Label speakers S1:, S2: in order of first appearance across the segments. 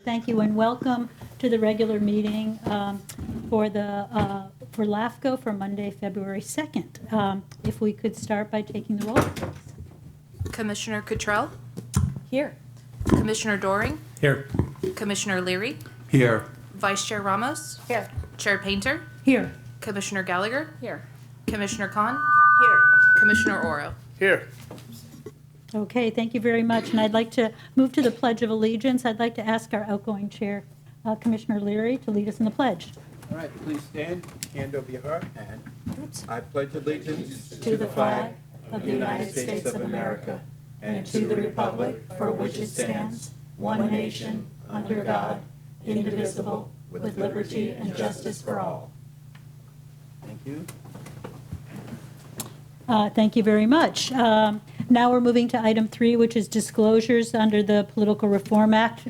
S1: Thank you, and welcome to the regular meeting for LAFCO for Monday, February 2nd. If we could start by taking the roll, please.
S2: Commissioner Cottrell?
S3: Here.
S2: Commissioner Doring?
S4: Here.
S2: Commissioner Leary?
S4: Here.
S2: Vice Chair Ramos?
S3: Here.
S2: Chair Painter?
S1: Here.
S2: Commissioner Gallagher?
S3: Here.
S2: Commissioner Khan?
S3: Here.
S2: Commissioner Oro?
S4: Here.
S1: Okay, thank you very much. And I'd like to move to the Pledge of Allegiance. I'd like to ask our outgoing chair, Commissioner Leary, to lead us in the pledge.
S5: All right, please stand, hand over your heart, and I pledge allegiance
S1: To the flag of the United States of America and to the republic for which it stands, one nation, under God, indivisible, with liberty and justice for all.
S5: Thank you.
S1: Thank you very much. Now we're moving to item 3, which is disclosures under the Political Reform Act,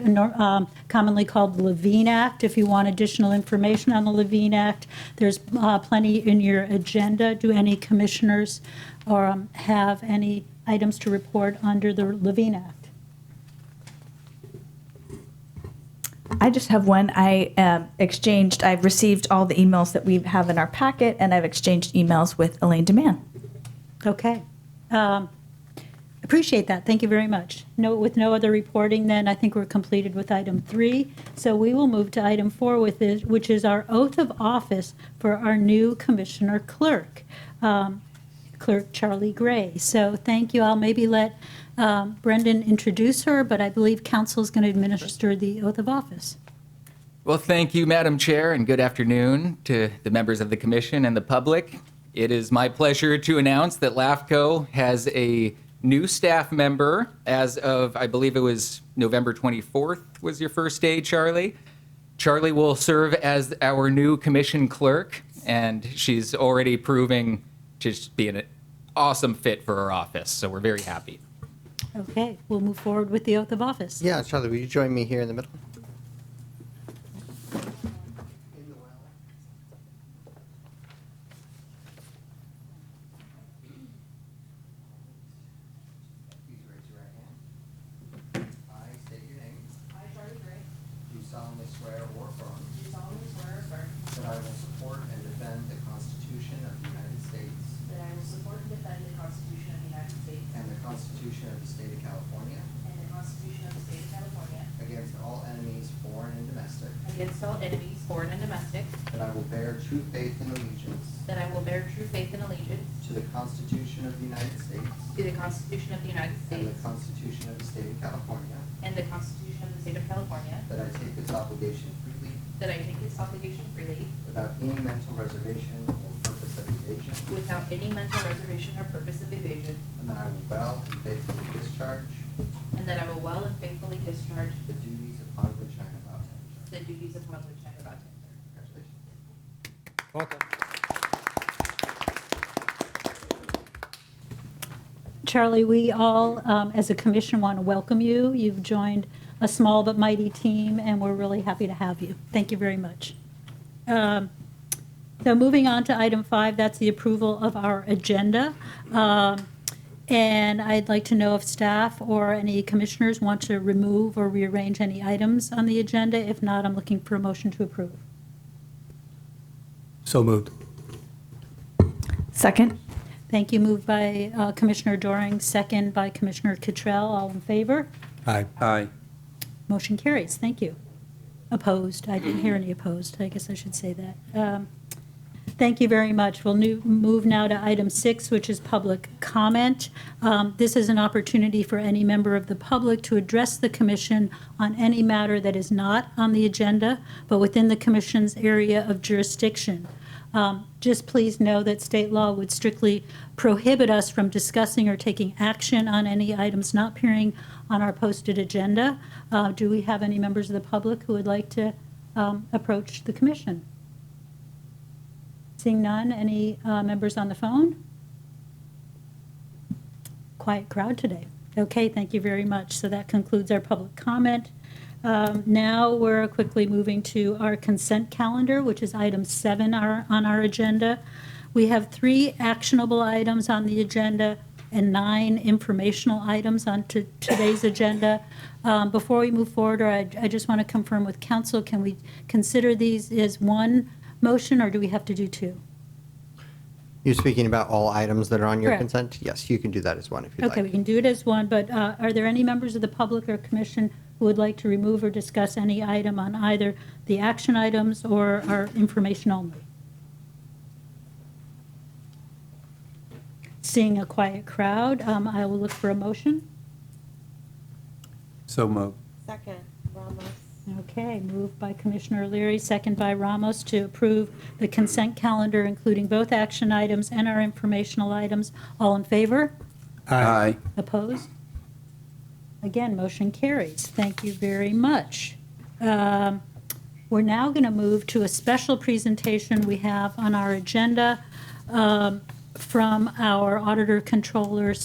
S1: commonly called the Levine Act. If you want additional information on the Levine Act, there's plenty in your agenda. Do any commissioners or have any items to report under the Levine Act?
S3: I just have one. I've received all the emails that we have in our packet, and I've exchanged emails with Elaine DeMann.
S1: Okay. Appreciate that. Thank you very much. With no other reporting, then I think we're completed with item 3. So we will move to item 4, which is our oath of office for our new commissioner clerk, Clerk Charlie Gray. So thank you. I'll maybe let Brendan introduce her, but I believe council is going to administer the oath of office.
S6: Well, thank you, Madam Chair, and good afternoon to the members of the commission and the public. It is my pleasure to announce that LAFCO has a new staff member as of, I believe it was November 24th was your first day, Charlie. Charlie will serve as our new commission clerk, and she's already proving to just be an awesome fit for our office, so we're very happy.
S1: Okay, we'll move forward with the oath of office.
S7: Yeah, Charlie, will you join me here in the middle? Please raise your right hand. I state your name.
S2: I, Charlie Gray,
S7: Do solemnly swear or affirm
S2: do solemnly swear or affirm
S7: that I will support and defend the Constitution of the United States
S2: that I will support and defend the Constitution of the United States
S7: and the Constitution of the State of California
S2: and the Constitution of the State of California
S7: against all enemies, foreign and domestic,
S2: against all enemies, foreign and domestic,
S7: that I will bear true faith and allegiance
S2: that I will bear true faith and allegiance
S7: to the Constitution of the United States
S2: to the Constitution of the United
S7: and the
S2: States
S7: Constitution of the State of California,
S2: and the Constitution of the State of California,
S7: that I take this obligation freely
S2: that I take this obligation freely
S7: without any mental reservation or purpose of evasion,
S2: without any mental reservation or purpose of evasion,
S7: and that I will well and faithfully discharge
S2: and that I will well and faithfully discharge
S7: the duties upon which I am about to enter.
S2: the duties upon which I am about to enter.
S7: Congratulations.
S4: Welcome.
S1: Charlie, we all, as a commission, want to welcome you. You've joined a small but mighty team, and we're really happy to have you. Thank you very much. So moving on to item 5, that's the approval of our agenda. And I'd like to know if staff or any commissioners want to remove or rearrange any items on the agenda. If not, I'm looking for a motion to approve.
S4: So moved.
S3: Second.
S1: Thank you. Moved by Commissioner Doring, second by Commissioner Cottrell. All in favor?
S4: Aye. Aye.
S1: Motion carries. Thank you. Opposed? I didn't hear any opposed. I guess I should say that. Thank you very much. We'll move now to item 6, which is public comment. This is an opportunity for any member of the public to address the commission on any matter that is not on the agenda, but within the commission's area of jurisdiction. Just please know that state law would strictly prohibit us from discussing or taking action on any items not appearing on our posted agenda. Do we have any members of the public who would like to approach the commission? Seeing none, any members on the phone? Quiet crowd today. Okay, thank you very much. So that concludes our public comment. Now we're quickly moving to our consent calendar, which is item 7 on our agenda. We have 3 actionable items on the agenda and 9 informational items on today's agenda. Before we move forward, I just want to confirm with council, can we consider these as one motion, or do we have to do two?
S4: You're speaking about all items that are on your
S1: Correct.
S4: consent? Yes, you can do that as one if you'd
S1: Okay, we
S4: like.
S1: can do it as one, but are there any members of the public or commission who would like to remove or discuss any item on either the action items or our information only? Seeing a quiet crowd, I will look for a motion.
S5: So moved.
S8: Second, Ramos.
S1: Okay, moved by Commissioner Leary, second by Ramos, to approve the consent calendar, including both action items and our informational items. All in favor?
S5: Aye.
S1: Opposed? Again, motion carries. Thank you very much. We're now going to move to a special presentation we have on our agenda from our Auditor Controller,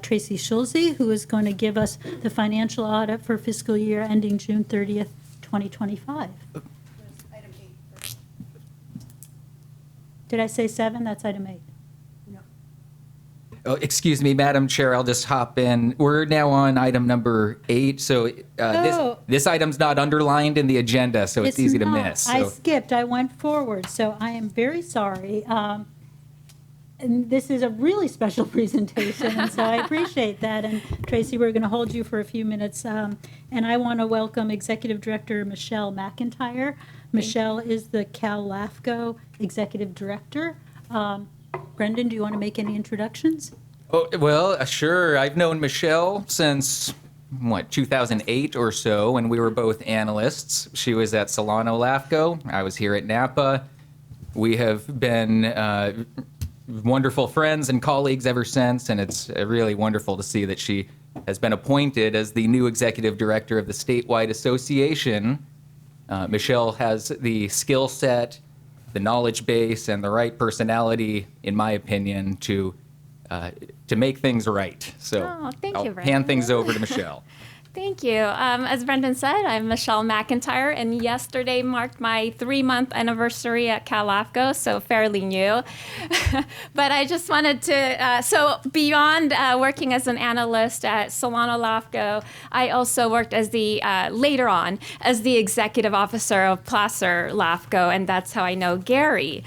S1: Tracy Schulze, who is going to give us the financial audit for fiscal year ending June 30th, 2025.
S8: Item 8 first.
S1: Did I say 7? That's item 8.
S6: Oh, excuse me, Madam Chair, I'll just hop in. We're now on item number 8, so
S1: Oh.
S6: this item's not underlined in the agenda, so it's easy to
S1: not.
S6: miss.
S1: I
S6: So
S1: skipped. I went forward, so I am very sorry. And this is a really special presentation, and so I appreciate that. And Tracy, we're going to hold you for a few minutes. And I want to welcome Executive Director Michelle McIntyre. Michelle is the LAFCO Executive Director. Brendan, do you want to make any introductions?
S6: Oh, well, sure. I've known Michelle since, 2008 or so, when we were both analysts. She was at Solano LAFCO. I was here at Napa. We have been wonderful friends and colleagues ever since, and it's really wonderful to see that she has been appointed as the new executive director of the statewide association. Michelle has the skill set, the knowledge base, and the right personality, in my opinion, to make things right. So
S9: Oh, thank
S6: I'll
S9: you, Brendan.
S6: hand things over to Michelle.
S9: Thank you. As Brendan said, I'm Michelle McIntyre, and yesterday marked my 3-month anniversary at LAFCO, so fairly new. But I just wanted to, so beyond working as an analyst at Solano LAFCO, I also worked as later on, as the executive officer of Placer LAFCO, and that's how I know Gary.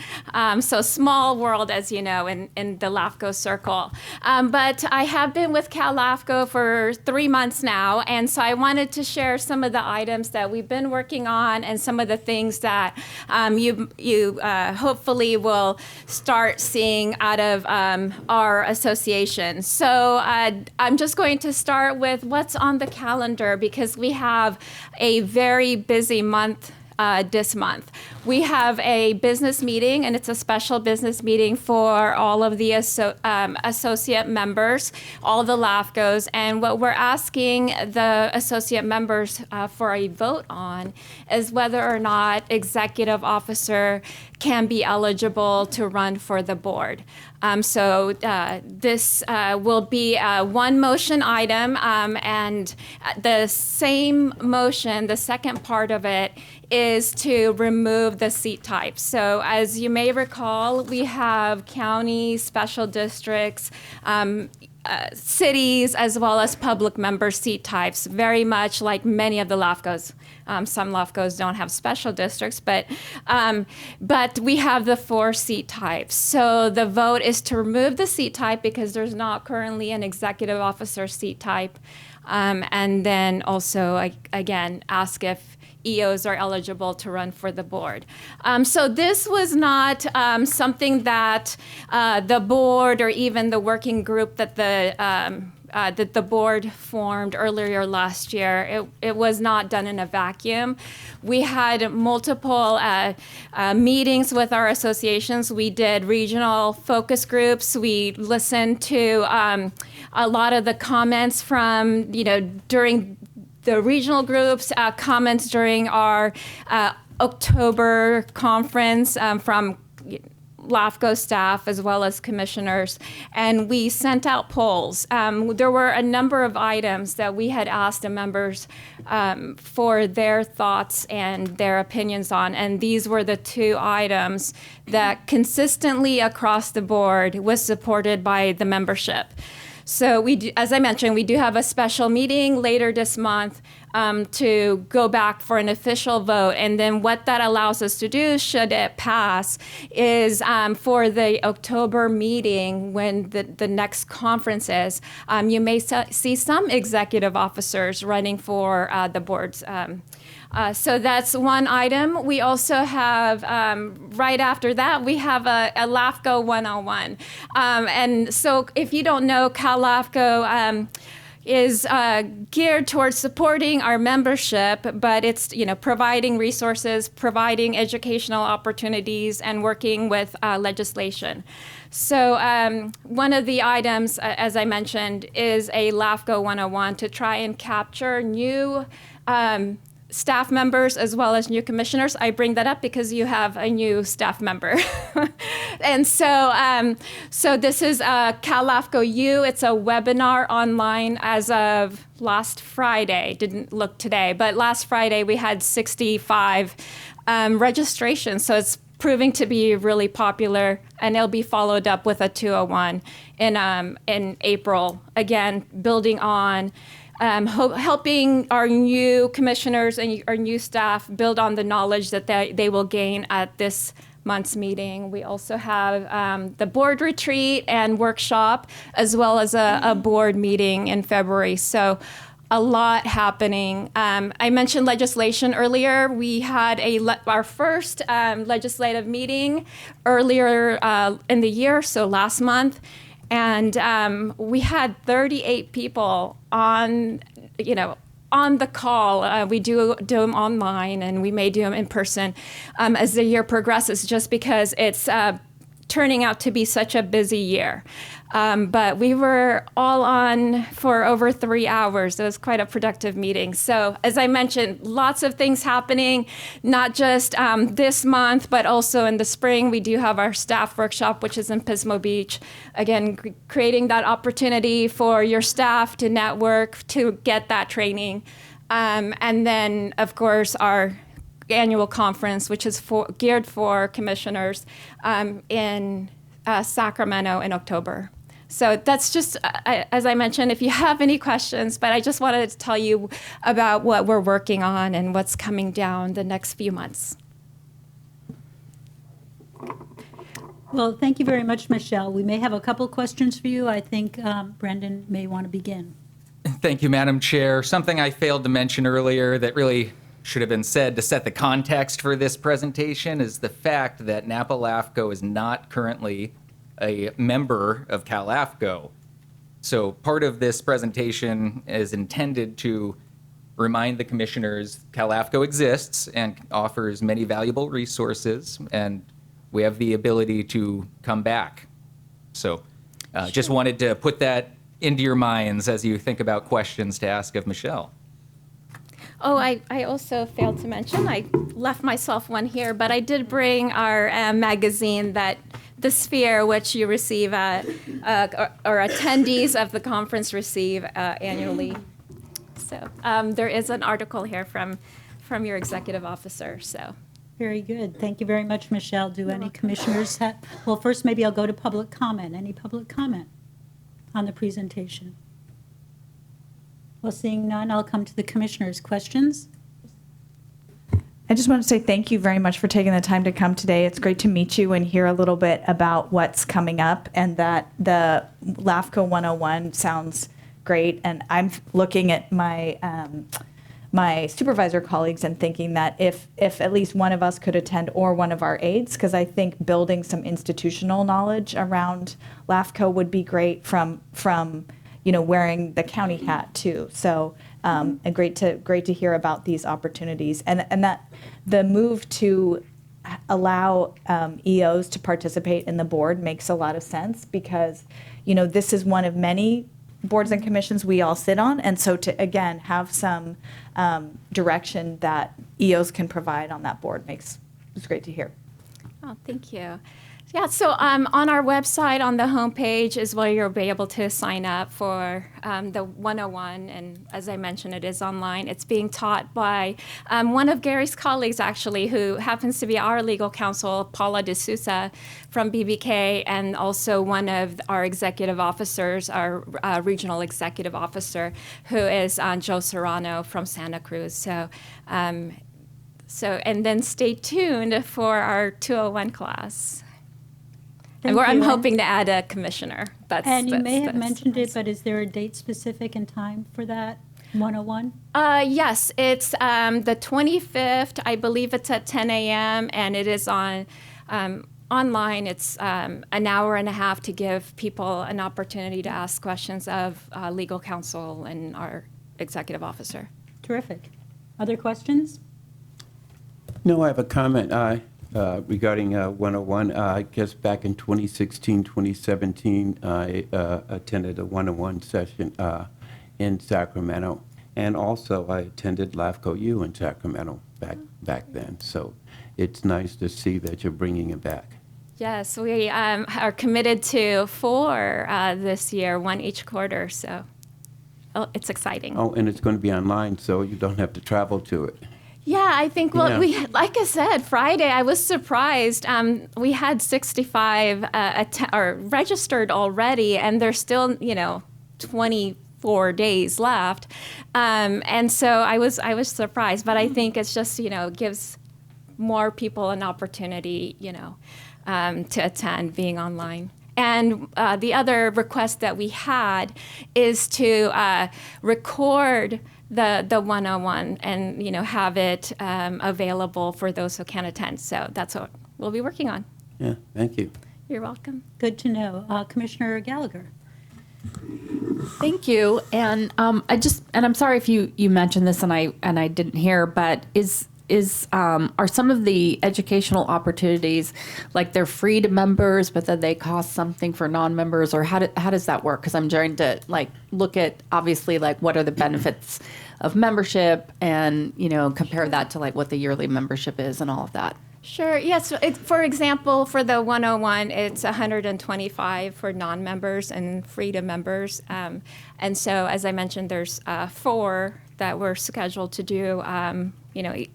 S9: So small world, as you know, in the LAFCO circle. But I have been with LAFCO for 3 months now, and so I wanted to share some of the items that we've been working on and some of the things that you hopefully will start seeing out of our association. So I'm just going to start with what's on the calendar, because we have a very busy month this month. We have a business meeting, and it's a special business meeting for all of the associate members, all the LAFCOs. And what we're asking the associate members for a vote on is whether or not executive officer can be eligible to run for the board. So this will be one motion item, and the same motion, the second part of it, is to remove the seat type. So as you may recall, we have county, special districts, cities, as well as public member seat types, very much like many of the LAFCOs. Some LAFCOs don't have special districts, but we have the 4 seat types. So the vote is to remove the seat type because there's not currently an executive officer seat type. And then also, again, ask if EOs are eligible to run for the board. So this was not something that the board or even the working group that the board formed earlier last year. It was not done in a vacuum. We had multiple meetings with our associations. We did regional focus groups. We listened to a lot of the comments from, during the regional groups, comments during our October conference from LAFCO staff as well as commissioners, and we sent out polls. There were a number of items that we had asked the members for their thoughts and their opinions on, and these were the 2 items that consistently across the board was supported by the membership. So we do, as I mentioned, we do have a special meeting later this month to go back for an official vote. And then what that allows us to do, should it pass, is for the October meeting, when the next conference is, you may see some executive officers running for the boards. So that's one item. We also have, right after that, we have a LAFCO 101. And so if you don't know, LAFCO is geared towards supporting our membership, but it's, providing resources, providing educational opportunities, and working with legislation. So one of the items, as I mentioned, is a LAFCO 101 to try and capture new staff members as well as new commissioners. I bring that up because you have a new staff member. And so this is LAFCO U. It's a webinar online as of last Friday. Didn't look today, but last Friday we had 65 registrations. So it's proving to be really popular, and it'll be followed up with a 201 in April. Again, building on helping our new commissioners and our new staff build on the knowledge that they will gain at this month's meeting. We also have the board retreat and workshop, as well as a board meeting in February. So a lot happening. I mentioned legislation earlier. We had our first legislative meeting earlier in the year, so last month. And we had 38 people on the call. We do them online, and we may do them in person as the year progresses, just because it's turning out to be such a busy year. But we were all on for over 3 hours. It was quite a productive meeting. So as I mentioned, lots of things happening, not just this month, but also in the spring. We do have our staff workshop, which is in Pismo Beach. Again, creating that opportunity for your staff to network, to get that training. And then, of course, our annual conference, which is geared for commissioners in Sacramento in October. So that's just, as I mentioned, if you have any questions, but I just wanted to tell you about what we're working on and what's coming down the next few months.
S1: Well, thank you very much, Michelle. We may have a couple questions for you. I think Brendan may want to begin.
S6: Thank you, Madam Chair. Something I failed to mention earlier that really should have been said to set the context for this presentation is the fact that Napa LAFCO is not currently a member of LAFCO. So part of this presentation is intended to remind the commissioners LAFCO exists and offers many valuable resources, and we have the ability to come back. So just wanted to put that into your minds as you think about questions to ask of Michelle.
S9: Oh, I also failed to mention, I left myself one here, but I did bring our magazine, that the Sphere, which you receive or attendees of the conference receive annually. So there is an article here from your executive officer. So
S1: Very good. Thank you very much, Michelle. Do any commissioners have, well, first maybe I'll go to public comment. Any public comment on the presentation? Well, seeing none, I'll come to the commissioners. Questions?
S3: I just want to say thank you very much for taking the time to come today. It's great to meet you and hear a little bit about what's coming up, and that the LAFCO 101 sounds great. And I'm looking at my my supervisor colleagues and thinking that if at least one of us could attend, or one of our aides, because I think building some institutional knowledge around LAFCO would be great from wearing the county hat too. So and great to hear about these opportunities, and that the move to allow EOs to participate in the board makes a lot of sense, because this is one of many boards and commissions we all sit on, and so to again have some direction that EOs can provide on that board it's great to hear.
S9: Oh, thank you. Yeah, so on our website, on the homepage, is where you'll be able to sign up for the 101. And as I mentioned, it is online. It's being taught by one of Gary's colleagues, actually, who happens to be our legal counsel, Paula D'Souza from BBK, and also one of our executive officers, our regional executive officer, who is Joe Serrano from Santa Cruz. So, and then stay tuned for our 201 class.
S1: Thank
S9: I'm
S1: you.
S9: hoping to add a commissioner.
S1: And you may have
S9: that's
S1: mentioned it,
S9: nice.
S1: but is there a date specific and time for that 101?
S9: Yes, it's the 25th. I believe it's at 10 a.m. and it is on online. It's an hour and a half to give people an opportunity to ask questions of legal counsel and our executive officer.
S1: Terrific. Other questions?
S5: No, I have a comment regarding 101. I guess back in 2016, 2017, I attended a 101 session in Sacramento. And also I attended LAFCO U in Sacramento back then. So it's nice to see that you're bringing it back.
S9: Yes, we are committed to 4 this year, 1 each quarter. So it's exciting.
S5: Oh, and it's going to be online, so you don't have to travel to it.
S9: Yeah, I think, well,
S5: Yeah.
S9: like I said, Friday, I was surprised. We had 65 registered already, and there's still, 24 days left. And so I was surprised, but I think it's just, gives more people an opportunity, to attend being online. And the other request that we had is to record the 101 and have it available for those who can't attend. So that's what we'll be working on.
S5: Yeah, thank you.
S9: You're welcome.
S1: Good to know. Commissioner Gallagher.
S10: Thank you. And I'm sorry if you mentioned this and I didn't hear, but are some of the educational opportunities, like they're free to members, but then they cost something for non-members, or how does that work? Because I'm trying to look at obviously what are the benefits of membership and compare that to what the yearly membership is and all of that.
S9: Sure. Yes. For example, for the 101, it's $125 for non-members and free to members. And so, as I mentioned, there's 4 that we're scheduled to do,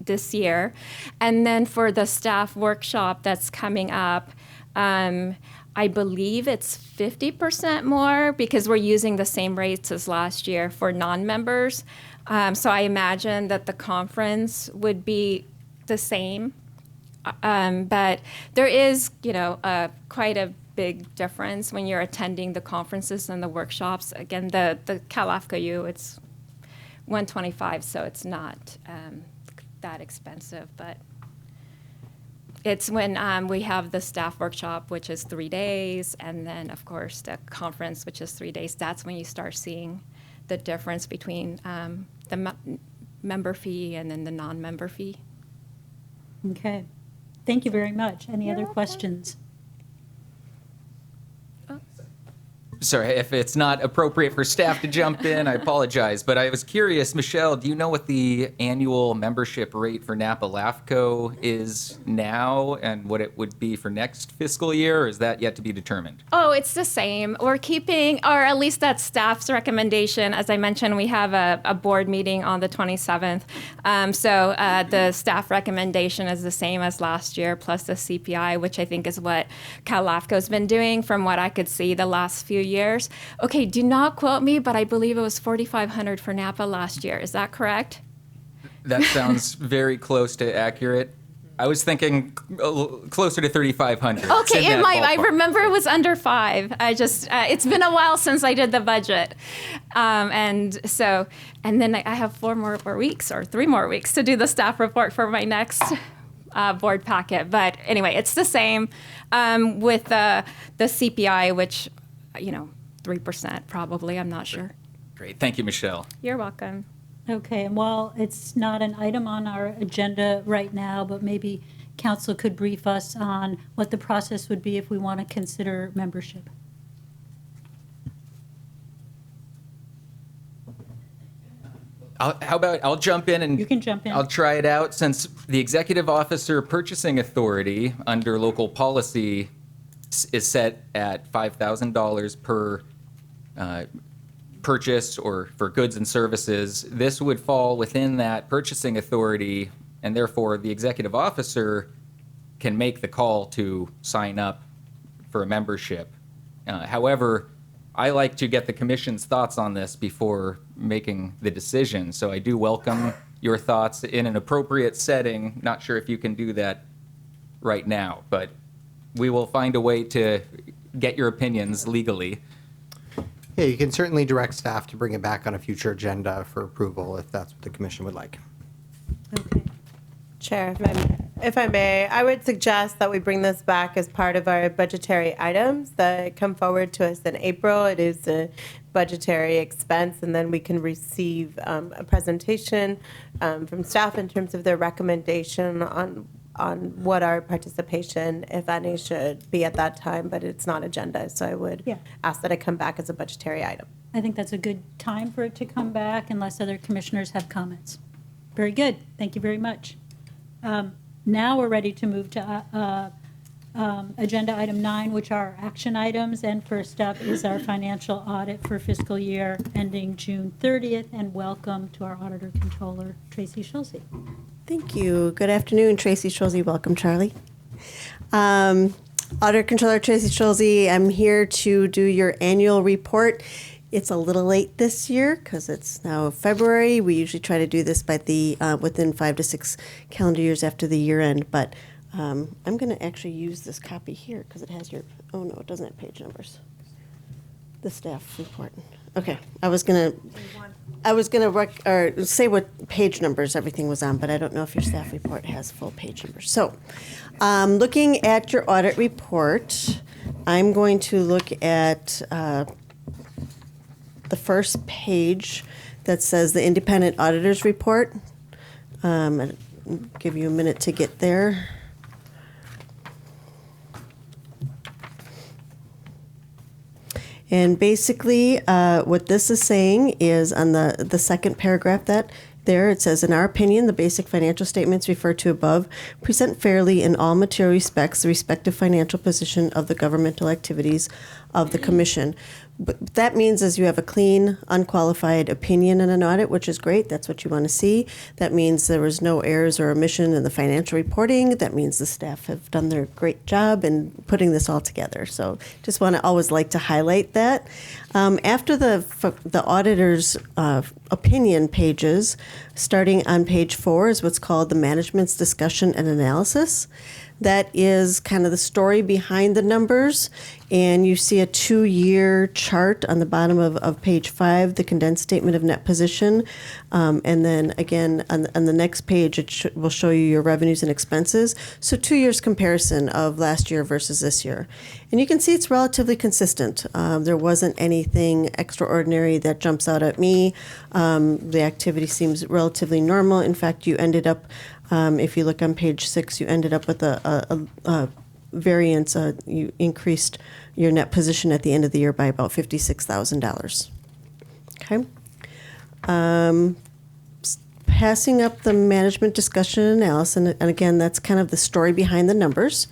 S9: this year. And then for the staff workshop that's coming up, I believe it's 50% more because we're using the same rates as last year for non-members. So I imagine that the conference would be the same. But there is, quite a big difference when you're attending the conferences and the workshops. Again, the LAFCO U, it's $125, so it's not that expensive. But it's when we have the staff workshop, which is 3 days, and then, of course, the conference, which is 3 days. That's when you start seeing the difference between the member fee and then the non-member fee.
S1: Okay. Thank you very much. Any other questions?
S6: Sorry, if it's not appropriate for staff to jump in, I apologize. But I was curious, Michelle, do you know what the annual membership rate for Napa LAFCO is now and what it would be for next fiscal year, or is that yet to be determined?
S9: Oh, it's the same. We're keeping, or at least that's staff's recommendation. As I mentioned, we have a board meeting on the 27th. So the staff recommendation is the same as last year, plus the CPI, which I think is what Cal LAFCO's been doing from what I could see the last few years. Okay, do not quote me, but I believe it was $4,500 for Napa last year. Is that correct?
S6: That sounds very close to accurate. I was thinking closer to 3,500.
S9: Okay, I remember it was under 5. I just, it's been a while since I did the budget. And then I have 3 more weeks to do the staff report for my next board packet. But anyway, it's the same with the CPI, which, 3% probably, I'm not sure.
S6: Great, thank you, Michelle.
S9: You're welcome.
S1: Okay, and while it's not an item on our agenda right now, but maybe council could brief us on what the process would be if we want to consider membership.
S6: How about I'll jump in and
S1: You can jump in.
S6: I'll try it out since the executive officer purchasing authority under local policy is set at $5,000 per purchase or for goods and services. This would fall within that purchasing authority, and therefore the executive officer can make the call to sign up for a membership. However, I like to get the commission's thoughts on this before making the decision. So I do welcome your thoughts in an appropriate setting. Not sure if you can do that right now, but we will find a way to get your opinions legally.
S4: Yeah, you can certainly direct staff to bring it back on a future agenda for approval if that's what the commission would like.
S1: Okay.
S8: Chair, if I may, I would suggest that we bring this back as part of our budgetary items that come forward to us in April. It is a budgetary expense, and then we can receive a presentation from staff in terms of their recommendation on what our participation, if any, should be at that time, but it's not agenda, so I would
S1: Yeah.
S8: ask that it come back as a budgetary item.
S1: I think that's a good time for it to come back unless other commissioners have comments. Very good. Thank you very much. Now we're ready to move to agenda item 9, which are action items. And first up is our financial audit for fiscal year ending June 30th. And welcome to our auditor controller, Tracy Schulze.
S11: Thank you. Good afternoon, Tracy Schulze. Welcome, Charlie. Auditor Controller Tracy Schulze. I'm here to do your annual report. It's a little late this year because it's now February. We usually try to do this by the within 5 to 6 calendar years after the year end. But I'm going to actually use this copy here because it has your. Oh no, it doesn't have page numbers. The staff report. Okay, I was gonna say what page numbers everything was on, but I don't know if your staff report has full page numbers. So, looking at your audit report, I'm going to look at the first page that says the independent auditor's report. I'll give you a minute to get there. And basically, what this is saying is on the second paragraph it says, in our opinion, the basic financial statements referred to above present fairly in all material respects the respective financial position of the governmental activities of the commission. But that means is you have a clean, unqualified opinion in an audit, which is great. That's what you want to see. That means there was no errors or omission in the financial reporting. That means the staff have done their great job in putting this all together. So just want to always like to highlight that. After the auditor's opinion pages, starting on page 4 is what's called the management's discussion and analysis. That is kind of the story behind the numbers. And you see a 2-year chart on the bottom of page 5, the condensed statement of net position. And then again, on the next page, it will show you your revenues and expenses. So 2 years comparison of last year versus this year. And you can see it's relatively consistent. There wasn't anything extraordinary that jumps out at me. The activity seems relatively normal. In fact, you ended up, if you look on page 6, you ended up with a variance. You increased your net position at the end of the year by about $56,000. Okay. Passing up the management discussion and analysis, and again, that's kind of the story behind the numbers.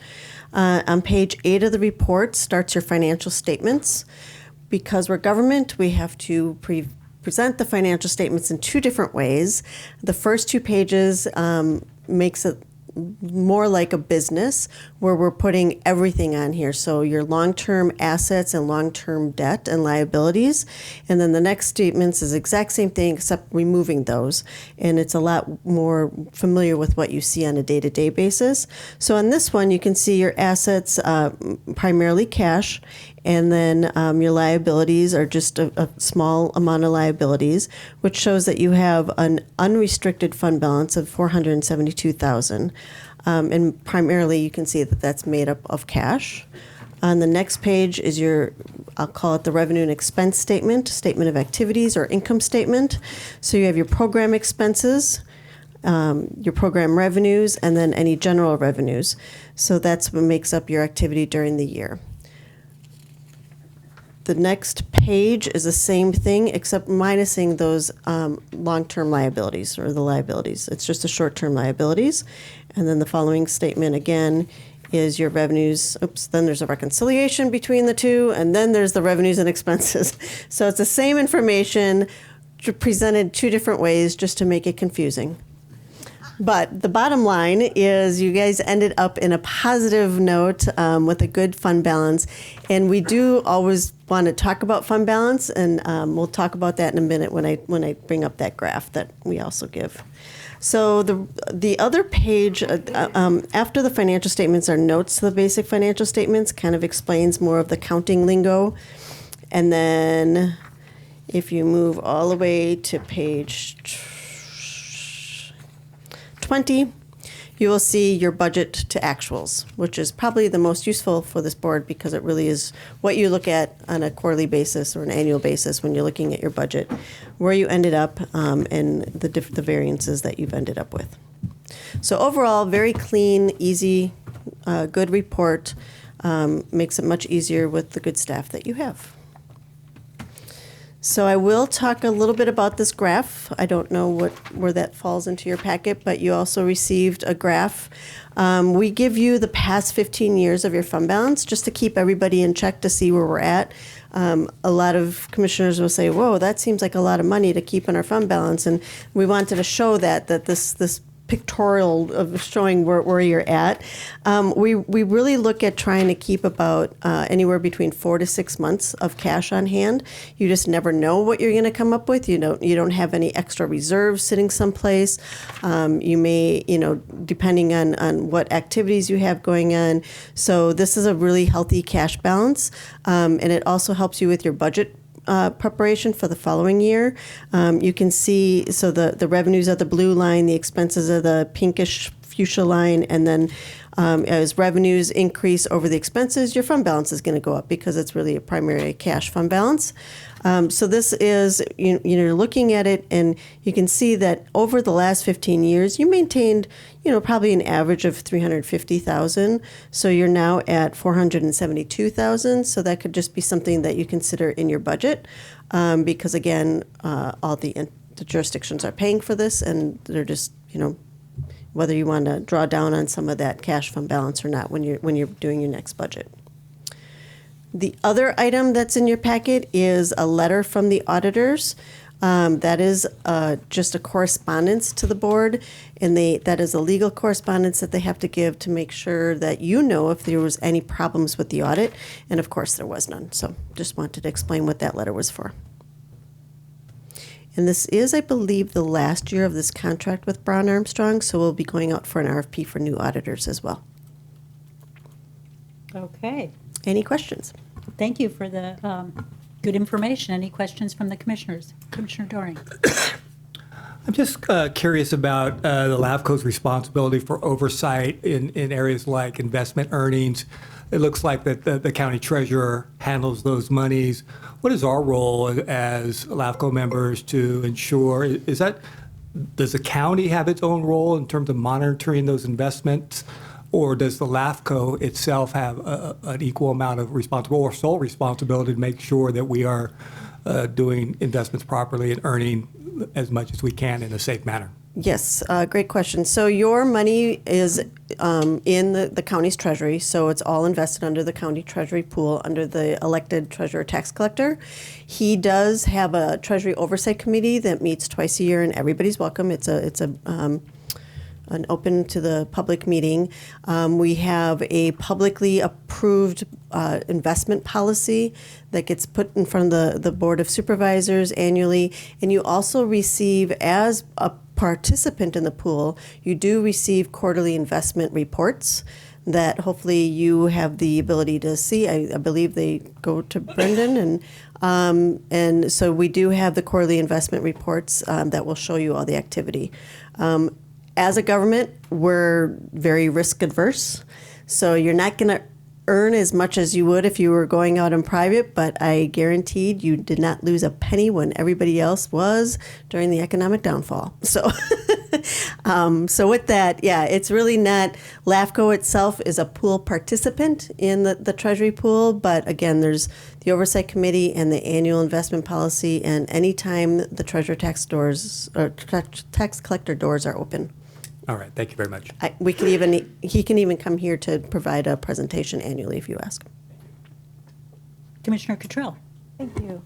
S11: On page 8 of the report starts your financial statements. Because we're government, we have to present the financial statements in 2 different ways. The first 2 pages makes it more like a business where we're putting everything on here. So your long-term assets and long-term debt and liabilities. And then the next statements is the exact same thing except removing those. And it's a lot more familiar with what you see on a day-to-day basis. So on this one, you can see your assets, primarily cash, and then your liabilities are just a small amount of liabilities, which shows that you have an unrestricted fund balance of $472,000. And primarily, you can see that that's made up of cash. On the next page is I'll call it the revenue and expense statement of activities or income statement. So you have your program expenses, your program revenues, and then any general revenues. So that's what makes up your activity during the year. The next page is the same thing except minusing those long-term liabilities or the liabilities. It's just the short-term liabilities. And then the following statement again is your revenues. Oops, then there's a reconciliation between the two, and then there's the revenues and expenses. So it's the same information presented two different ways just to make it confusing. But the bottom line is you guys ended up in a positive note with a good fund balance. And we do always want to talk about fund balance, and we'll talk about that in a minute when I bring up that graph that we also give. So the other page, after the financial statements are notes to the basic financial statements, kind of explains more of the counting lingo. And then if you move all the way to page 20, you will see your budget to actuals, which is probably the most useful for this board because it really is what you look at on a quarterly basis or an annual basis when you're looking at your budget, where you ended up and the variances that you've ended up with. So overall, very clean, easy, good report. Makes it much easier with the good staff that you have. So I will talk a little bit about this graph. I don't know where that falls into your packet, but you also received a graph. We give you the past 15 years of your fund balance just to keep everybody in check to see where we're at. A lot of commissioners will say, whoa, that seems like a lot of money to keep in our fund balance. And we wanted to show that this pictorial of showing where you're at. We really look at trying to keep about anywhere between 4 to 6 months of cash on hand. You just never know what you're going to come up with. You don't have any extra reserves sitting someplace. You may, depending on what activities you have going on. So this is a really healthy cash balance, and it also helps you with your budget preparation for the following year. You can see, so the revenues are the blue line, the expenses are the pinkish fuchsia line, and then as revenues increase over the expenses, your fund balance is going to go up because it's really a primary cash fund balance. So this is, you're looking at it and you can see that over the last 15 years, you maintained, probably an average of $350,000. So you're now at $472,000. So that could just be something that you consider in your budget because again, all the jurisdictions are paying for this and they're just, whether you want to draw down on some of that cash fund balance or not when you're doing your next budget. The other item that's in your packet is a letter from the auditors. That is just a correspondence to the board, and that is a legal correspondence that they have to give to make sure that if there was any problems with the audit, and of course there was none. So just wanted to explain what that letter was for. And this is, I believe, the last year of this contract with Brown Armstrong, so we'll be going out for an RFP for new auditors as well.
S1: Okay.
S11: Any questions?
S1: Thank you for the good information. Any questions from the commissioners? Commissioner Doring.
S12: I'm just curious about the LAFCO's responsibility for oversight in areas like investment earnings. It looks like that the county treasurer handles those monies. What is our role as LAFCO members to ensure, does the county have its own role in terms of monitoring those investments? Or does the LAFCO itself have an equal amount of responsibility or sole responsibility to make sure that we are doing investments properly and earning as much as we can in a safe manner?
S11: Yes, great question. So your money is in the county's treasury, so it's all invested under the county treasury pool under the elected treasurer tax collector. He does have a treasury oversight committee that meets twice a year, and everybody's welcome. It's an open to the public meeting. We have a publicly approved investment policy that gets put in front of the Board of Supervisors annually. And you also receive, as a participant in the pool, you do receive quarterly investment reports that hopefully you have the ability to see. I believe they go to Brendan, and so we do have the quarterly investment reports that will show you all the activity. As a government, we're very risk adverse, so you're not going to earn as much as you would if you were going out in private, but I guaranteed you did not lose a penny when everybody else was during the economic downfall. So so with that, yeah, it's really not, LAFCO itself is a pool participant in the Treasury pool, but again, there's the Oversight Committee and the annual investment policy, and anytime the Treasurer tax doors or tax collector doors are open,
S12: All right, thank you very much.
S11: He can even come here to provide a presentation annually if you ask.
S1: Commissioner Cottrell.
S3: Thank you.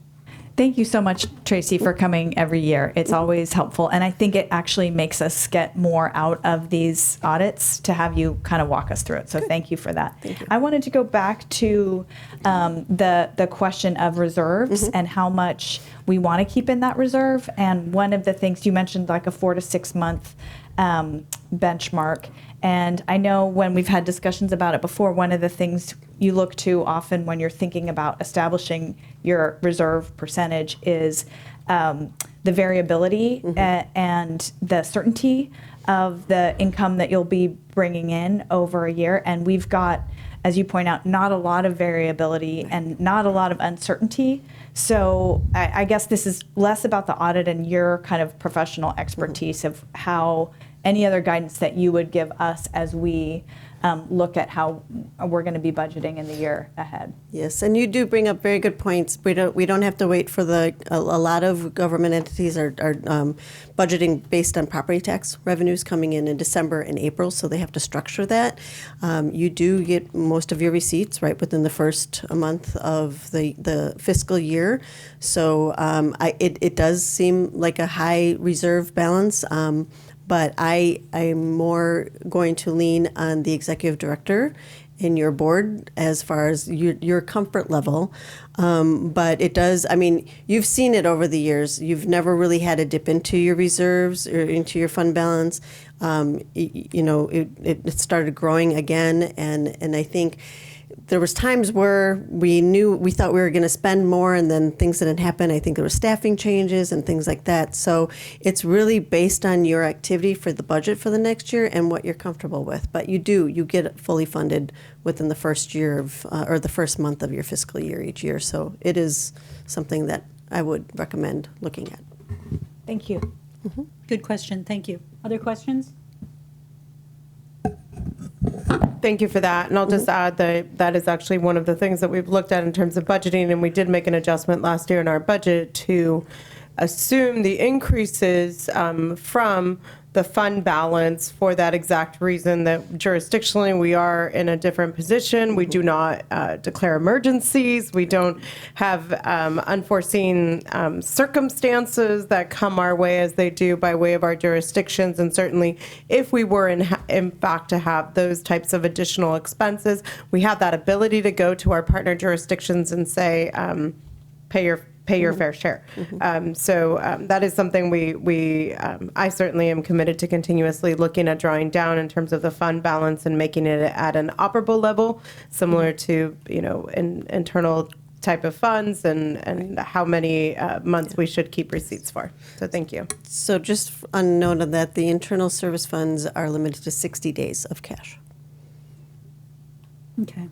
S3: Thank you so much, Tracy, for coming every year. It's always helpful. And I think it actually makes us get more out of these audits to have you kind of walk us through it. So thank you for that.
S11: Thank you.
S3: I wanted to go back to the question of reserves and how much we want to keep in that reserve. And one of the things you mentioned, like a 4 to 6 month benchmark. And I know when we've had discussions about it before, one of the things you look to often when you're thinking about establishing your reserve percentage is the variability and the certainty of the income that you'll be bringing in over a year. And we've got, as you point out, not a lot of variability and not a lot of uncertainty. So I guess this is less about the audit and your kind of professional expertise of how any other guidance that you would give us as we look at how we're going to be budgeting in the year ahead.
S11: Yes, and you do bring up very good points. We don't have to wait for a lot of government entities are budgeting based on property tax revenues coming in December and April, so they have to structure that. You do get most of your receipts right within the first month of the fiscal year, so it does seem like a high reserve balance. But I'm more going to lean on the executive director and your board as far as your comfort level. But it does, I mean, you've seen it over the years. You've never really had a dip into your reserves or into your fund balance. It started growing again. And I think there was times where we thought we were going to spend more and then things didn't happen. I think there were staffing changes and things like that. So it's really based on your activity for the budget for the next year and what you're comfortable with. But you get it fully funded within the first year of, or the first month of your fiscal year each year. So it is something that I would recommend looking at.
S3: Thank you.
S1: Good question. Thank you. Other questions?
S8: Thank you for that. And I'll just add that is actually one of the things that we've looked at in terms of budgeting, and we did make an adjustment last year in our budget to assume the increases from the fund balance for that exact reason that jurisdictionally we are in a different position. We do not declare emergencies. We don't have unforeseen circumstances that come our way as they do by way of our jurisdictions. And certainly if we were in fact to have those types of additional expenses, we have that ability to go to our partner jurisdictions and say, pay your fair share. So that is something I certainly am committed to continuously looking at drawing down in terms of the fund balance and making it at an operable level, similar to, internal type of funds and how many months we should keep receipts for. So thank you.
S11: So just a note on that, the internal service funds are limited to 60 days of cash.
S1: Okay.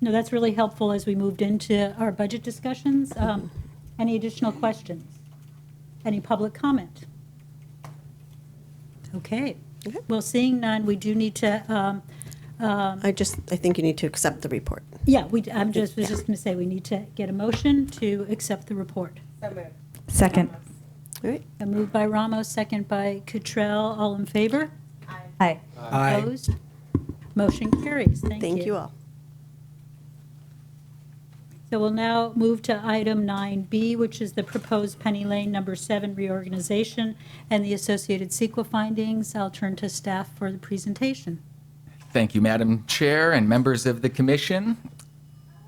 S1: No, that's really helpful as we moved into our budget discussions. Any additional questions? Any public comment? Okay. Well, seeing none, we do need to.
S11: I think you need to accept the report.
S1: Yeah, was just going to say we need to get a motion to accept the report.
S3: Second.
S11: All right.
S1: A move by Ramos, second by Cottrell. All in favor?
S3: Aye.
S12: Aye.
S1: Opposed? Motion carries. Thank you.
S11: Thank you all.
S1: So we'll now move to item 9B, which is the proposed Penny Lane number 7 reorganization and the associated CEQA findings. I'll turn to staff for the presentation.
S6: Thank you, Madam Chair and members of the commission.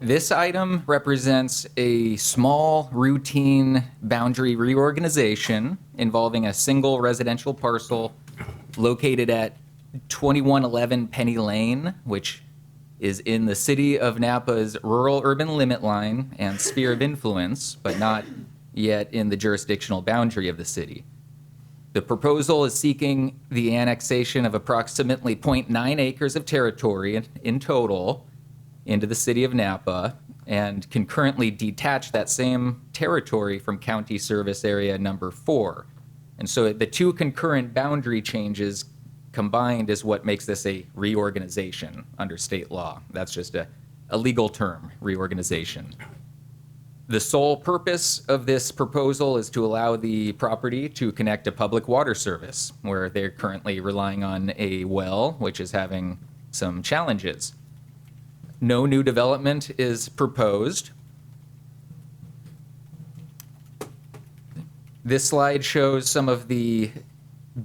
S6: This item represents a small routine boundary reorganization involving a single residential parcel located at 2111 Penny Lane, which is in the city of Napa's rural-urban limit line and sphere of influence, but not yet in the jurisdictional boundary of the city. The proposal is seeking the annexation of approximately 0.9 acres of territory in total into the city of Napa and concurrently detach that same territory from county service area number 4. And so the two concurrent boundary changes combined is what makes this a reorganization under state law. That's just a legal term, reorganization. The sole purpose of this proposal is to allow the property to connect to public water service, where they're currently relying on a well, which is having some challenges. No new development is proposed. This slide shows some of the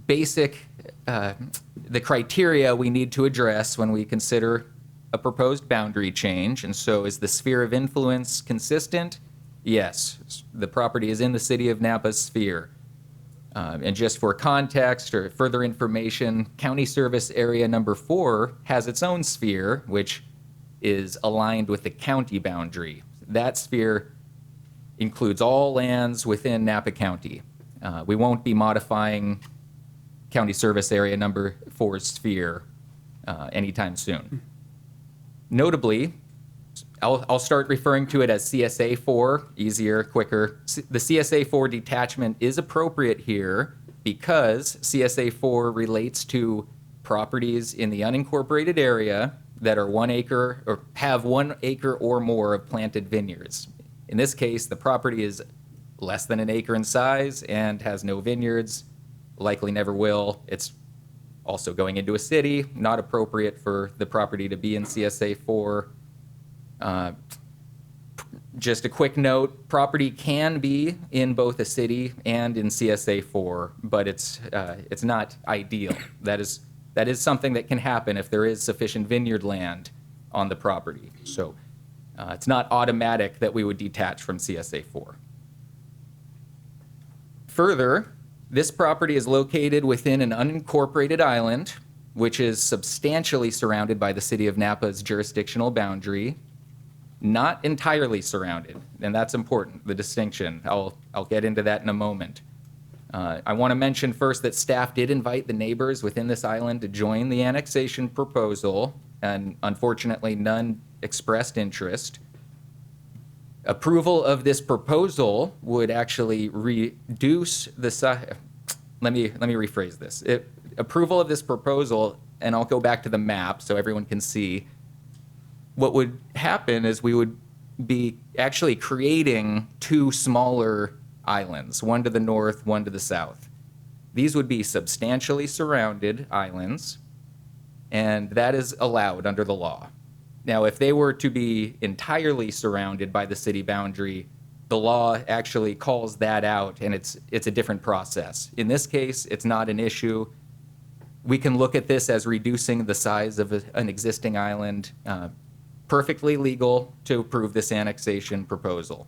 S6: basic, the criteria we need to address when we consider a proposed boundary change. And so is the sphere of influence consistent? Yes, the property is in the city of Napa's sphere. And just for context or further information, County Service Area Number 4 has its own sphere, which is aligned with the county boundary. That sphere includes all lands within Napa County. We won't be modifying County Service Area Number 4's sphere anytime soon. Notably, I'll start referring to it as CSA 4, easier, quicker. The CSA 4 detachment is appropriate here because CSA 4 relates to properties in the unincorporated area that are 1 acre or have 1 acre or more of planted vineyards. In this case, the property is less than an acre in size and has no vineyards, likely never will. It's also going into a city, not appropriate for the property to be in CSA 4. Just a quick note, property can be in both a city and in CSA 4, but it's not ideal. That is something that can happen if there is sufficient vineyard land on the property. So it's not automatic that we would detach from CSA 4. Further, this property is located within an unincorporated island, which is substantially surrounded by the city of Napa's jurisdictional boundary, not entirely surrounded, and that's important, the distinction. I'll get into that in a moment. I want to mention first that staff did invite the neighbors within this island to join the annexation proposal, and unfortunately none expressed interest. Approval of this proposal would actually reduce the size. Let me rephrase this. Approval of this proposal, and I'll go back to the map so everyone can see. What would happen is we would be actually creating 2 smaller islands, one to the north, one to the south. These would be substantially surrounded islands, and that is allowed under the law. Now, if they were to be entirely surrounded by the city boundary, the law actually calls that out, and it's a different process. In this case, it's not an issue. We can look at this as reducing the size of an existing island. Perfectly legal to approve this annexation proposal.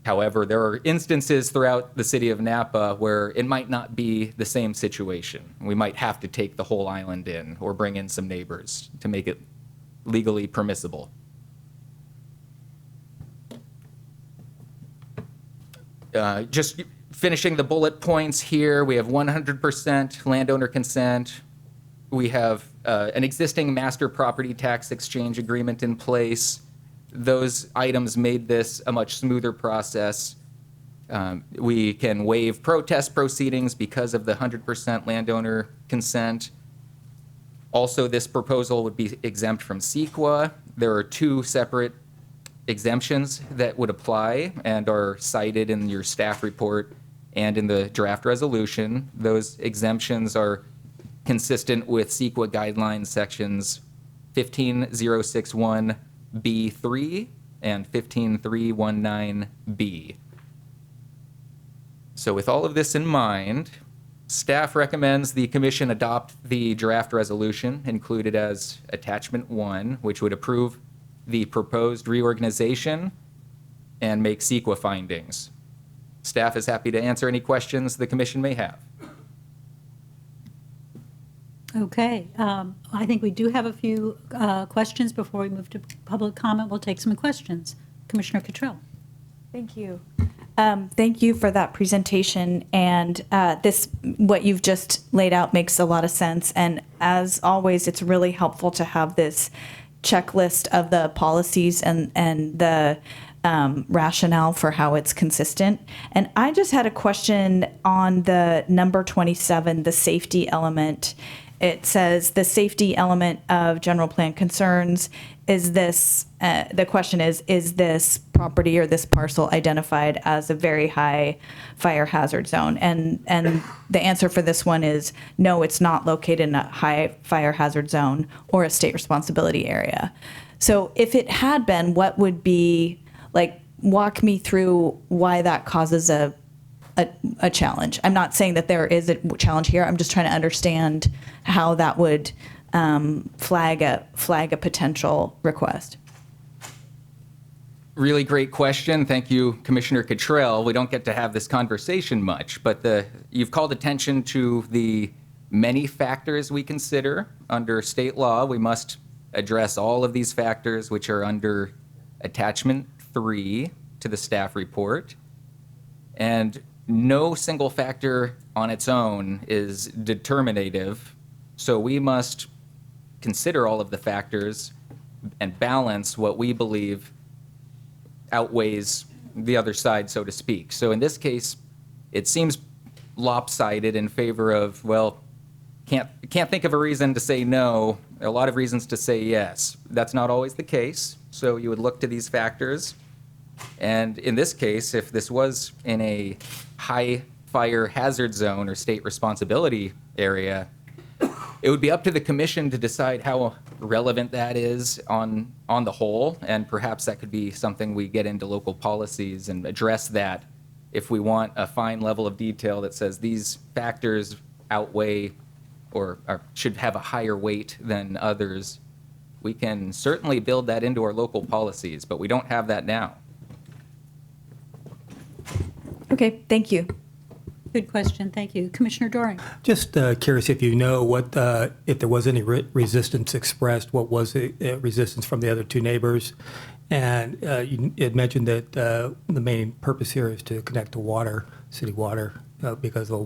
S6: However, there are instances throughout the city of Napa where it might not be the same situation. We might have to take the whole island in or bring in some neighbors to make it legally permissible. Just finishing the bullet points here, we have 100% landowner consent. We have an existing master property tax exchange agreement in place. Those items made this a much smoother process. We can waive protest proceedings because of the 100% landowner consent. Also, this proposal would be exempt from CEQA. There are 2 separate exemptions that would apply and are cited in your staff report and in the draft resolution. Those exemptions are consistent with CEQA guidelines sections 15061B3 and 15319B. So with all of this in mind, staff recommends the commission adopt the draft resolution included as attachment 1, which would approve the proposed reorganization and make CEQA findings. Staff is happy to answer any questions the commission may have.
S1: Okay, I think we do have a few questions before we move to public comment. We'll take some questions. Commissioner Cottrell.
S3: Thank you. Thank you for that presentation. And what you've just laid out makes a lot of sense. And as always, it's really helpful to have this checklist of the policies and the rationale for how it's consistent. And I just had a question on the number 27, the safety element. It says the safety element of general plan concerns the question is this property or this parcel identified as a very high fire hazard zone? And the answer for this one is no, it's not located in a high fire hazard zone or a state responsibility area. So if it had been, what would be, like, walk me through why that causes a challenge. I'm not saying that there is a challenge here. I'm just trying to understand how that would flag a potential request.
S6: Really great question. Thank you, Commissioner Cottrell. We don't get to have this conversation much, but you've called attention to the many factors we consider under state law. We must address all of these factors, which are under Attachment 3 to the staff report. And no single factor on its own is determinative, so we must consider all of the factors and balance what we believe outweighs the other side, so to speak. So in this case, it seems lopsided in favor of, well, can't think of a reason to say no, a lot of reasons to say yes. That's not always the case, so you would look to these factors. And in this case, if this was in a high fire hazard zone or state responsibility area, it would be up to the commission to decide how relevant that is on the whole, and perhaps that could be something we get into local policies and address that if we want a fine level of detail that says these factors outweigh or should have a higher weight than others. We can certainly build that into our local policies, but we don't have that now.
S3: Okay, thank you.
S1: Good question, thank you. Commissioner Doring?
S12: Just curious if you know what, if there was any resistance expressed, what was the resistance from the other two neighbors? And you had mentioned that the main purpose here is to connect to water, city water, because of a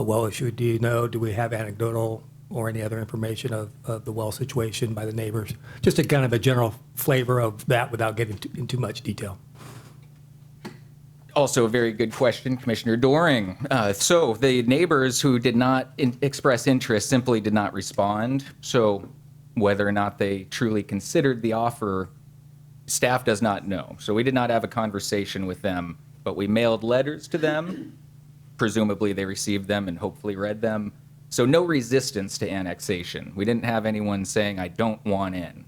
S12: well issue. Do you know, do we have anecdotal or any other information of the well situation by the neighbors? Just a kind of a general flavor of that without getting into much detail.
S6: Also a very good question, Commissioner Doring. So the neighbors who did not express interest simply did not respond. So whether or not they truly considered the offer, staff does not know. So we did not have a conversation with them, but we mailed letters to them. Presumably they received them and hopefully read them. So no resistance to annexation. We didn't have anyone saying, I don't want in.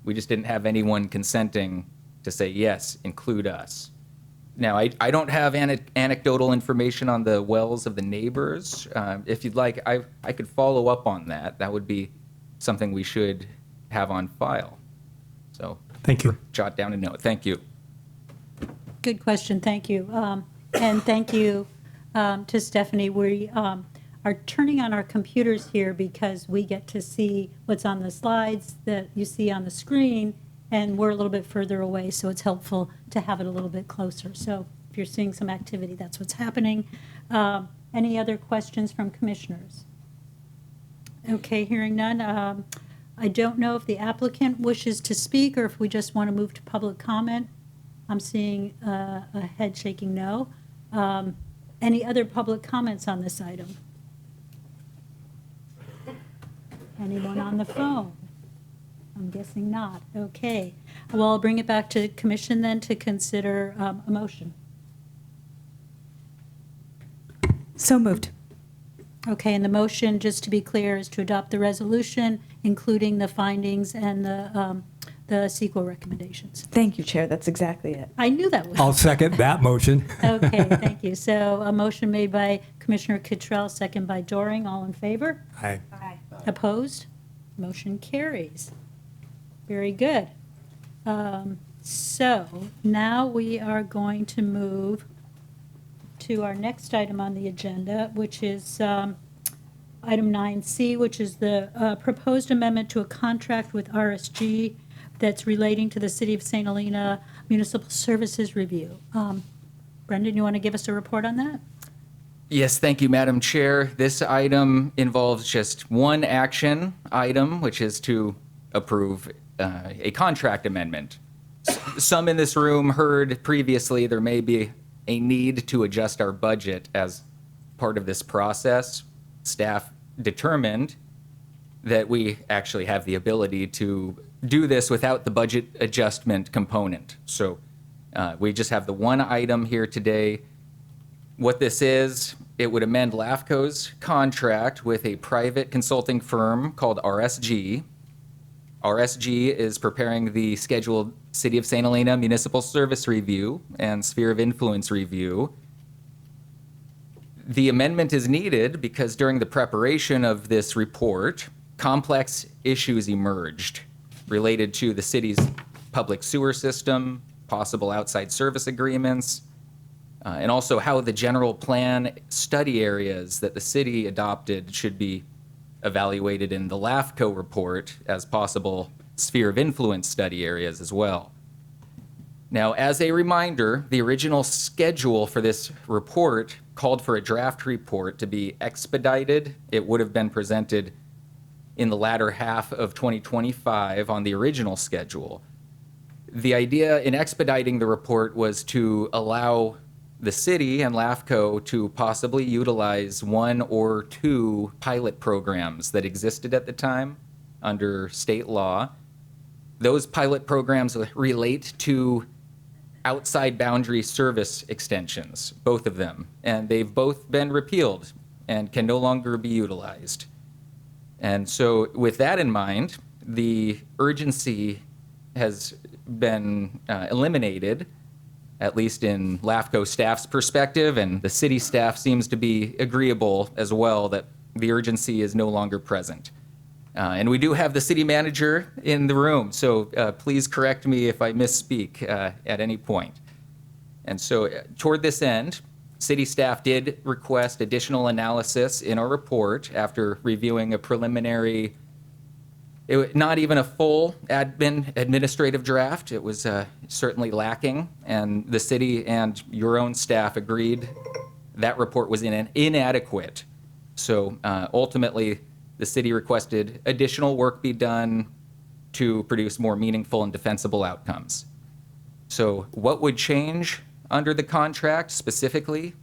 S6: We just didn't have anyone consenting to say, yes, include us. Now, I don't have anecdotal information on the wells of the neighbors. If you'd like, I could follow up on that. That would be something we should have on file. So
S12: thank you.
S6: Jot down a note. Thank you.
S1: Good question, thank you. And thank you to Stephanie. We are turning on our computers here because we get to see what's on the slides that you see on the screen, and we're a little bit further away, so it's helpful to have it a little bit closer. So if you're seeing some activity, that's what's happening. Any other questions from commissioners? Okay, hearing none. I don't know if the applicant wishes to speak or if we just want to move to public comment. I'm seeing a head shaking no. Any other public comments on this item? Anyone on the phone? I'm guessing not. Okay. Well, I'll bring it back to commission then to consider a motion.
S3: So moved.
S1: Okay, and the motion, just to be clear, is to adopt the resolution, including the findings and the CEQA recommendations.
S3: Thank you, Chair. That's exactly it.
S1: I knew that was.
S12: I'll second that motion.
S1: Okay, thank you. So a motion made by Commissioner Cottrell, second by Doring. All in favor?
S12: Aye.
S1: Opposed? Motion carries. Very good. So now we are going to move to our next item on the agenda, which is item 9C, which is the proposed amendment to a contract with RSG that's relating to the City of St. Helena Municipal Services Review. Brendan, you want to give us a report on that?
S6: Yes, thank you, Madam Chair. This item involves just one action item, which is to approve a contract amendment. Some in this room heard previously there may be a need to adjust our budget as part of this process. Staff determined that we actually have the ability to do this without the budget adjustment component. So we just have the one item here today. What this is, it would amend LAFCO's contract with a private consulting firm called RSG. RSG is preparing the scheduled City of St. Helena Municipal Service Review and Sphere of Influence Review. The amendment is needed because during the preparation of this report, complex issues emerged related to the city's public sewer system, possible outside service agreements, and also how the general plan study areas that the city adopted should be evaluated in the LAFCO report as possible sphere of influence study areas as well. Now, as a reminder, the original schedule for this report called for a draft report to be expedited. It would have been presented in the latter half of 2025 on the original schedule. The idea in expediting the report was to allow the city and LAFCO to possibly utilize one or two pilot programs that existed at the time under state law. Those pilot programs relate to outside boundary service extensions, both of them, and they've both been repealed and can no longer be utilized. And so with that in mind, the urgency has been eliminated, at least in LAFCO staff's perspective, and the city staff seems to be agreeable as well that the urgency is no longer present. And we do have the city manager in the room, so please correct me if I misspeak at any point. And so toward this end, city staff did request additional analysis in our report after reviewing a preliminary, not even a full administrative draft. It was certainly lacking, and the city and your own staff agreed that report was inadequate. So ultimately, the city requested additional work be done to produce more meaningful and defensible outcomes. So what would change under the contract specifically?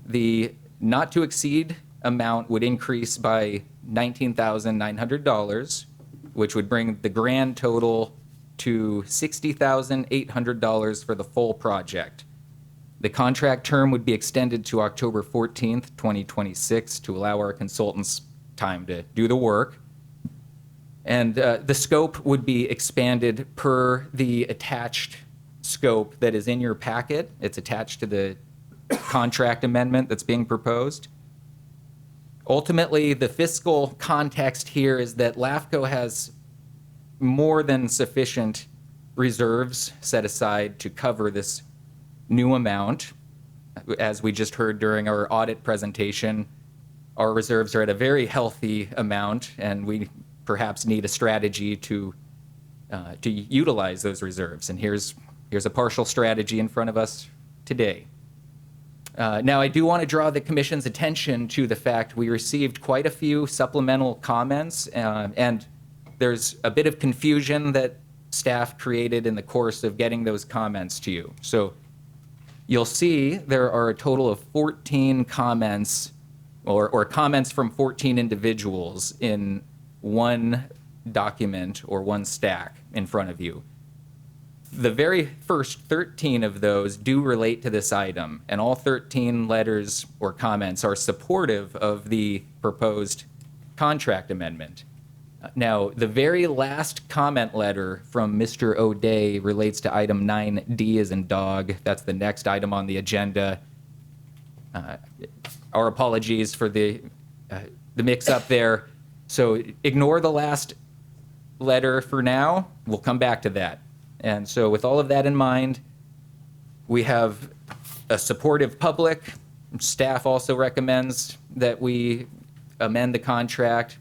S6: The not to exceed amount would increase by $19,900, which would bring the grand total to $60,800 for the full project. The contract term would be extended to October 14th, 2026 to allow our consultants time to do the work. And the scope would be expanded per the attached scope that is in your packet. It's attached to the contract amendment that's being proposed. Ultimately, the fiscal context here is that LAFCO has more than sufficient reserves set aside to cover this new amount. As we just heard during our audit presentation, our reserves are at a very healthy amount, and we perhaps need a strategy to utilize those reserves. And here's a partial strategy in front of us today. Now, I do want to draw the Commission's attention to the fact we received quite a few supplemental comments, and there's a bit of confusion that staff created in the course of getting those comments to you. So you'll see there are a total of 14 comments or comments from 14 individuals in one document or one stack in front of you. The very first 13 of those do relate to this item, and all 13 letters or comments are supportive of the proposed contract amendment. Now, the very last comment letter from Mr. O'Day relates to item 9D as in dog. That's the next item on the agenda. Our apologies for the mix-up there. So ignore the last letter for now. We'll come back to that. And so with all of that in mind, we have a supportive public. Staff also recommends that we amend the contract.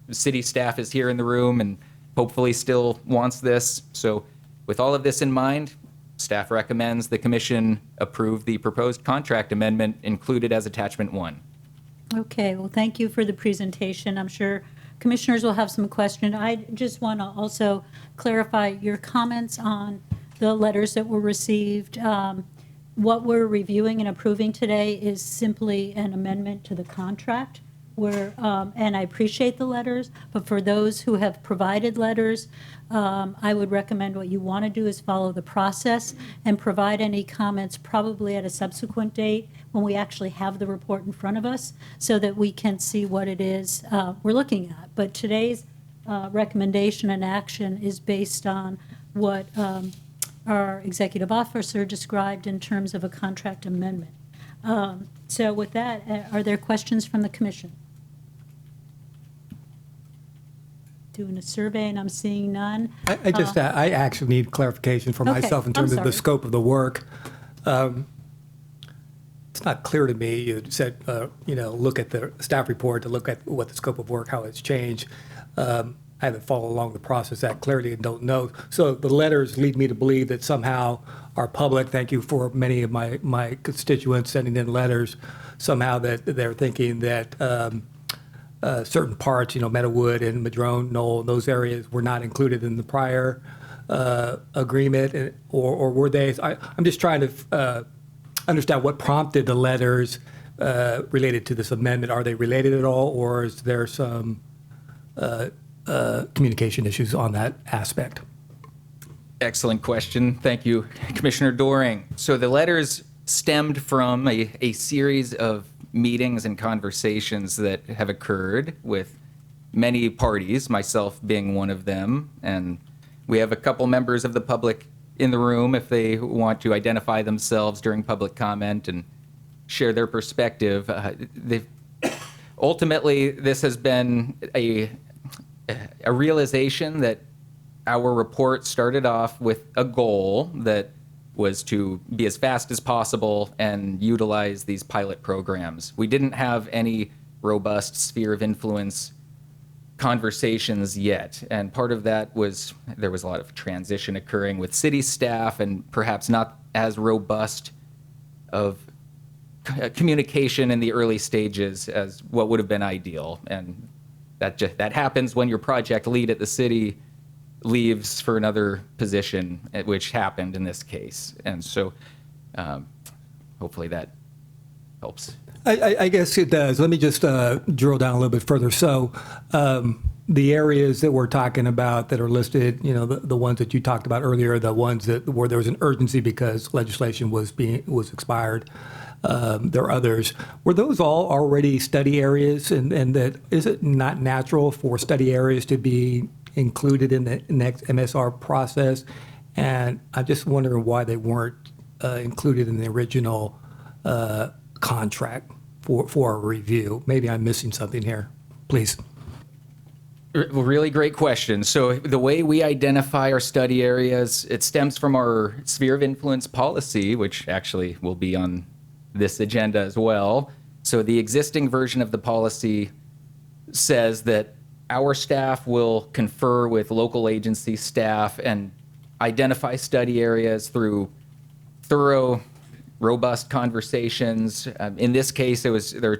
S6: The city staff is here in the room and hopefully still wants this. So with all of this in mind, staff recommends the commission approve the proposed contract amendment included as attachment 1.
S1: Okay, well, thank you for the presentation. I'm sure commissioners will have some questions. I just want to also clarify your comments on the letters that were received. What we're reviewing and approving today is simply an amendment to the contract. and I appreciate the letters, but for those who have provided letters, I would recommend what you want to do is follow the process and provide any comments probably at a subsequent date when we actually have the report in front of us so that we can see what it is we're looking at. But today's recommendation and action is based on what our executive officer described in terms of a contract amendment. So with that, are there questions from the commission? Doing a survey and I'm seeing none.
S12: I actually need clarification for
S1: Okay,
S12: myself in
S1: I'm
S12: terms of the
S1: sorry.
S12: scope of the work. It's not clear to me. You said, look at the staff report to look at what the scope of work, how it's changed. I haven't followed along the process that clearly and don't know. So the letters lead me to believe that somehow our public, thank you for many of my constituents sending in letters, somehow that they're thinking that certain parts, Meadowood and Madrone, Knoll, those areas were not included in the prior agreement, or were they? I'm just trying to understand what prompted the letters related to this amendment. Are they related at all, or is there some communication issues on that aspect?
S6: Excellent question. Thank you, Commissioner Doring. So the letters stemmed from a series of meetings and conversations that have occurred with many parties, myself being one of them. And we have a couple members of the public in the room if they want to identify themselves during public comment and share their perspective. Ultimately, this has been a realization that our report started off with a goal that was to be as fast as possible and utilize these pilot programs. We didn't have any robust sphere of influence conversations yet. And part of that was there was a lot of transition occurring with city staff and perhaps not as robust of communication in the early stages as what would have been ideal. And that happens when your project lead at the city leaves for another position, which happened in this case. And so hopefully that helps.
S12: I guess it does. Let me just drill down a little bit further. So the areas that we're talking about that are listed, the ones that you talked about earlier, the ones where there was an urgency because legislation was expired. There are others. Were those all already study areas, and that is it not natural for study areas to be included in the next MSR process? And I'm just wondering why they weren't included in the original contract for a review. Maybe I'm missing something here. Please.
S6: Really great question. So the way we identify our study areas, it stems from our sphere of influence policy, which actually will be on this agenda as well. So the existing version of the policy says that our staff will confer with local agency staff and identify study areas through thorough, robust conversations. In this case, there were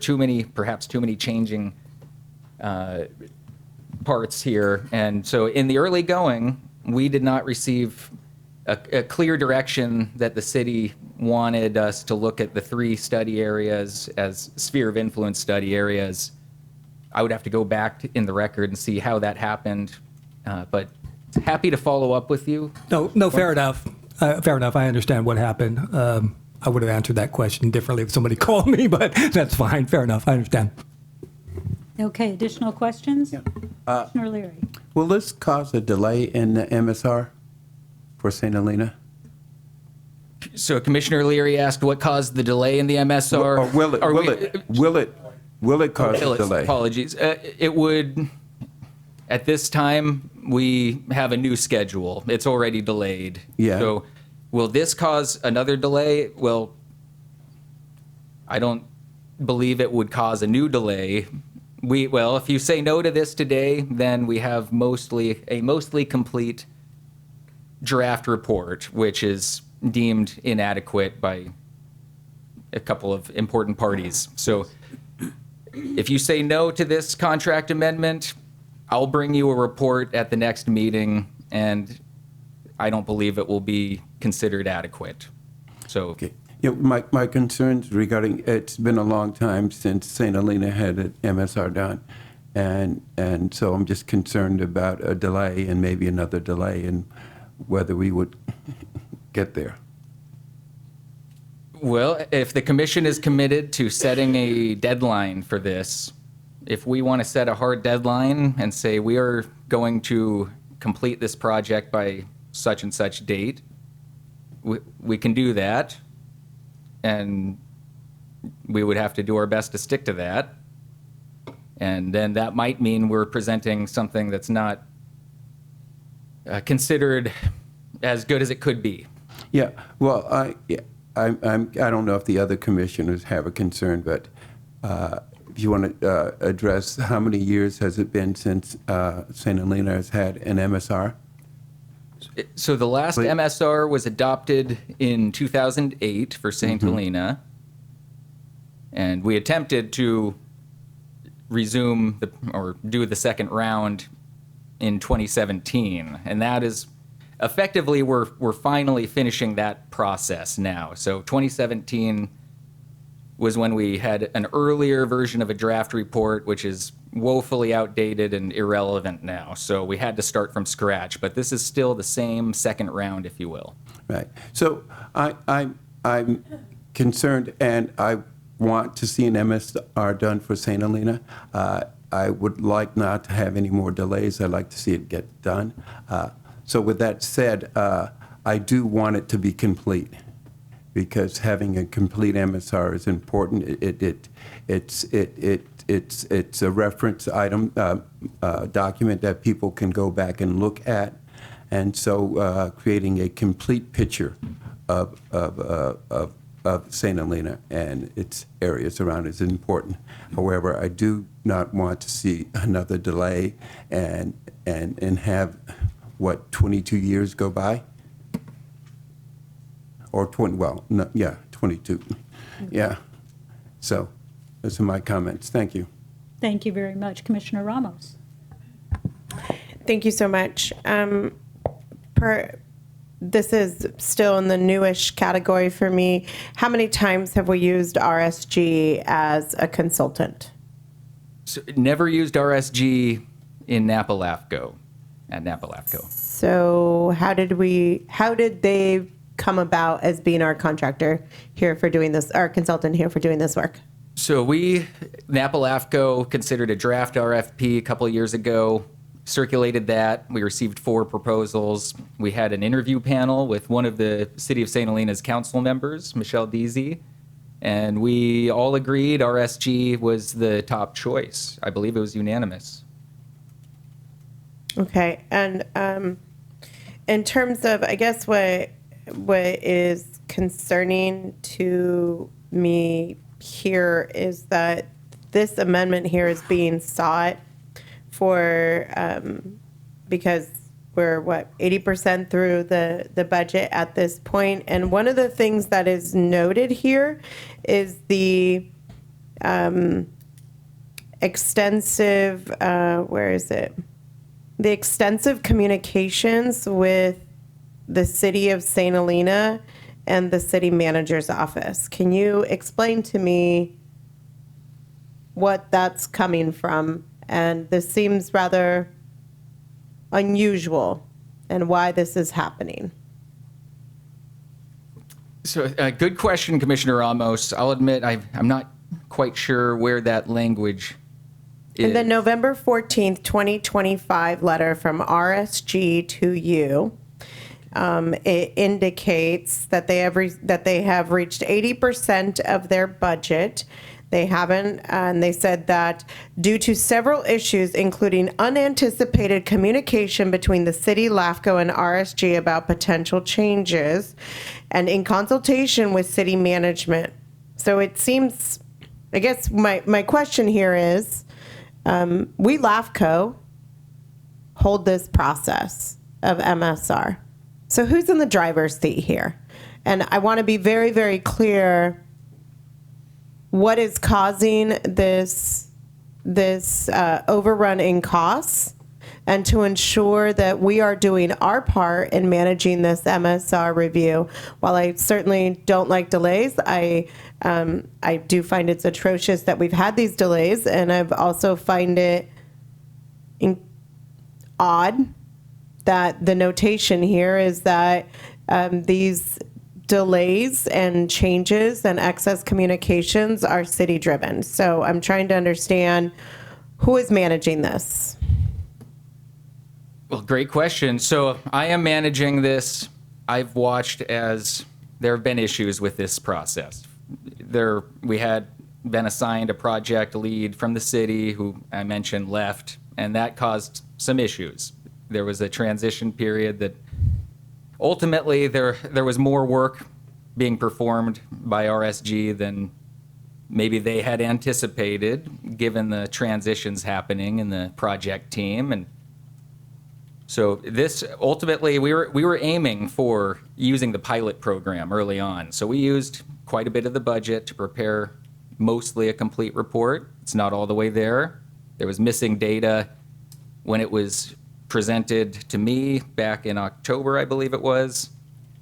S6: perhaps too many changing parts here. And so in the early going, we did not receive a clear direction that the city wanted us to look at the 3 study areas as sphere of influence study areas. I would have to go back in the record and see how that happened, but happy to follow up with you.
S12: No, fair enough. Fair enough. I understand what happened. I would have answered that question differently if somebody called me, but that's fine. Fair enough. I understand.
S1: Okay, additional questions?
S5: Yeah.
S1: Commissioner Leary.
S5: Will this cause a delay in the MSR for St. Helena?
S6: So Commissioner Leary asked what caused the delay in the MSR.
S5: Or will it cause a delay?
S6: Apologies. It would, at this time, we have a new schedule. It's already delayed.
S5: Yeah.
S6: So will this cause another delay? Well, I don't believe it would cause a new delay. If you say no to this today, then we have a mostly complete draft report, which is deemed inadequate by a couple of important parties. So if you say no to this contract amendment, I'll bring you a report at the next meeting, and I don't believe it will be considered adequate. So
S5: Okay. My concerns regarding, it's been a long time since St. Helena had an MSR done. And so I'm just concerned about a delay and maybe another delay and whether we would get there.
S6: Well, if the commission is committed to setting a deadline for this, if we want to set a hard deadline and say we are going to complete this project by such and such date, we can do that. And we would have to do our best to stick to that. And then that might mean we're presenting something that's not considered as good as it could be.
S5: Yeah, well, I don't know if the other commissioners have a concern, but if you want to address how many years has it been since St. Helena has had an MSR?
S6: So the last
S5: Please.
S6: MSR was adopted in 2008 for St. Helena. And we attempted to resume or do the second round in 2017. And that is effectively, we're finally finishing that process now. So 2017 was when we had an earlier version of a draft report, which is woefully outdated and irrelevant now. So we had to start from scratch. But this is still the same second round, if you will.
S5: Right. So I'm concerned, and I want to see an MSR done for St. Helena. I would like not to have any more delays. I'd like to see it get done. So with that said, I do want it to be complete, because having a complete MSR is important. It's a reference item document that people can go back and look at, and so creating a complete picture of St. Helena and its areas around is important. However, I do not want to see another delay and have, 22 years go by? Or 20, well, no, yeah, 22. Yeah. So those are my comments. Thank you.
S1: Thank you very much. Commissioner Ramos.
S8: Thank you so much. This is still in the newish category for me. How many times have we used RSG as a consultant?
S6: So never used RSG in LAFCO, at LAFCO.
S8: So how did they come about as being our contractor here for doing this, our consultant here for doing this work?
S6: So we, LAFCO, considered a draft RFP a couple of years ago, circulated that. We received 4 proposals. We had an interview panel with one of the City of St. Helena's council members, Michelle Deasy, and we all agreed RSG was the top choice. I believe it was unanimous.
S8: Okay, and in terms of, I guess what is concerning to me here is that this amendment here is being sought for, because we're 80% through the budget at this point. And one of the things that is noted here is the extensive, where is it? The extensive communications with the City of St. Helena and the city manager's office. Can you explain to me what that's coming from? And this seems rather unusual, and why this is happening.
S6: So good question, Commissioner Ramos. I'll admit I'm not quite sure where that language is.
S8: In the November 14th, 2025 letter from RSG to you, it indicates that they have reached 80% of their budget. They haven't, and they said that due to several issues, including unanticipated communication between the city, LAFCO, and RSG about potential changes, and in consultation with city management. So it seems, I guess my question here is, we LAFCO hold this process of MSR. So who's in the driver's seat here? And I want to be very, very clear what is causing this overrun in costs. and to ensure that we are doing our part in managing this MSR review. While I certainly don't like delays, I do find it's atrocious that we've had these delays, and I've also find it odd that the notation here is that these delays and changes and excess communications are city driven. So I'm trying to understand who is managing this.
S6: Well, great question. So I am managing this. I've watched as there have been issues with this process. We had been assigned a project lead from the city who I mentioned left, and that caused some issues. There was a transition period that ultimately there was more work being performed by RSG than maybe they had anticipated, given the transitions happening in the project team. And so this ultimately we were aiming for using the pilot program early on. So we used quite a bit of the budget to prepare mostly a complete report. It's not all the way there. There was missing data when it was presented to me back in October, I believe it was.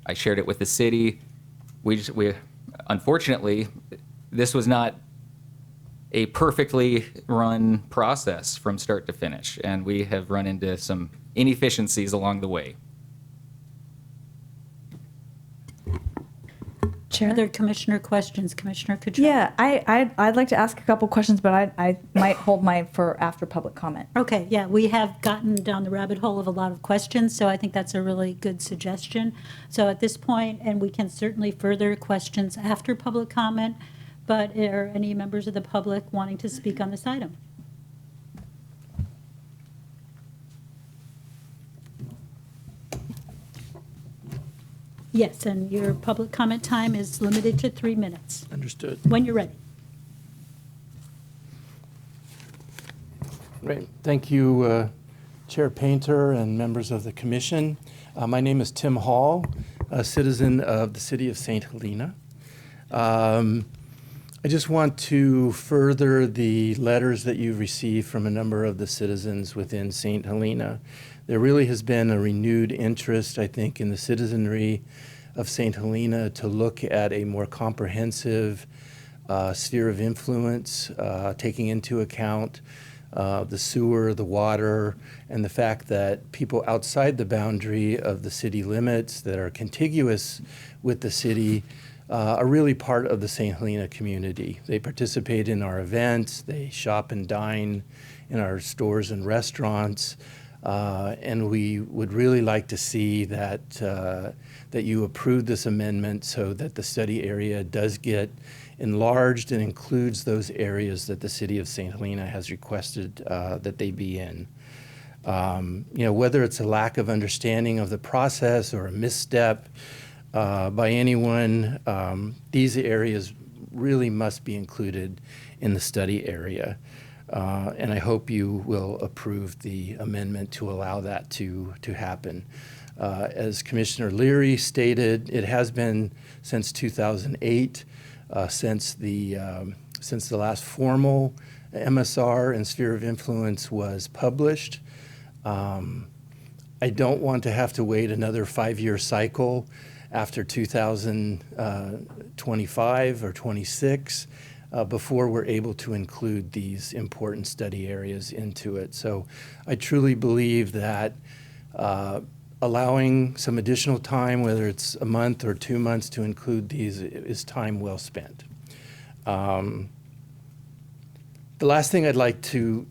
S6: I shared it with the city. We unfortunately, this was not a perfectly run process from start to finish, and we have run into some inefficiencies along the way.
S1: Chair, other commissioner questions? Commissioner Kuchar?
S3: Yeah, I'd like to ask a couple questions, but I might hold mine for after public comment.
S1: Okay, yeah, we have gotten down the rabbit hole of a lot of questions, so I think that's a really good suggestion. So at this point, and we can certainly further questions after public comment, but are any members of the public wanting to speak on this item? Yes, and your public comment time is limited to 3 minutes.
S13: Understood.
S1: When you're ready.
S13: Great. Thank you, Chair Painter and members of the commission. My name is Tim Hall, a citizen of the city of St. Helena. I just want to further the letters that you've received from a number of the citizens within St. Helena. There really has been a renewed interest, I think, in the citizenry of St. Helena to look at a more comprehensive sphere of influence, taking into account the sewer, the water, and the fact that people outside the boundary of the city limits that are contiguous with the city are really part of the St. Helena community. They participate in our events, they shop and dine in our stores and restaurants, and we would really like to see that that you approve this amendment so that the study area does get enlarged and includes those areas that the city of St. Helena has requested that they be in. Whether it's a lack of understanding of the process or a misstep by anyone, these areas really must be included in the study area. And I hope you will approve the amendment to allow that to happen. As Commissioner Leary stated, it has been since 2008, since the last formal MSR and sphere of influence was published. I don't want to have to wait another 5-year cycle after 2025 or 26 before we're able to include these important study areas into it. So I truly believe that allowing some additional time, whether it's a month or 2 months to include these, is time well spent. The last thing I'd like to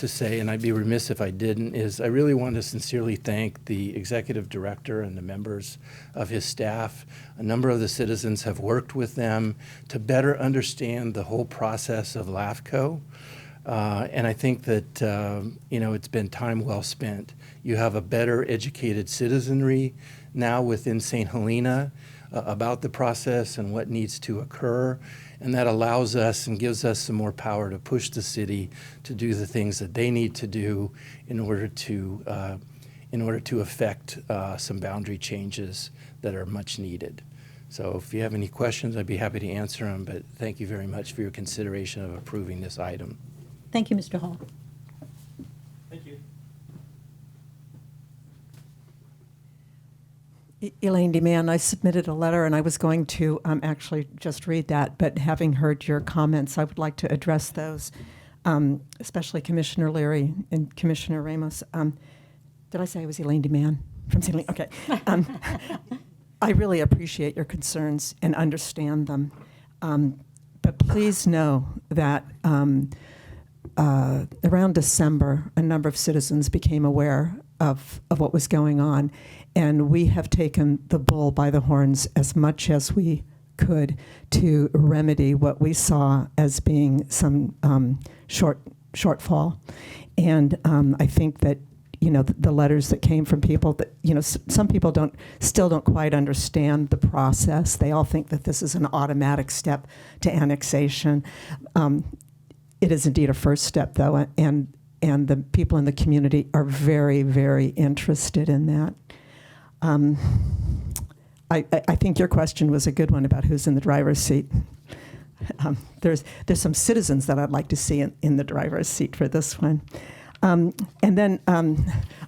S13: say, and I'd be remiss if I didn't, is I really want to sincerely thank the executive director and the members of his staff. A number of the citizens have worked with them to better understand the whole process of LAFCO. And I think that, it's been time well spent. You have a better educated citizenry now within St. Helena about the process and what needs to occur. And that allows us and gives us some more power to push the city to do the things that they need to do in order to affect some boundary changes that are much needed. So if you have any questions, I'd be happy to answer them, but thank you very much for your consideration of approving this item.
S1: Thank you, Mr. Hall.
S12: Thank you.
S14: Elaine DeMann, I submitted a letter, and I was going to actually just read that, but having heard your comments, I would like to address those, especially Commissioner Leary and Commissioner Ramos. Did I say I was Elaine DeMann from St. Louis? Okay. I really appreciate your concerns and understand them, but please know that around December, a number of citizens became aware of what was going on, and we have taken the bull by the horns as much as we could to remedy what we saw as being some shortfall. And I think that, you know, the letters that came from people that, you know, some people still don't quite understand the process. They all think that this is an automatic step to annexation. It is indeed a first step, though, and the people in the community are very, very interested in that. I think your question was a good one about who's in the driver's seat. There's some citizens that I'd like to see in the driver's seat for this one. And then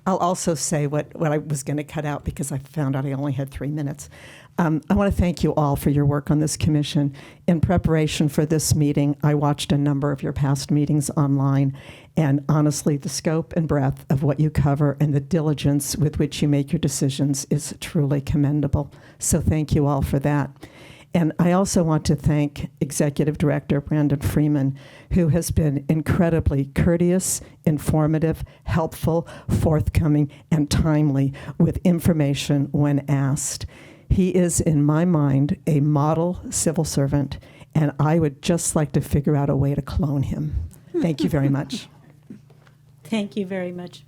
S14: I'll also say what I was going to cut out because I found out I only had 3 minutes. I want to thank you all for your work on this commission. In preparation for this meeting, I watched a number of your past meetings online, and honestly, the scope and breadth of what you cover and the diligence with which you make your decisions is truly commendable. So thank you all for that. And I also want to thank Executive Director Brandon Freeman, who has been incredibly courteous, informative, helpful, forthcoming, and timely with information when asked. He is, in my mind, a model civil servant, and I would just like to figure out a way to clone him. Thank you very much.
S1: Thank you very much.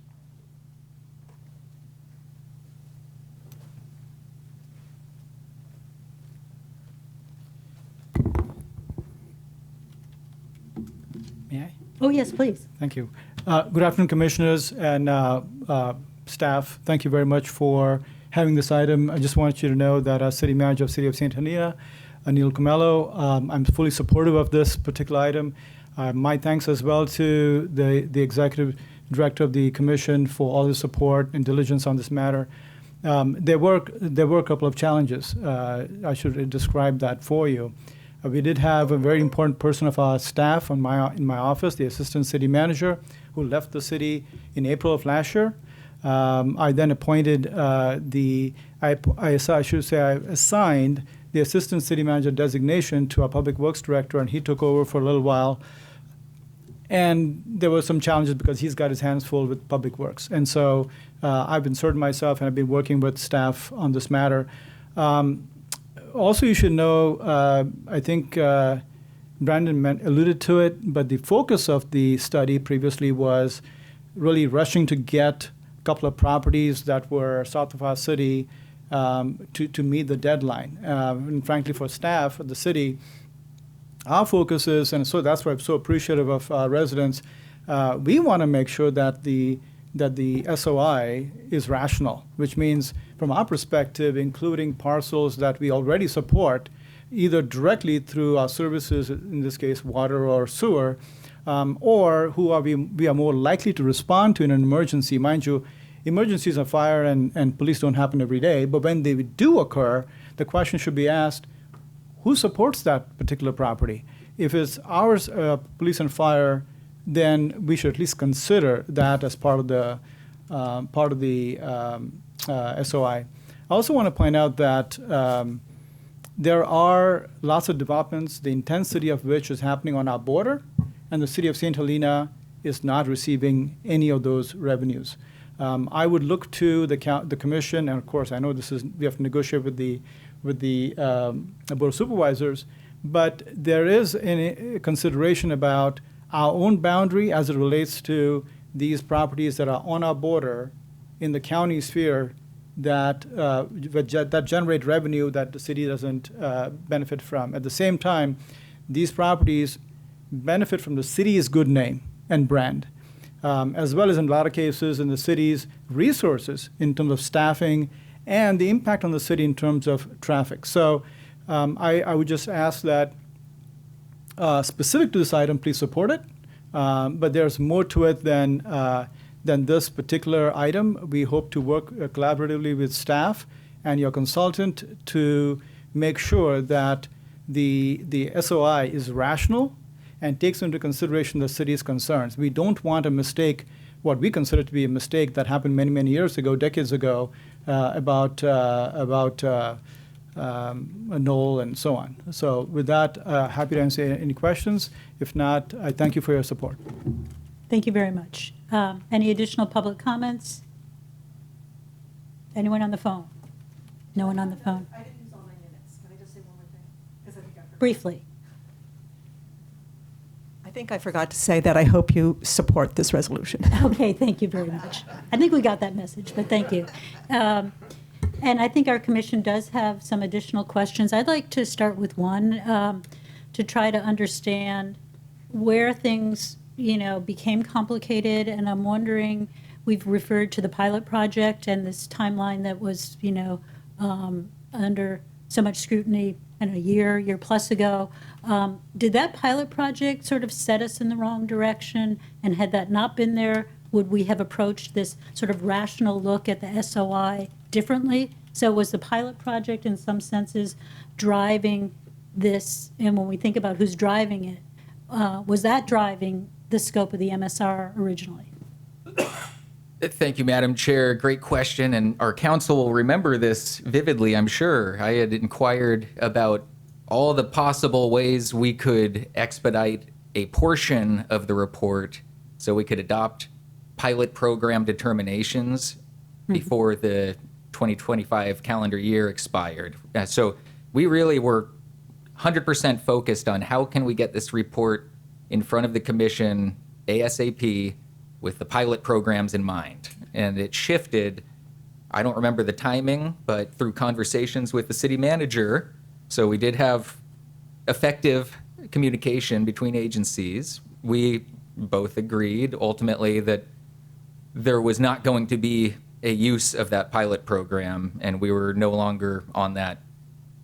S15: May I?
S1: Oh, yes, please.
S15: Thank you. Good afternoon, commissioners and staff. Thank you very much for having this item. I just want you to know that as City Manager of City of St. Helena, Anil Comello, I'm fully supportive of this particular item. My thanks as well to the Executive Director of the Commission for all the support and diligence on this matter. There were a couple of challenges. I should describe that for you. We did have a very important person of our staff in my office, the Assistant City Manager, who left the city in April of last year. I then appointed I assigned the Assistant City Manager designation to our Public Works Director, and he took over for a little while. And there were some challenges because he's got his hands full with Public Works. And so I've inserted myself, and I've been working with staff on this matter. Also, you should know, I think Brandon alluded to it, but the focus of the study previously was really rushing to get a couple of properties that were south of our city to meet the deadline. And frankly, for staff at the city, our focus is, and so that's why I'm so appreciative of our residents, we want to make sure that the SOI is rational, which means from our perspective, including parcels that we already support, either directly through our services, in this case, water or sewer, or we are more likely to respond to in an emergency. Mind you, emergencies of fire and police don't happen every day, but when they do occur, the question should be asked, who supports that particular property? If it's ours, police and fire, then we should at least consider that as part of the SOI. I also want to point out that there are lots of developments, the intensity of which is happening on our border, and the city of St. Helena is not receiving any of those revenues. I would look to the commission, and of course, I know we have to negotiate with the Board of Supervisors, but there is a consideration about our own boundary as it relates to these properties that are on our border in the county sphere that generate revenue that the city doesn't benefit from. At the same time, these properties benefit from the city's good name and brand, as well as in a lot of cases in the city's resources in terms of staffing and the impact on the city in terms of traffic. So I would just ask that specific to this item, please support it. But there's more to it than this particular item. We hope to work collaboratively with staff and your consultant to make sure that the SOI is rational and takes into consideration the city's concerns. We don't want a mistake, what we consider to be a mistake that happened many, many years ago, decades ago, about a knoll and so on. So with that, happy to answer any questions. If not, I thank you for your support.
S1: Thank you very much. Any additional public comments? Anyone on the phone? No one on the phone?
S16: I didn't use all my minutes. Can I just say one more thing? Because I think I forgot.
S1: Briefly.
S14: I think I forgot to say that I hope you support this resolution.
S1: Okay, thank you very much. I think we got that message, but thank you. And I think our commission does have some additional questions. I'd like to start with one to try to understand where things, became complicated. And I'm wondering, we've referred to the pilot project and this timeline that was, under so much scrutiny and a year plus ago. Did that pilot project sort of set us in the wrong direction? And had that not been there, would we have approached this sort of rational look at the SOI differently? So was the pilot project in some senses driving this, and when we think about who's driving it, was that driving the scope of the MSR originally?
S6: Thank you, Madam Chair. Great question, and our council will remember this vividly, I'm sure. I had inquired about all the possible ways we could expedite a portion of the report so we could adopt pilot program determinations before the 2025 calendar year expired. So we really were 100% focused on how can we get this report in front of the commission ASAP with the pilot programs in mind. And it shifted, I don't remember the timing, but through conversations with the city manager. So we did have effective communication between agencies. We both agreed ultimately that there was not going to be a use of that pilot program, and we were no longer on that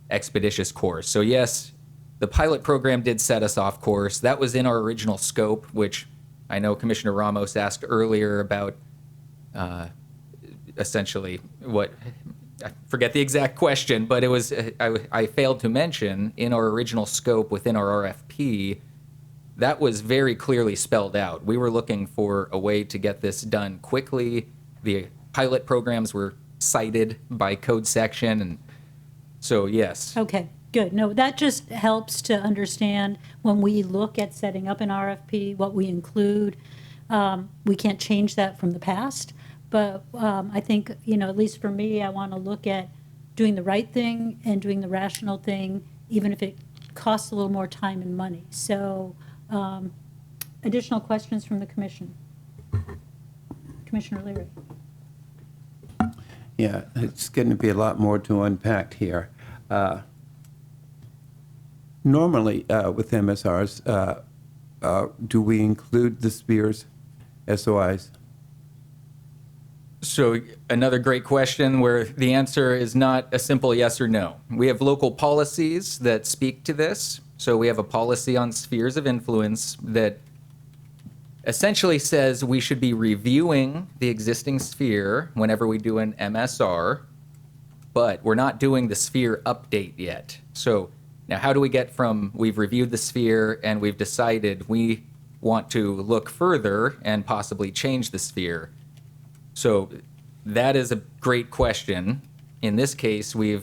S6: expeditious course. So yes, the pilot program did set us off course. That was in our original scope, which I know Commissioner Ramos asked earlier about essentially what, I forget the exact question, but it was, I failed to mention in our original scope within our RFP, that was very clearly spelled out. We were looking for a way to get this done quickly. The pilot programs were cited by code section, and so yes.
S1: Okay, good. No, that just helps to understand when we look at setting up an RFP, what we include. We can't change that from the past, but I think, at least for me, I want to look at doing the right thing and doing the rational thing, even if it costs a little more time and money. So additional questions from the commission? Commissioner Leary.
S5: Yeah, it's going to be a lot more to unpack here. Normally, with MSRs, do we include the spheres, SOIs?
S6: So another great question where the answer is not a simple yes or no. We have local policies that speak to this. So we have a policy on spheres of influence that essentially says we should be reviewing the existing sphere whenever we do an MSR, but we're not doing the sphere update yet. So now how do we get from we've reviewed the sphere and we've decided we want to look further and possibly change the sphere? So that is a great question. In this case, we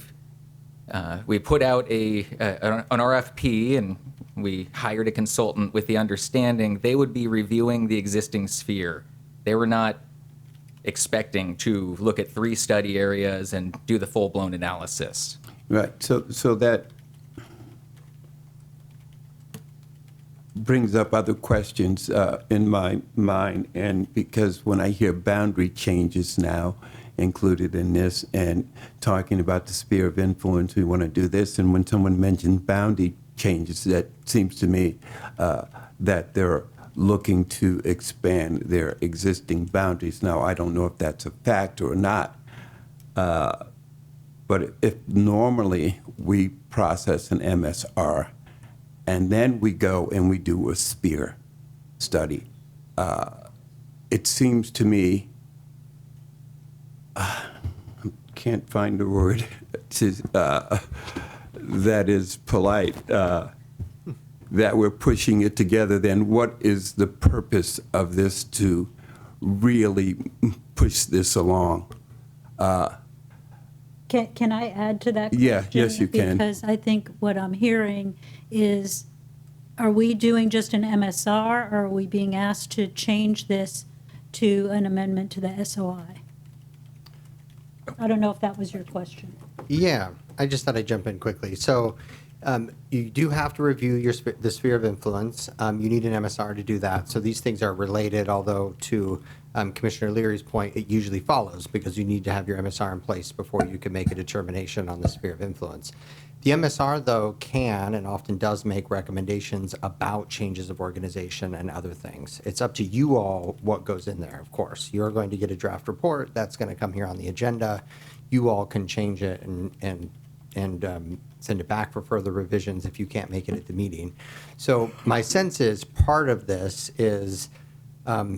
S6: put out an RFP and we hired a consultant with the understanding they would be reviewing the existing sphere. They were not expecting to look at 3 study areas and do the full-blown analysis.
S5: Right. So that brings up other questions in my mind, and because when I hear boundary changes now included in this and talking about the sphere of influence, we want to do this, and when someone mentions boundary changes, that seems to me that they're looking to expand their existing boundaries. Now, I don't know if that's a fact or not, but if normally we process an MSR and then we go and we do a sphere study, it seems to me, I'm can't find the word that is polite, that we're pushing it together, then what is the purpose of this to really push this along?
S1: Can I add to that question?
S5: Yeah, yes, you can.
S1: Because I think what I'm hearing is, are we doing just an MSR, or are we being asked to change this to an amendment to the SOI? I don't know if that was your question.
S4: Yeah, I just thought I'd jump in quickly. So you do have to review the sphere of influence. You need an MSR to do that. So these things are related, although to Commissioner Leary's point, it usually follows because you need to have your MSR in place before you can make a determination on the sphere of influence. The MSR, though, can and often does make recommendations about changes of organization and other things. It's up to you all what goes in there, of course. You're going to get a draft report. That's going to come here on the agenda. You all can change it and send it back for further revisions if you can't make it at the meeting. So my sense is part of this is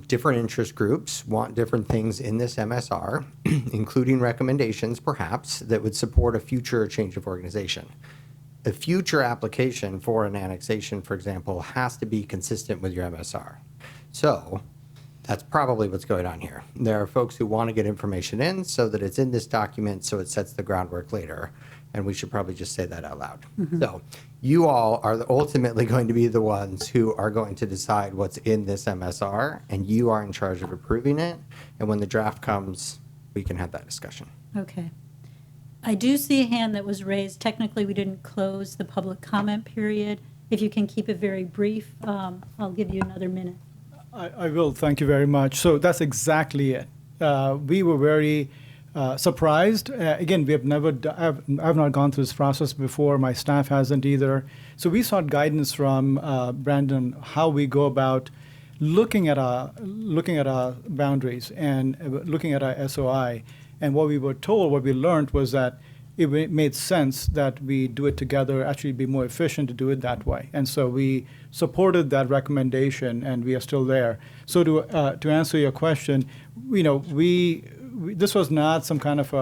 S4: different interest groups want different things in this MSR, including recommendations, perhaps, that would support a future change of organization. A future application for an annexation, for example, has to be consistent with your MSR. So that's probably what's going on here. There are folks who want to get information in so that it's in this document so it sets the groundwork later. And we should probably just say that out loud. So you all are ultimately going to be the ones who are going to decide what's in this MSR, and you are in charge of approving it. And when the draft comes, we can have that discussion.
S1: Okay. I do see a hand that was raised. Technically, we didn't close the public comment period. If you can keep it very brief, I'll give you another minute.
S15: I will. Thank you very much. So that's exactly it. We were very surprised. Again, we have never. I've not gone through this process before. My staff hasn't either. So we sought guidance from Brandon how we go about looking at our boundaries and looking at our SOI. And what we were told, what we learned was that it made sense that we do it together, actually be more efficient to do it that way. And so we supported that recommendation, and we are still there. So to answer your question, this was not some kind of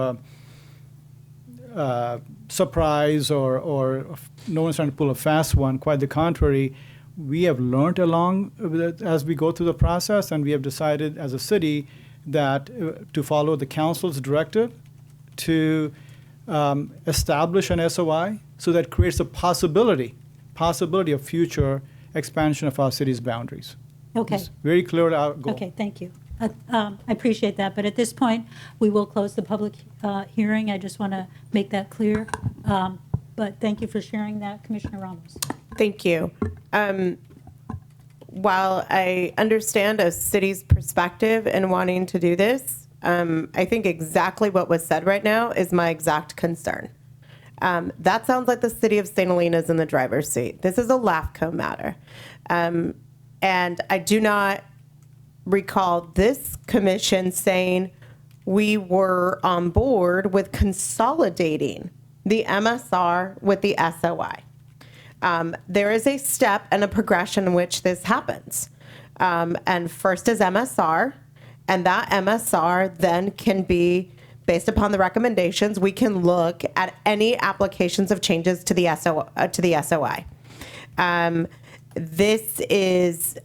S15: a surprise or no one's trying to pull a fast one. Quite the contrary, we have learned along as we go through the process, and we have decided as a city that to follow the council's directive to establish an SOI, so that creates a possibility of future expansion of our city's boundaries.
S1: Okay.
S15: It's very clear to our goal.
S1: Okay, thank you. I appreciate that, but at this point, we will close the public hearing. I just want to make that clear. But thank you for sharing that, Commissioner Ramos.
S8: Thank you. While I understand a city's perspective in wanting to do this, I think exactly what was said right now is my exact concern. That sounds like the city of St. Helena is in the driver's seat. This is a LAFCO matter. And I do not recall this commission saying we were on board with consolidating the MSR with the SOI. There is a step and a progression in which this happens. And first is MSR, and that MSR then can be, based upon the recommendations, we can look at any applications of changes to the SOI. This is,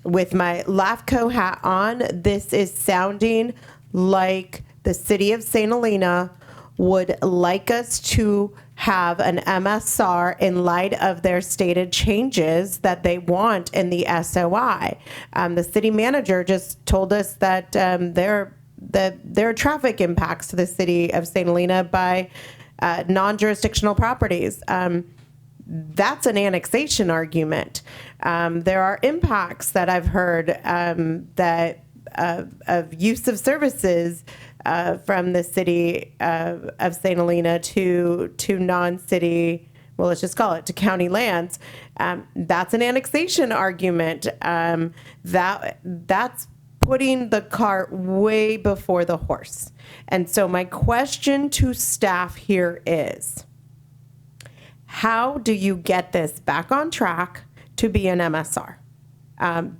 S8: with my LAFCO hat on, this is sounding like the city of St. Helena would like us to have an MSR in light of their stated changes that they want in the SOI. The city manager just told us that there are traffic impacts to the city of St. Helena by non-jurisdictional properties. That's an annexation argument. There are impacts that I've heard of use of services from the city of St. Helena to non-city, well, let's just call it, to county lands. That's an annexation argument. That's putting the cart way before the horse. And so my question to staff here is, how do you get this back on track to be an MSR?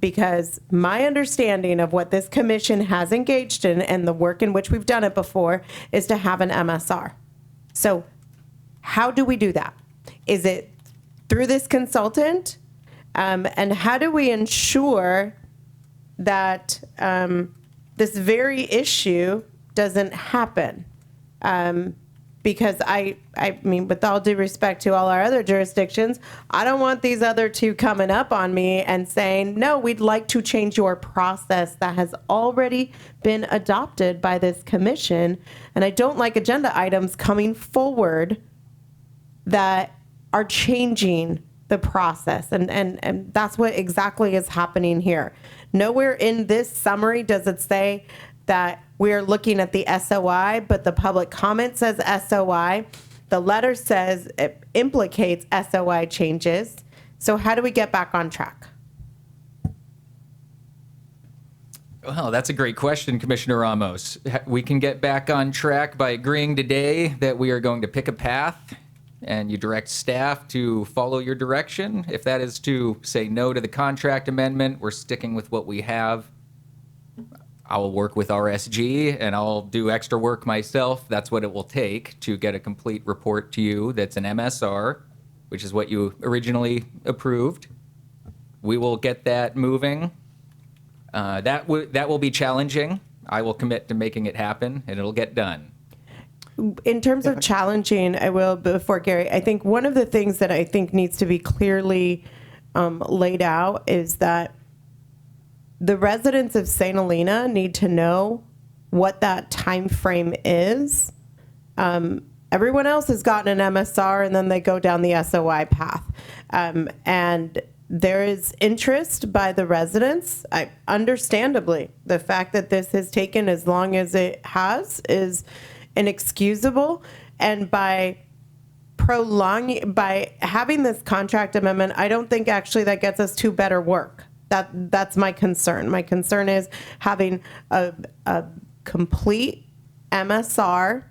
S8: Because my understanding of what this commission has engaged in and the work in which we've done it before is to have an MSR. So how do we do that? Is it through this consultant? And how do we ensure that this very issue doesn't happen? Because I mean, with all due respect to all our other jurisdictions, I don't want these other two coming up on me and saying, no, we'd like to change your process that has already been adopted by this commission. And I don't like agenda items coming forward that are changing the process. And that's what exactly is happening here. Nowhere in this summary does it say that we're looking at the SOI, but the public comment says SOI. The letter says it implicates SOI changes. So how do we get back on track?
S6: Well, that's a great question, Commissioner Ramos. We can get back on track by agreeing today that we are going to pick a path and you direct staff to follow your direction. If that is to say no to the contract amendment, we're sticking with what we have. I will work with RSG and I'll do extra work myself. That's what it will take to get a complete report to you that's an MSR, which is what you originally approved. We will get that moving. That will be challenging. I will commit to making it happen and it'll get done.
S8: In terms of challenging, I will, before Gary, I think one of the things that I think needs to be clearly laid out is that the residents of St. Helena need to know what that time frame is. Everyone else has gotten an MSR and then they go down the SOI path. And there is interest by the residents. Understandably, the fact that this has taken as long as it has is inexcusable. And by having this contract amendment, I don't think actually that gets us to better work. That's my concern. My concern is having a complete MSR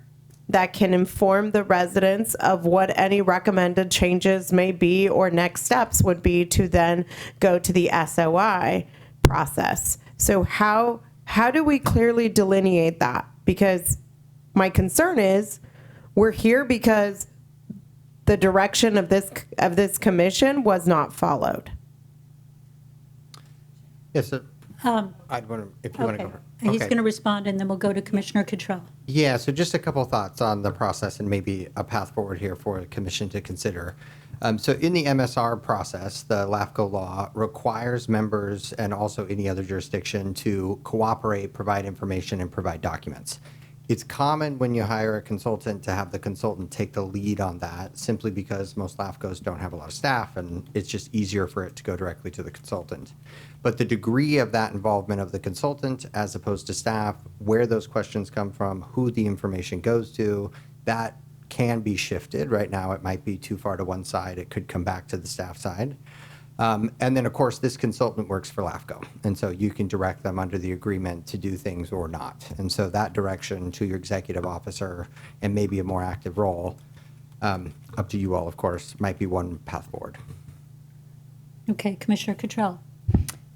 S8: that can inform the residents of what any recommended changes may be or next steps would be to then go to the SOI process. So how do we clearly delineate that? Because my concern is we're here because the direction of this commission was not followed.
S4: Yes, sir. I'd want to, if you want to
S1: Okay.
S4: go.
S1: He's going to respond, and then we'll go to Commissioner Cottrell.
S4: Yeah, so just a couple thoughts on the process and maybe a path forward here for the commission to consider. So in the MSR process, the LAFCO law requires members and also any other jurisdiction to cooperate, provide information, and provide documents. It's common when you hire a consultant to have the consultant take the lead on that simply because most LAFCOs don't have a lot of staff and it's just easier for it to go directly to the consultant. But the degree of that involvement of the consultant as opposed to staff, where those questions come from, who the information goes to, that can be shifted. Right now it might be too far to one side. It could come back to the staff side. And then, of course, this consultant works for LAFCO. And so you can direct them under the agreement to do things or not. And so that direction to your executive officer and maybe a more active role, up to you all, of course, might be one path forward.
S1: Okay, Commissioner Cottrell.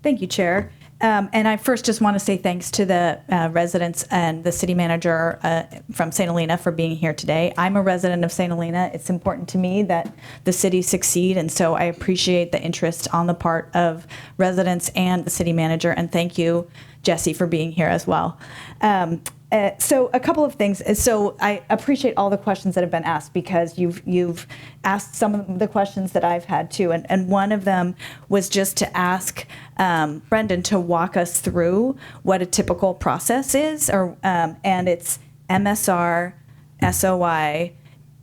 S3: Thank you, Chair. And I first just want to say thanks to the residents and the city manager from St. Helena for being here today. I'm a resident of St. Helena. It's important to me that the city succeed, and so I appreciate the interest on the part of residents and the city manager. And thank you, Jesse, for being here as well. So a couple of things. So I appreciate all the questions that have been asked because you've asked some of the questions that I've had too. And one of them was just to ask Brendan to walk us through what a typical process is, and it's MSR, SOI,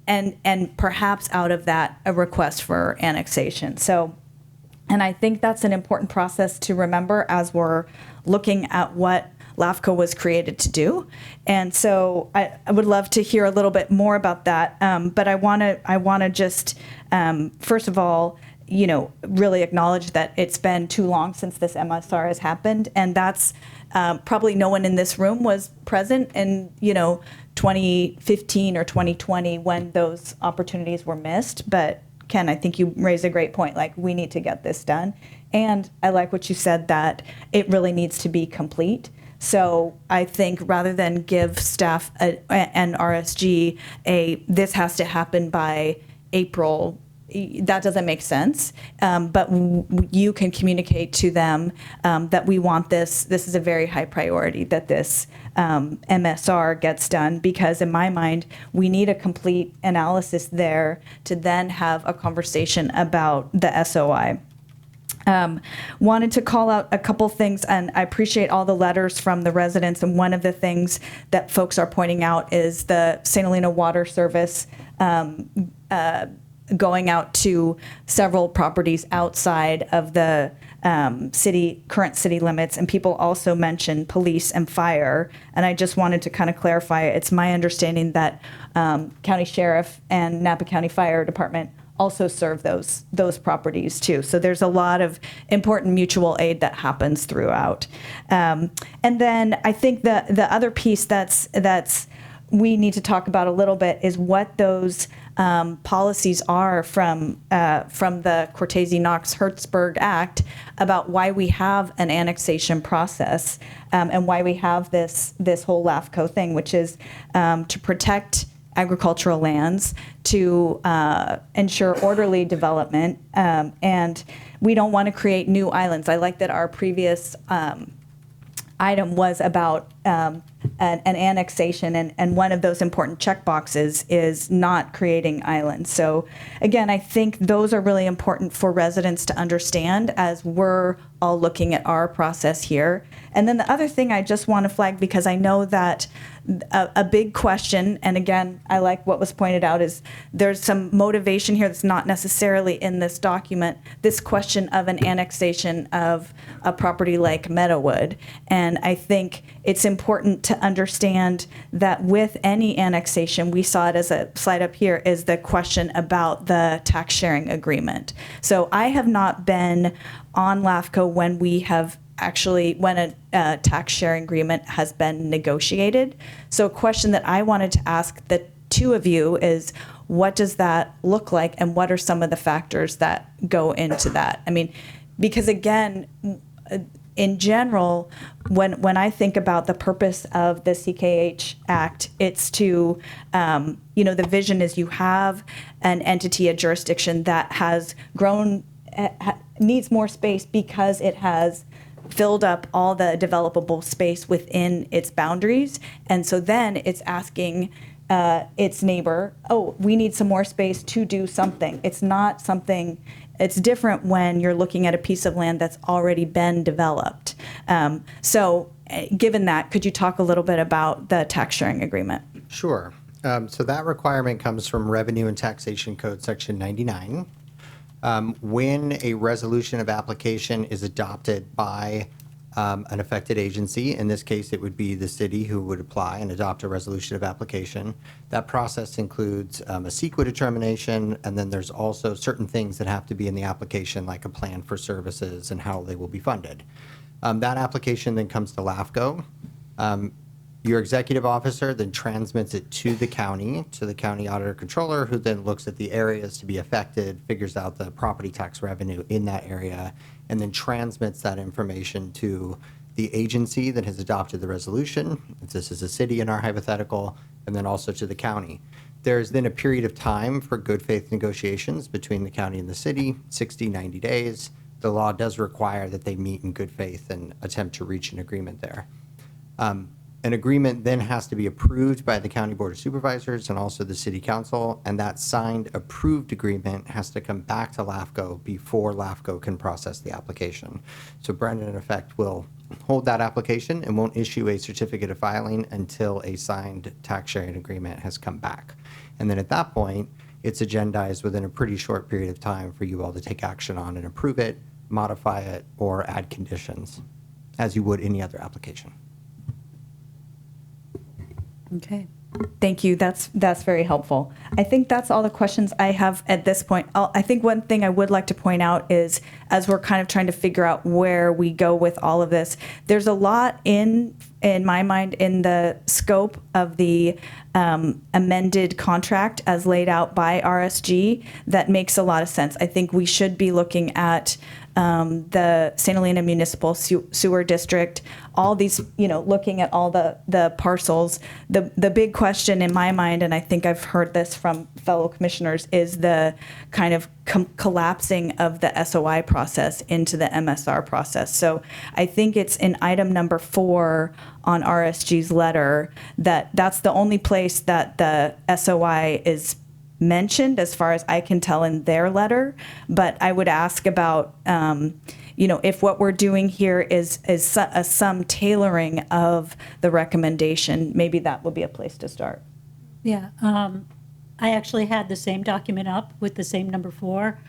S3: and perhaps out of that a request for annexation. So, and I think that's an important process to remember as we're looking at what LAFCO was created to do. And so I would love to hear a little bit more about that. But I want to just, first of all, really acknowledge that it's been too long since this MSR has happened. And that's probably no one in this room was present in, 2015 or 2020 when those opportunities were missed. But Ken, I think you raised a great point. Like, we need to get this done. And I like what you said, that it really needs to be complete. So I think rather than give staff and RSG this has to happen by April, that doesn't make sense. But you can communicate to them that we want this. This is a very high priority, that this MSR gets done, because in my mind, we need a complete analysis there to then have a conversation about the SOI. Wanted to call out a couple things, and I appreciate all the letters from the residents. And one of the things that folks are pointing out is the St. Helena Water Service going out to several properties outside of the current city limits. And people also mentioned police and fire. And I just wanted to kind of clarify, it's my understanding that County Sheriff and Napa County Fire Department also serve those properties too. So there's a lot of important mutual aid that happens throughout. And then I think the other piece that's we need to talk about a little bit is what those policies are from the Cortese-Knox-Hertzberg Act about why we have an annexation process and why we have this whole LAFCO thing, which is to protect agricultural lands, to ensure orderly development, and we don't want to create new islands. I like that our previous item was about an annexation, and one of those important checkboxes is not creating islands. So again, I think those are really important for residents to understand as we're all looking at our process here. And then the other thing I just want to flag, because I know that a big question, and again, I like what was pointed out, is there's some motivation here that's not necessarily in this document, this question of an annexation of a property like Meadowood. And I think it's important to understand that with any annexation, we saw it as a slide up here, is the question about the tax sharing agreement. So I have not been on LAFCO when a tax sharing agreement has been negotiated. So a question that I wanted to ask the two of you is, what does that look like, and what are some of the factors that go into that? I mean, because again, in general, when I think about the purpose of the CKH Act, it's to, the vision is you have an entity, a jurisdiction that has grown, needs more space because it has filled up all the developable space within its boundaries. And so then it's asking its neighbor, oh, we need some more space to do something. It's not something, it's different when you're looking at a piece of land that's already been developed. So given that, could you talk a little bit about the tax sharing agreement?
S4: Sure. So that requirement comes from Revenue and Taxation Code Section 99. When a resolution of application is adopted by an affected agency, in this case it would be the city who would apply and adopt a resolution of application, that process includes a CEQA determination, and then there's also certain things that have to be in the application, like a plan for services and how they will be funded. That application then comes to LAFCO. Your executive officer then transmits it to the county auditor controller, who then looks at the areas to be affected, figures out the property tax revenue in that area, and then transmits that information to the agency that has adopted the resolution, if this is a city in our hypothetical, and then also to the county. There's then a period of time for good faith negotiations between the county and the city, 60, 90 days. The law does require that they meet in good faith and attempt to reach an agreement there. An agreement then has to be approved by the County Board of Supervisors and also the City Council, and that signed approved agreement has to come back to LAFCO before LAFCO can process the application. So Brendan, in effect, will hold that application and won't issue a certificate of filing until a signed tax sharing agreement has come back. And then at that point, it's agendized within a pretty short period of time for you all to take action on and approve it, modify it, or add conditions, as you would any other application.
S1: Okay.
S3: Thank you. That's very helpful. I think that's all the questions I have at this point. I think one thing I would like to point out is, as we're kind of trying to figure out where we go with all of this, there's a lot in my mind in the scope of the amended contract as laid out by RSG that makes a lot of sense. I think we should be looking at the St. Helena Municipal Sewer District, all these, looking at all the parcels. The big question in my mind, and I think I've heard this from fellow commissioners, is the kind of collapsing of the SOI process into the MSR process. So I think it's in item number 4 on RSG's letter that's the only place that the SOI is mentioned as far as I can tell in their letter. But I would ask about, if what we're doing here is some tailoring of the recommendation, maybe that would be a place to start.
S1: Yeah, I actually had the same document up with the same number 4.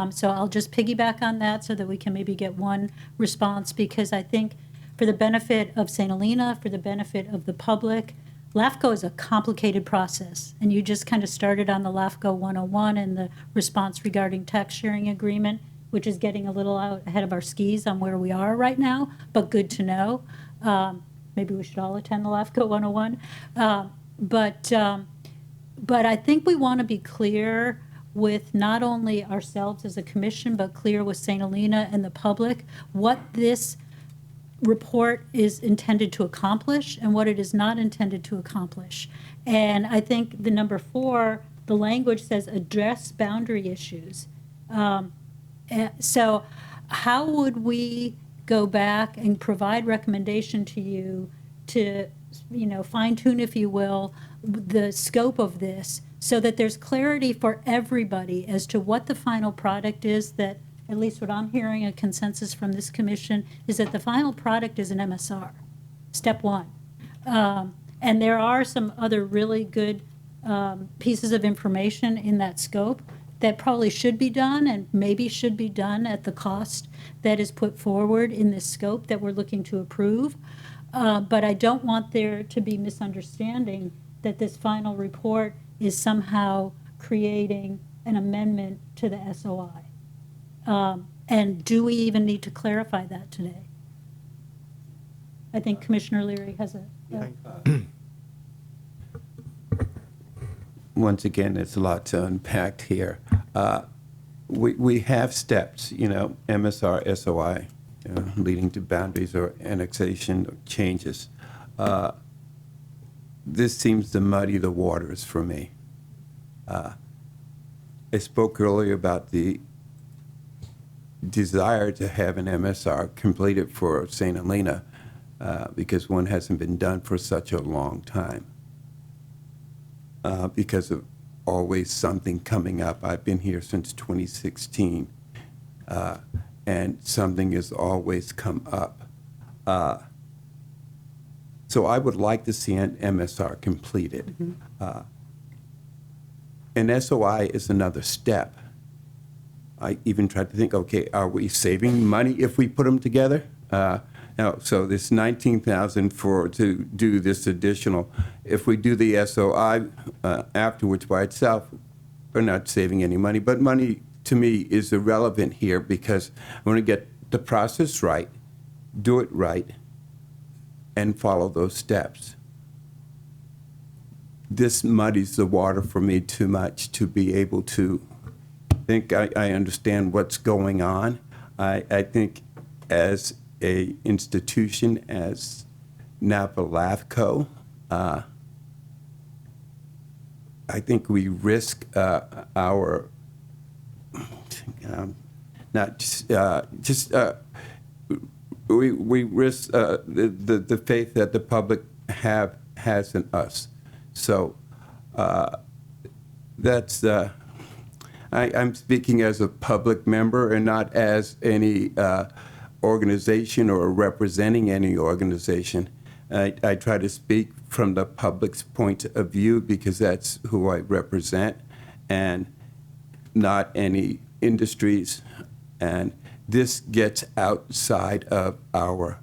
S1: So I'll just piggyback on that so that we can maybe get one response, because I think for the benefit of St. Helena, for the benefit of the public, LAFCO is a complicated process, and you just kind of started on the LAFCO 101 and the response regarding tax sharing agreement, which is getting a little out ahead of our skis on where we are right now, but good to know. Maybe we should all attend the LAFCO 101. But I think we want to be clear with not only ourselves as a commission, but clear with St. Helena and the public what this report is intended to accomplish and what it is not intended to accomplish. And I think the number 4, the language says address boundary issues. So how would we go back and provide recommendation to you to, fine tune, if you will, the scope of this so that there's clarity for everybody as to what the final product is, that at least what I'm hearing, a consensus from this commission, is that the final product is an MSR, step 1. And there are some other really good pieces of information in that scope that probably should be done and maybe should be done at the cost that is put forward in this scope that we're looking to approve. But I don't want there to be misunderstanding that this final report is somehow creating an amendment to the SOI. And do we even need to clarify that today? I think Commissioner Leary has a...
S5: Once again, there's a lot to unpack here. We have steps, MSR, SOI, leading to boundaries or annexation or changes. This seems to muddy the waters for me. I spoke earlier about the desire to have an MSR completed for St. Helena because one hasn't been done for such a long time because of always something coming up. I've been here since 2016 and something has always come up. So I would like to see an MSR completed. Mm-hmm. An SOI is another step. I even tried to think, okay, are we saving money if we put them together? No, so this $19,000 to do this additional. If we do the SOI afterwards by itself, we're not saving any money. But money to me is irrelevant here because I want to get the process right, do it right, and follow those steps. This muddies the water for me too much to be able to think I understand what's going on. I think as a institution, as Napa LAFCO, I think we risk our we risk the faith that the public has in us. So that's I'm speaking as a public member and not as any organization or representing any organization. I try to speak from the public's point of view because that's who I represent and not any industries. And this gets outside of our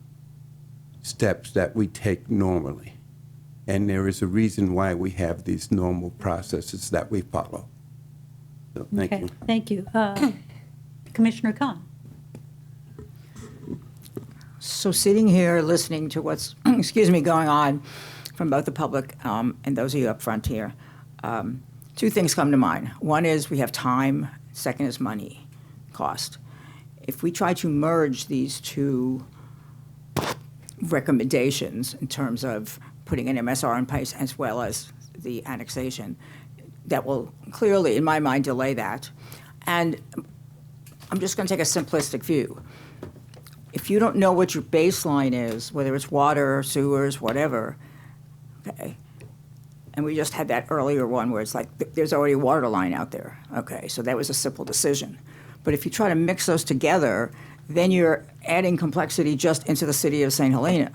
S5: steps that we take normally. and there is a reason why we have these normal processes that we follow. So, thank
S1: Okay,
S5: you.
S1: thank you. Commissioner Khan?
S17: So sitting here listening to what's, excuse me, going on from both the public and those of you up front here, two things come to mind. One is we have time, second is money, cost. If we try to merge these two recommendations in terms of putting an MSR in place as well as the annexation, that will clearly, in my mind, delay that. And I'm just going to take a simplistic view. If you don't know what your baseline is, whether it's water, sewers, whatever, okay, and we just had that earlier one where it's like there's already a water line out there, okay, so that was a simple decision. But if you try to mix those together, then you're adding complexity just into the city of St. Helena.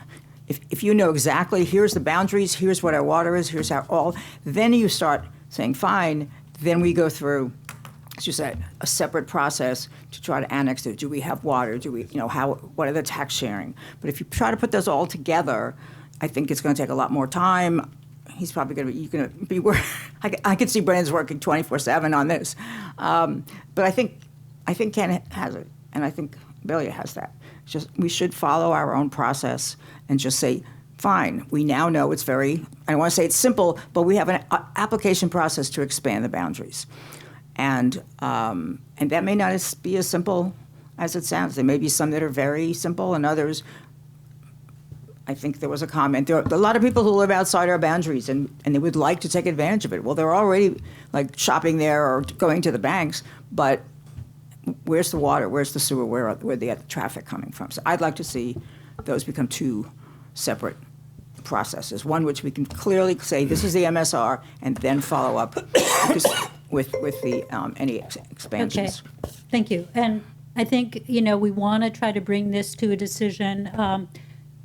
S17: If you know exactly, here's the boundaries, here's what our water is, here's our all, then you start saying, fine, then we go through, as you said, a separate process to try to annex it. Do we have water? Do we, what are the tax sharing? But if you try to put those all together, I think it's going to take a lot more time. He's probably going to be I could see Brandon's working 24/7 on this. But I think Ken has it, and I think Belia has that. It's just we should follow our own process and just say, fine, we now know it's very, I don't want to say it's simple, but we have an application process to expand the boundaries. And that may not be as simple as it sounds. There may be some that are very simple and others, I think there was a comment, there are a lot of people who live outside our boundaries and they would like to take advantage of it. Well, they're already like shopping there or going to the banks, but where's the water, where's the sewer, where the traffic coming from? So I'd like to see those become two separate processes. One which we can clearly say this is the MSR and then follow up with the any expansions.
S1: Okay, thank you. And I think, we want to try to bring this to a decision.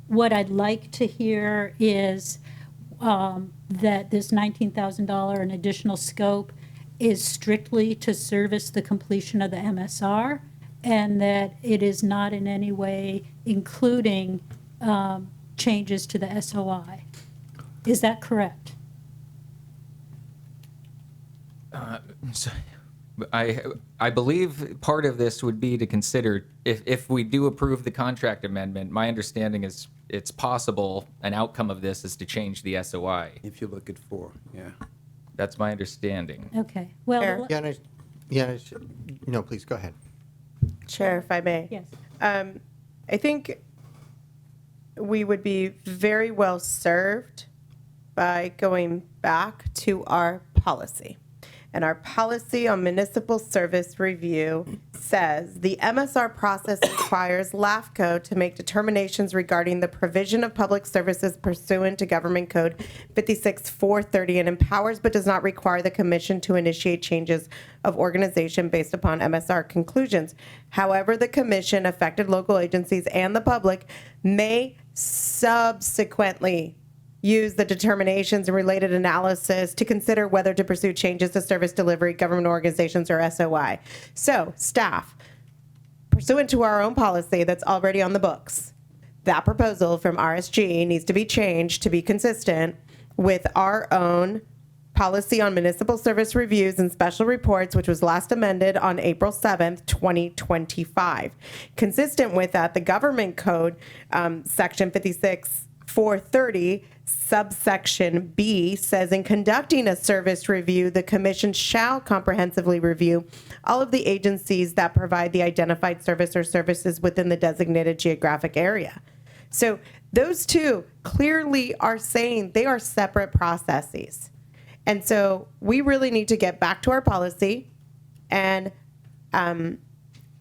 S1: What I'd like to hear is that this $19,000 in additional scope is strictly to service the completion of the MSR, and that it is not in any way including changes to the SOI. Is that correct?
S6: So I believe part of this would be to consider if we do approve the contract amendment. My understanding is it's possible an outcome of this is to change the SOI.
S5: If you look at 4, yeah.
S6: That's my understanding.
S1: Okay, well.
S4: No, please, go ahead.
S8: Chair, if I may.
S1: Yes.
S8: I think we would be very well served by going back to our policy. And our policy on municipal service review says the MSR process requires LAFCO to make determinations regarding the provision of public services pursuant to Government Code 56-430 and empowers but does not require the commission to initiate changes of organization based upon MSR conclusions. However, the commission, affected local agencies, and the public may subsequently use the determinations and related analysis to consider whether to pursue changes to service delivery, government organizations, or SOI. So, staff, pursuant to our own policy that's already on the books, that proposal from RSG needs to be changed to be consistent with our own policy on municipal service reviews and special reports, which was last amended on April 7th, 2025. Consistent with that, the Government Code, Section 56-430, subsection B says, in conducting a service review, the commission shall comprehensively review all of the agencies that provide the identified service or services within the designated geographic area. So those two clearly are saying they are separate processes. And so we really need to get back to our policy and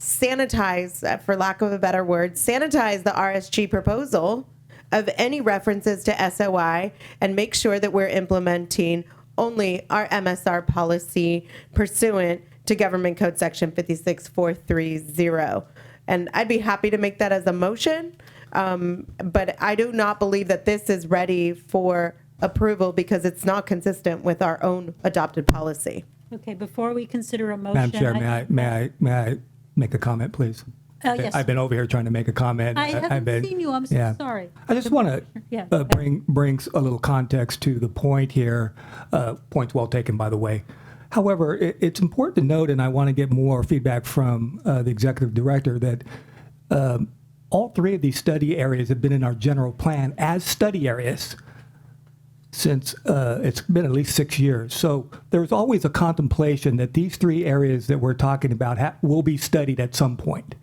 S8: sanitize, for lack of a better word, sanitize the RSG proposal of any references to SOI and make sure that we're implementing only our MSR policy pursuant to Government Code Section 56-430. And I'd be happy to make that as a motion, but I do not believe that this is ready for approval because it's not consistent with our own adopted policy.
S1: Okay, before we consider a motion.
S12: Madam Chair, may I make a comment, please?
S1: Yes.
S12: I've been over here trying to make a comment.
S1: I haven't seen you. I'm so sorry.
S12: I just want
S1: Yeah.
S12: to bring a little context to the point here. Points well taken, by the way. However, it's important to note, and I want to get more feedback from the executive director, that all three of these study areas have been in our general plan as study areas since it's been at least 6 years. So there's always a contemplation that these three areas that we're talking about will be studied at some point.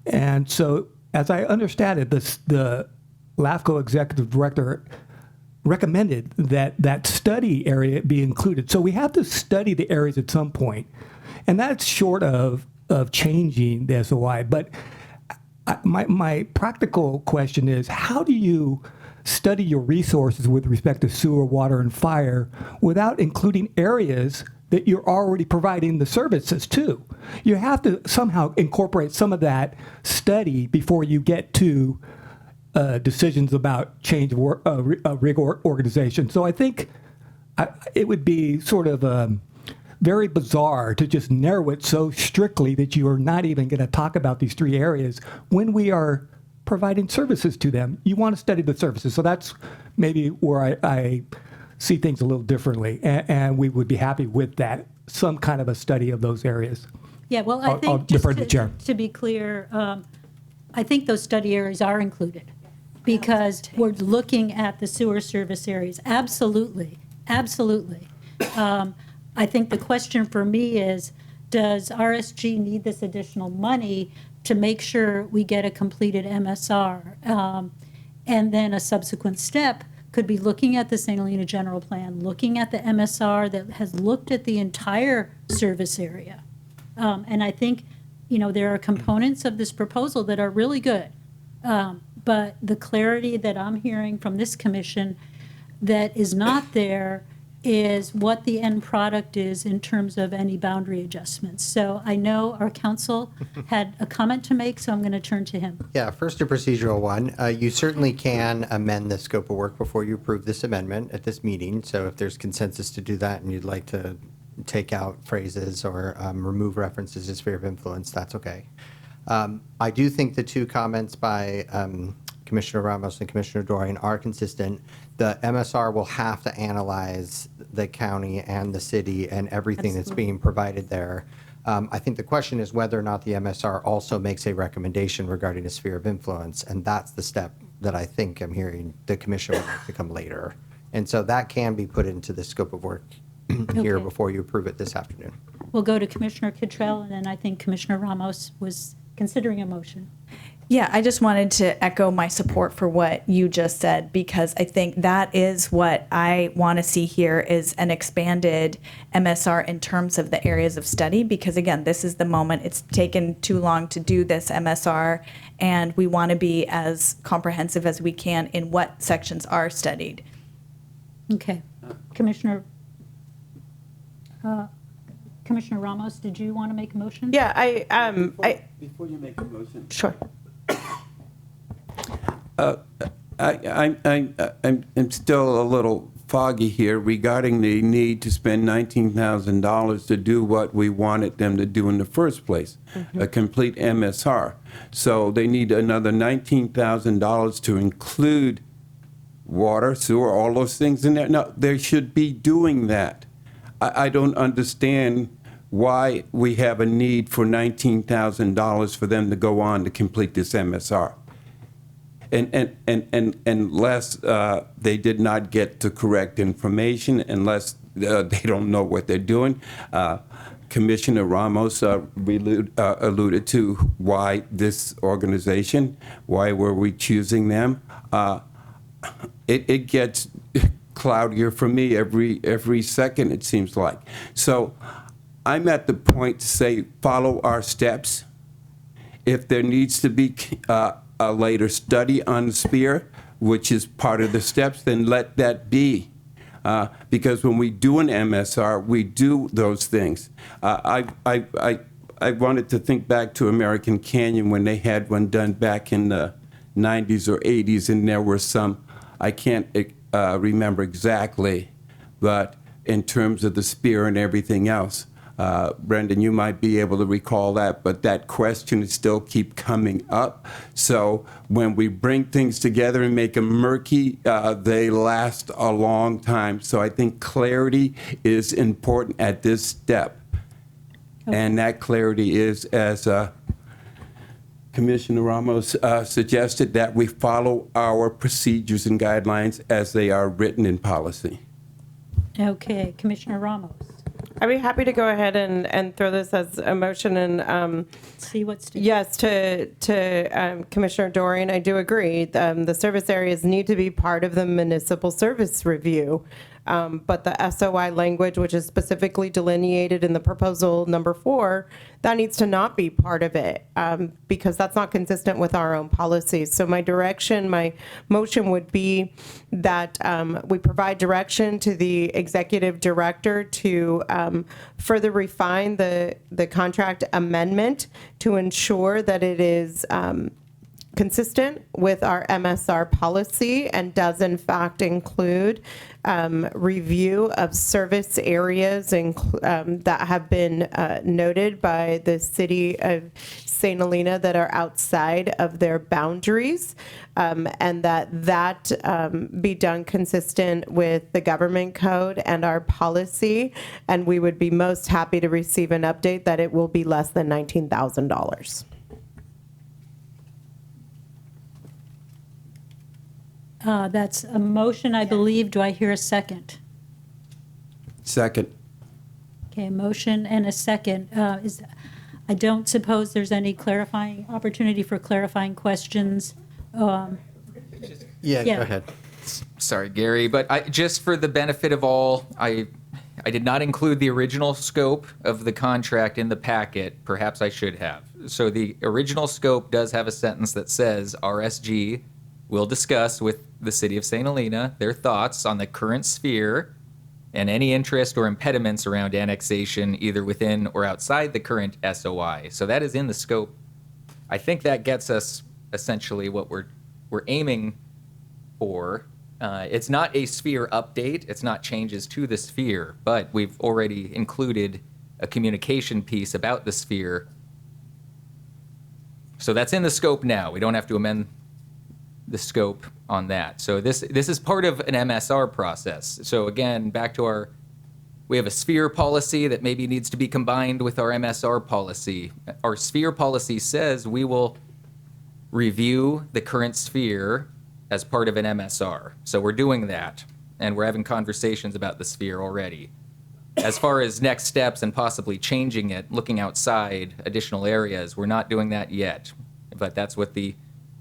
S12: And so, as I understand it, the LAFCO executive director recommended that that study area be included. So we have to study the areas at some point, and that's short of changing the SOI. But my practical question is, how do you study your resources with respect to sewer, water, and fire without including areas that you're already providing the services to? You have to somehow incorporate some of that study before you get to decisions about change of rig organization. So I think it would be sort of very bizarre to just narrow it so strictly that you are not even going to talk about these three areas when we are providing services to them. You want to study the services. So that's maybe where I see things a little differently, and we would be happy with that, some kind of a study of those areas.
S1: Yeah, well,
S12: I'll
S1: I think
S12: defer to the chair.
S1: to be clear, I think those study areas are included because we're looking at the sewer service areas. Absolutely, absolutely. I think the question for me is, does RSG need this additional money to make sure we get a completed MSR? And then a subsequent step could be looking at the St. Helena General Plan, looking at the MSR that has looked at the entire service area. And I think, there are components of this proposal that are really good. But the clarity that I'm hearing from this commission that is not there is what the end product is in terms of any boundary adjustments. So I know our counsel had a comment to make, so I'm going to turn to him.
S4: Yeah, first a procedural one. You certainly can amend the scope of work before you approve this amendment at this meeting. So if there's consensus to do that and you'd like to take out phrases or remove references to sphere of influence, that's okay. I do think the two comments by Commissioner Ramos and Commissioner Dorian are consistent. The MSR will have to analyze the county and the city and everything that's being provided there. I think the question is whether or not the MSR also makes a recommendation regarding a sphere of influence, and that's the step that I think I'm hearing the commission would like to come later. And so that can be put into the scope of work here
S1: Okay.
S4: before you approve it this afternoon.
S1: We'll go to Commissioner Cottrell, and then I think Commissioner Ramos was considering a motion.
S3: Yeah, I just wanted to echo my support for what you just said, because I think that is what I want to see here is an expanded MSR in terms of the areas of study, because again, this is the moment. It's taken too long to do this MSR, and we want to be as comprehensive as we can in what sections are studied.
S1: Okay. Commissioner Ramos, did you want to make a motion?
S8: Yeah,
S5: Before you make a motion.
S8: Sure.
S5: I'm still a little foggy here regarding the need to spend $19,000 to do what we wanted them to do in the first place, a complete MSR. So they need another $19,000 to include water, sewer, all those things in there. No, they should be doing that. I don't understand why we have a need for $19,000 for them to go on to complete this MSR. And unless they did not get the correct information, unless they don't know what they're doing. Commissioner Ramos alluded to why this organization, why were we choosing them. It gets cloudier for me every second, it seems like. So I'm at the point to say, follow our steps. If there needs to be a later study on the sphere, which is part of the steps, then let that be. Because when we do an MSR, we do those things. I wanted to think back to American Canyon when they had one done back in the 90s or 80s, and there were some, I can't remember exactly, but in terms of the sphere and everything else, Brendan, you might be able to recall that, but that question still keep coming up. So when we bring things together and make them murky, they last a long time. So I think clarity is important at this step. And that clarity is, as Commissioner Ramos suggested, that we follow our procedures and guidelines as they are written in policy.
S1: Okay, Commissioner Ramos.
S8: I'd be happy to go ahead and throw this as a motion and
S1: see what's
S8: yes to Commissioner Dorian. I do agree. The service areas need to be part of the municipal service review. But the SOI language, which is specifically delineated in the proposal number 4, that needs to not be part of it because that's not consistent with our own policies. So my motion would be that we provide direction to the executive director to further refine the contract amendment to ensure that it is consistent with our MSR policy and does in fact include review of service areas that have been noted by the city of St. Helena that are outside of their boundaries, and that be done consistent with the government code and our policy. And we would be most happy to receive an update that it will be less than $19,000.
S1: That's a motion, I believe. Do I hear a second?
S5: Second.
S1: Okay, a motion and a second. I don't suppose there's any clarifying opportunity for clarifying questions.
S4: Yeah, go ahead.
S6: Sorry, Gary, but just for the benefit of all, I did not include the original scope of the contract in the packet. Perhaps I should have. So the original scope does have a sentence that says RSG will discuss with the city of St. Helena their thoughts on the current sphere and any interest or impediments around annexation either within or outside the current SOI. So that is in the scope. I think that gets us essentially what we're aiming for. It's not a sphere update. It's not changes to the sphere, but we've already included a communication piece about the sphere. So that's in the scope now. We don't have to amend the scope on that. So this is part of an MSR process. So again, back to we have a sphere policy that maybe needs to be combined with our MSR policy. Our sphere policy says we will review the current sphere as part of an MSR. So we're doing that, and we're having conversations about the sphere already. As far as next steps and possibly changing it, looking outside additional areas, we're not doing that yet. But that's what the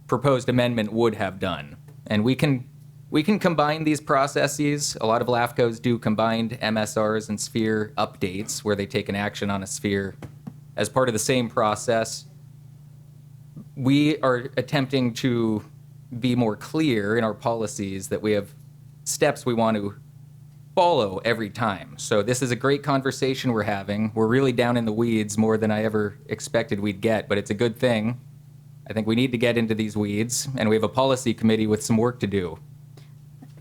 S6: proposed amendment would have done. And we can combine these processes. A lot of LAFCOs do combined MSRs and sphere updates where they take an action on a sphere as part of the same process. We are attempting to be more clear in our policies that we have steps we want to follow every time. So this is a great conversation we're having. We're really down in the weeds more than I ever expected we'd get, but it's a good thing. I think we need to get into these weeds, and we have a policy committee with some work to do.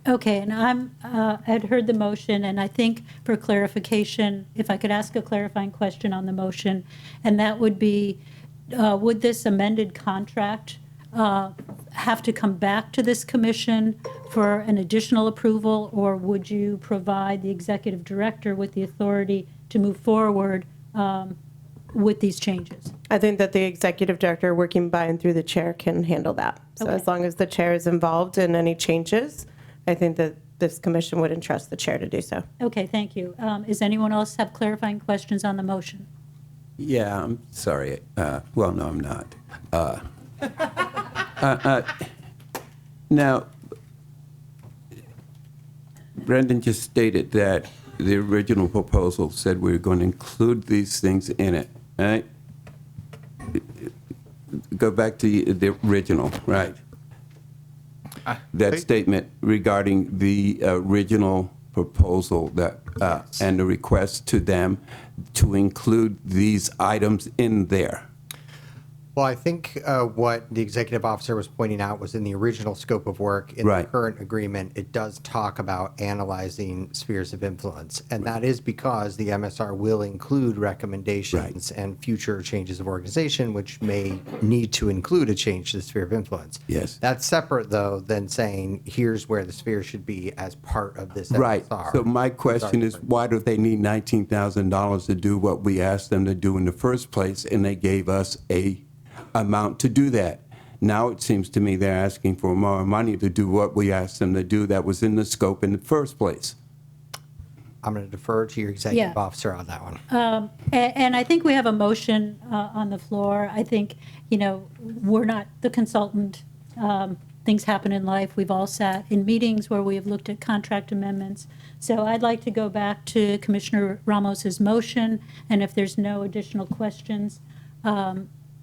S1: Okay, and I'd heard the motion, and I think for clarification, if I could ask a clarifying question on the motion, and that would be, would this amended contract have to come back to this commission for an additional approval, or would you provide the executive director with the authority to move forward with these changes?
S8: I think that the executive director working by and through the chair can handle that. So
S1: Okay.
S8: as long as the chair is involved in any changes, I think that this commission would entrust the chair to do so.
S1: Okay, thank you. Does anyone else have clarifying questions on the motion?
S5: Yeah, I'm sorry. Well, no, I'm not. Now, Brendan just stated that the original proposal said we were going to include these things in it, right? Go back to the original, right? That statement regarding the original proposal that and the request to them to include these items in there.
S4: Well, I think what the executive officer was pointing out was in the original scope of work. In
S5: Right.
S4: the current agreement, it does talk about analyzing spheres of influence. And that is because the MSR will include recommendations and future changes of organization, which may need to include a change to the sphere of influence.
S5: Yes.
S4: That's separate, though, than saying, here's where the sphere should be as part of this
S5: Right.
S4: MSR.
S5: So my question is, why do they need $19,000 to do what we asked them to do in the first place, and they gave us a amount to do that? Now it seems to me they're asking for more money to do what we asked them to do that was in the scope in the first place.
S4: I'm going to defer to your executive
S1: Yeah.
S4: officer on that one.
S1: And I think we have a motion on the floor. I think, we're not the consultant. Things happen in life. We've all sat in meetings where we have looked at contract amendments. So I'd like to go back to Commissioner Ramos's motion, and if there's no additional questions,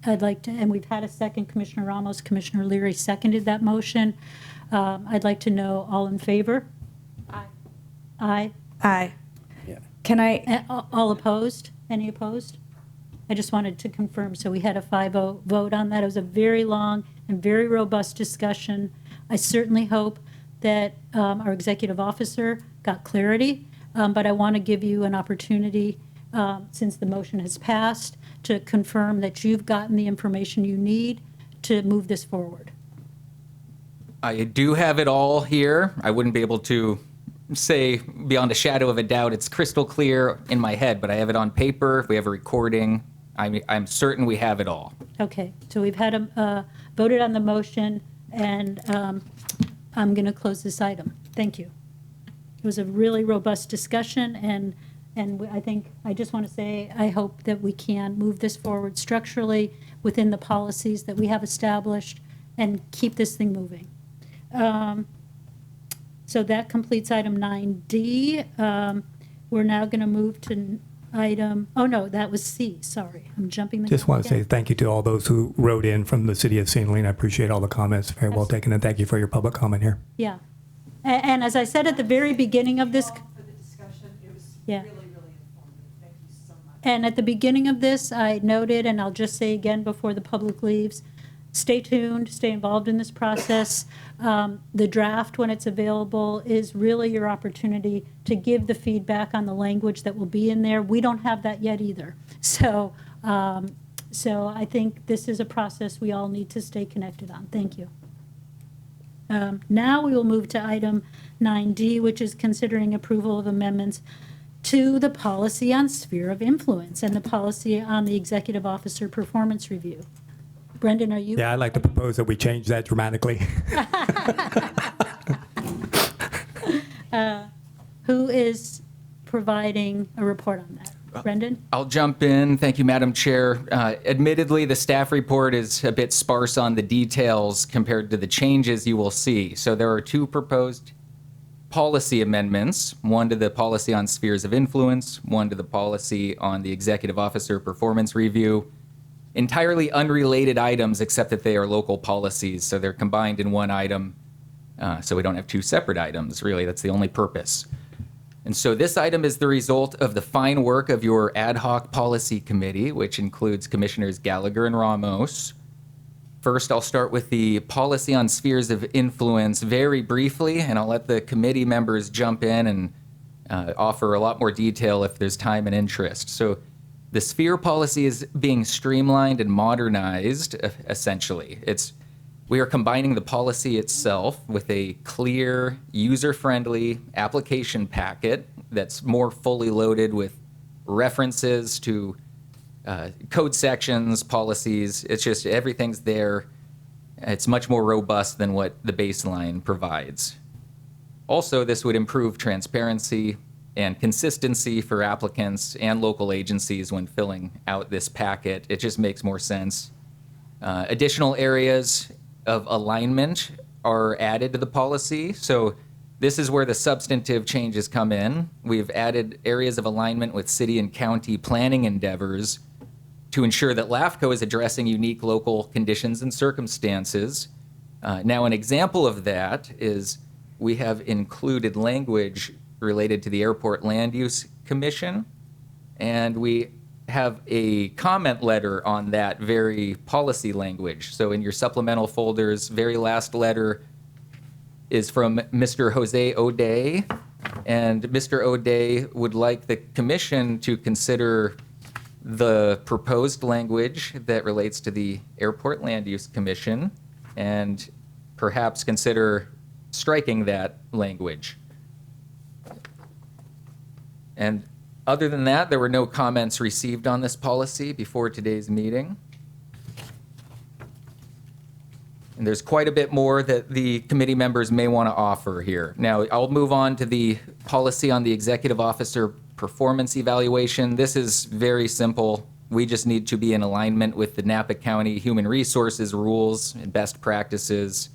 S1: I'd like to, and we've had a second, Commissioner Ramos, Commissioner Leary seconded that motion. I'd like to know, all in favor? Aye.
S3: Aye. Can I,
S1: All opposed? Any opposed? I just wanted to confirm, so we had a 5-0 vote on that. It was a very long and very robust discussion. I certainly hope that our executive officer got clarity, but I want to give you an opportunity, since the motion has passed, to confirm that you've gotten the information you need to move this forward.
S6: I do have it all here. I wouldn't be able to say beyond a shadow of a doubt it's crystal clear in my head, but I have it on paper. If we have a recording, I'm certain we have it all.
S1: Okay, so we've had voted on the motion, and I'm going to close this item. Thank you. It was a really robust discussion, and I just want to say, I hope that we can move this forward structurally within the policies that we have established and keep this thing moving. So that completes item 9D. We're now going to move to item, oh no, that was C, sorry. I'm jumping the gun.
S12: Just want to say thank you to all those who wrote in from the city of St. Helena. I appreciate all the comments. Very well taken, and thank you for your public comment here.
S1: Yeah. And as I said at the very beginning of this,
S16: For the discussion, it was
S1: Yeah.
S16: really, really informative. Thank you so much.
S1: and at the beginning of this, I noted, and I'll just say again before the public leaves, stay tuned, stay involved in this process. The draft, when it's available, is really your opportunity to give the feedback on the language that will be in there. We don't have that yet either. So I think this is a process we all need to stay connected on. Thank you. Now we will move to item 9D, which is considering approval of amendments to the policy on sphere of influence and the policy on the executive officer performance review. Brendan, are you?
S12: Yeah, I'd like to propose that we change that dramatically.
S1: Who is providing a report on that? Brendan?
S6: I'll jump in. Thank you, Madam Chair. Admittedly, the staff report is a bit sparse on the details compared to the changes you will see. So there are two proposed policy amendments, one to the policy on spheres of influence, one to the policy on the executive officer performance review. Entirely unrelated items, except that they are local policies, so they're combined in one item, so we don't have two separate items, really. That's the only purpose. And so this item is the result of the fine work of your ad hoc policy committee, which includes Commissioners Gallagher and Ramos. First, I'll start with the policy on spheres of influence very briefly, and I'll let the committee members jump in and offer a lot more detail if there's time and interest. So the sphere policy is being streamlined and modernized, essentially. We are combining the policy itself with a clear, user-friendly application packet that's more fully loaded with references to code sections, policies. It's just everything's there. It's much more robust than what the baseline provides. Also, this would improve transparency and consistency for applicants and local agencies when filling out this packet. It just makes more sense. Additional areas of alignment are added to the policy. So this is where the substantive changes come in. We've added areas of alignment with city and county planning endeavors to ensure that LAFCO is addressing unique local conditions and circumstances. Now, an example of that is we have included language related to the Airport Land Use Commission, and we have a comment letter on that very policy language. So in your supplemental folders, very last letter is from Mr. Jose O'Day. And Mr. O'Day would like the commission to consider the proposed language that relates to the Airport Land Use Commission and perhaps consider striking that language. And other than that, there were no comments received on this policy before today's meeting. And there's quite a bit more that the committee members may want to offer here. Now, I'll move on to the policy on the executive officer performance evaluation. This is very simple. We just need to be in alignment with the Napa County Human Resources rules and best practices.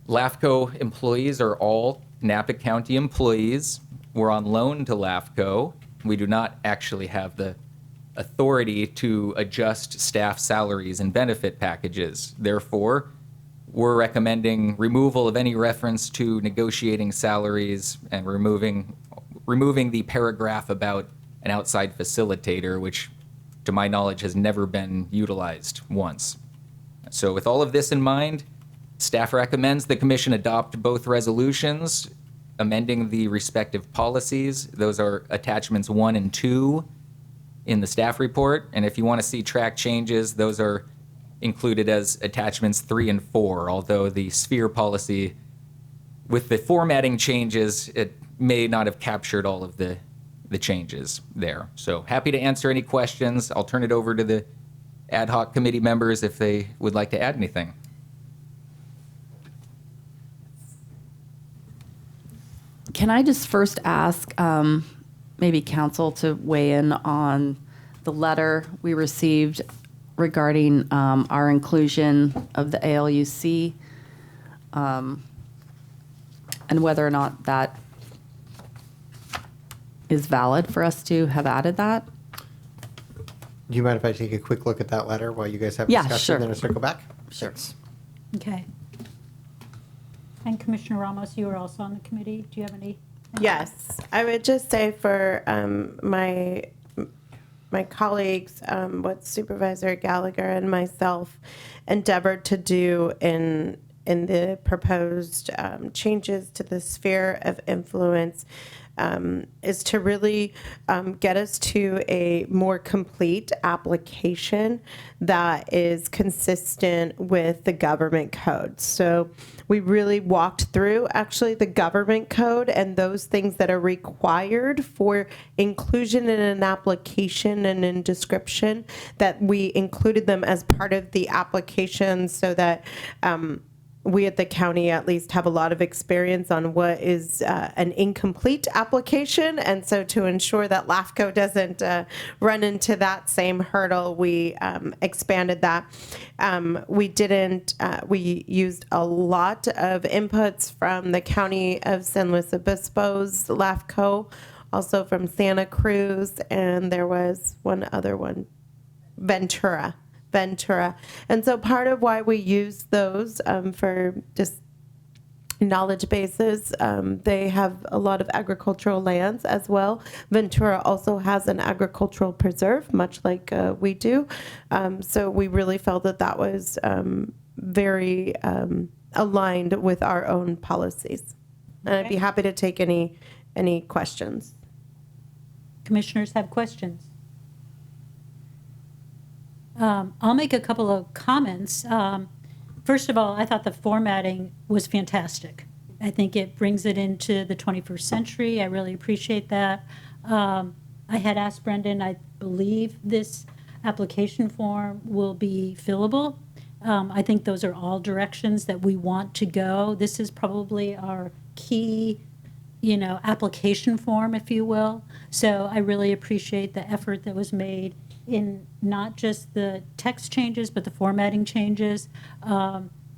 S6: LAFCO employees are all Napa County employees. We're on loan to LAFCO. We do not actually have the authority to adjust staff salaries and benefit packages. Therefore, we're recommending removal of any reference to negotiating salaries and removing the paragraph about an outside facilitator, which to my knowledge has never been utilized once. So with all of this in mind, staff recommends the commission adopt both resolutions, amending the respective policies. Those are attachments 1 and 2 in the staff report. And if you want to see track changes, those are included as attachments 3 and 4, although the sphere policy, with the formatting changes, it may not have captured all of the changes there. So happy to answer any questions. I'll turn it over to the ad hoc committee members if they would like to add anything.
S10: Can I just first ask maybe council to weigh in on the letter we received regarding our inclusion of the ALUC and whether or not that is valid for us to have added that?
S4: Do you mind if I take a quick look at that letter while you guys have
S10: Yeah,
S4: discussion,
S10: sure.
S4: then I'll circle back?
S10: Sure.
S4: Thanks.
S1: Okay. And Commissioner Ramos, you were also on the committee. Do you have any?
S8: Yes, I would just say for my colleagues, what Supervisor Gallagher and myself endeavored to do in the proposed changes to the sphere of influence is to really get us to a more complete application that is consistent with the government code. So we really walked through actually the government code and those things that are required for inclusion in an application and in description, that we included them as part of the application so that we at the county at least have a lot of experience on what is an incomplete application. And so to ensure that LAFCO doesn't run into that same hurdle, we expanded that. We used a lot of inputs from the County of San Luis Obispo's LAFCO, also from Santa Cruz, and there was one other one, Ventura. And so part of why we use those for just knowledge bases, they have a lot of agricultural lands as well. Ventura also has an agricultural preserve, much like we do. So we really felt that that was very aligned with our own policies. And I'd be happy to take any questions.
S1: Commissioners have questions? I'll make a couple of comments. First of all, I thought the formatting was fantastic. I think it brings it into the 21st century. I really appreciate that. I had asked Brendan, I believe this application form will be fillable. I think those are all directions that we want to go. This is probably our key, application form, if you will. So I really appreciate the effort that was made in not just the text changes, but the formatting changes. One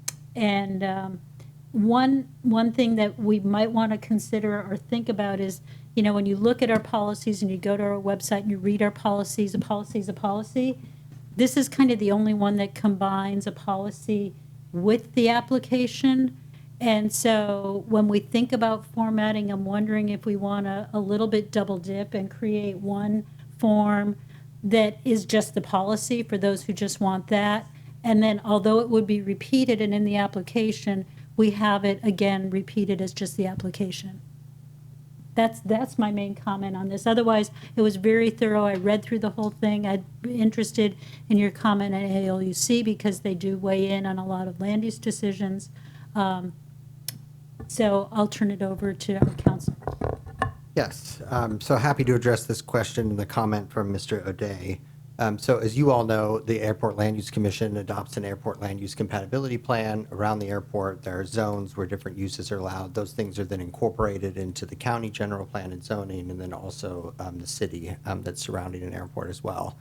S1: thing that we might want to consider or think about is, when you look at our policies and you go to our website and you read our policies, a policy is a policy. This is kind of the only one that combines a policy with the application. And so when we think about formatting, I'm wondering if we want to a little bit double dip and create one form that is just the policy for those who just want that. And then although it would be repeated and in the application, we have it again repeated as just the application. That's my main comment on this. Otherwise, it was very thorough. I read through the whole thing. I'd be interested in your comment on ALUC because they do weigh in on a lot of land use decisions. So I'll turn it over to our council.
S4: Yes, so happy to address this question and the comment from Mr. O'Day. So as you all know, the Airport Land Use Commission adopts an airport land use compatibility plan. Around the airport, there are zones where different uses are allowed. Those things are then incorporated into the county general plan and zoning, and then also the city that's surrounding an airport as well.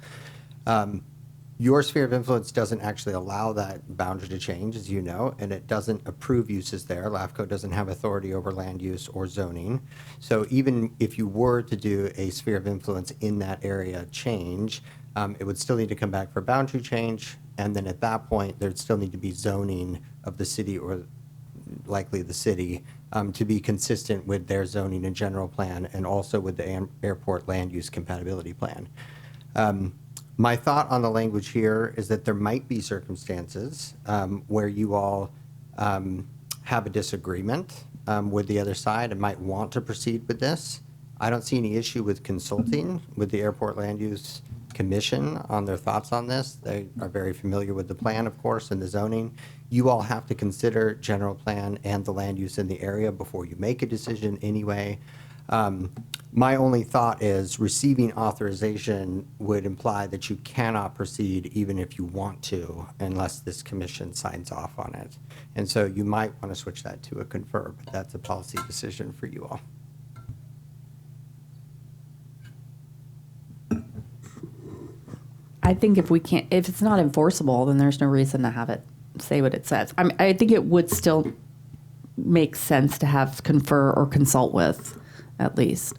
S4: Your sphere of influence doesn't actually allow that boundary to change, as you know, and it doesn't approve uses there. LAFCO doesn't have authority over land use or zoning. So even if you were to do a sphere of influence in that area change, it would still need to come back for boundary change, and then at that point, there'd still need to be zoning of the city or likely the city to be consistent with their zoning and general plan and also with the airport land use compatibility plan. My thought on the language here is that there might be circumstances where you all have a disagreement with the other side and might want to proceed with this. I don't see any issue with consulting with the Airport Land Use Commission on their thoughts on this. They are very familiar with the plan, of course, and the zoning. You all have to consider general plan and the land use in the area before you make a decision anyway. My only thought is receiving authorization would imply that you cannot proceed even if you want to unless this commission signs off on it. And so you might want to switch that to a confer, but that's a policy decision for you all.
S10: I think if it's not enforceable, then there's no reason to have it say what it says. I think it would still make sense to have confer or consult with, at least.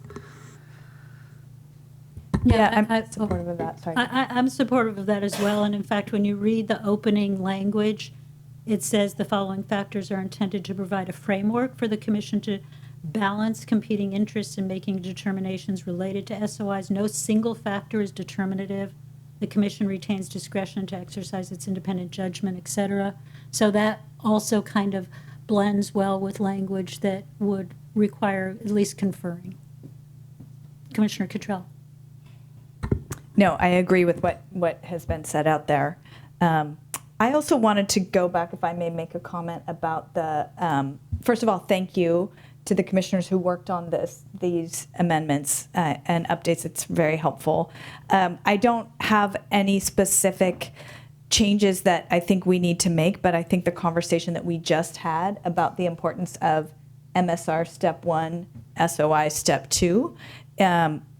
S3: Yeah, I'm supportive of that. Sorry.
S1: I'm supportive of that as well. And in fact, when you read the opening language, it says the following factors are intended to provide a framework for the commission to balance competing interests in making determinations related to SOIs. No single factor is determinative. The commission retains discretion to exercise its independent judgment, et cetera. So that also kind of blends well with language that would require at least conferring. Commissioner Cottrell.
S3: No, I agree with what has been said out there. I also wanted to go back, if I may make a comment about the, first of all, thank you to the commissioners who worked on these amendments and updates. It's very helpful. I don't have any specific changes that I think we need to make, but I think the conversation that we just had about the importance of MSR Step 1, SOI Step 2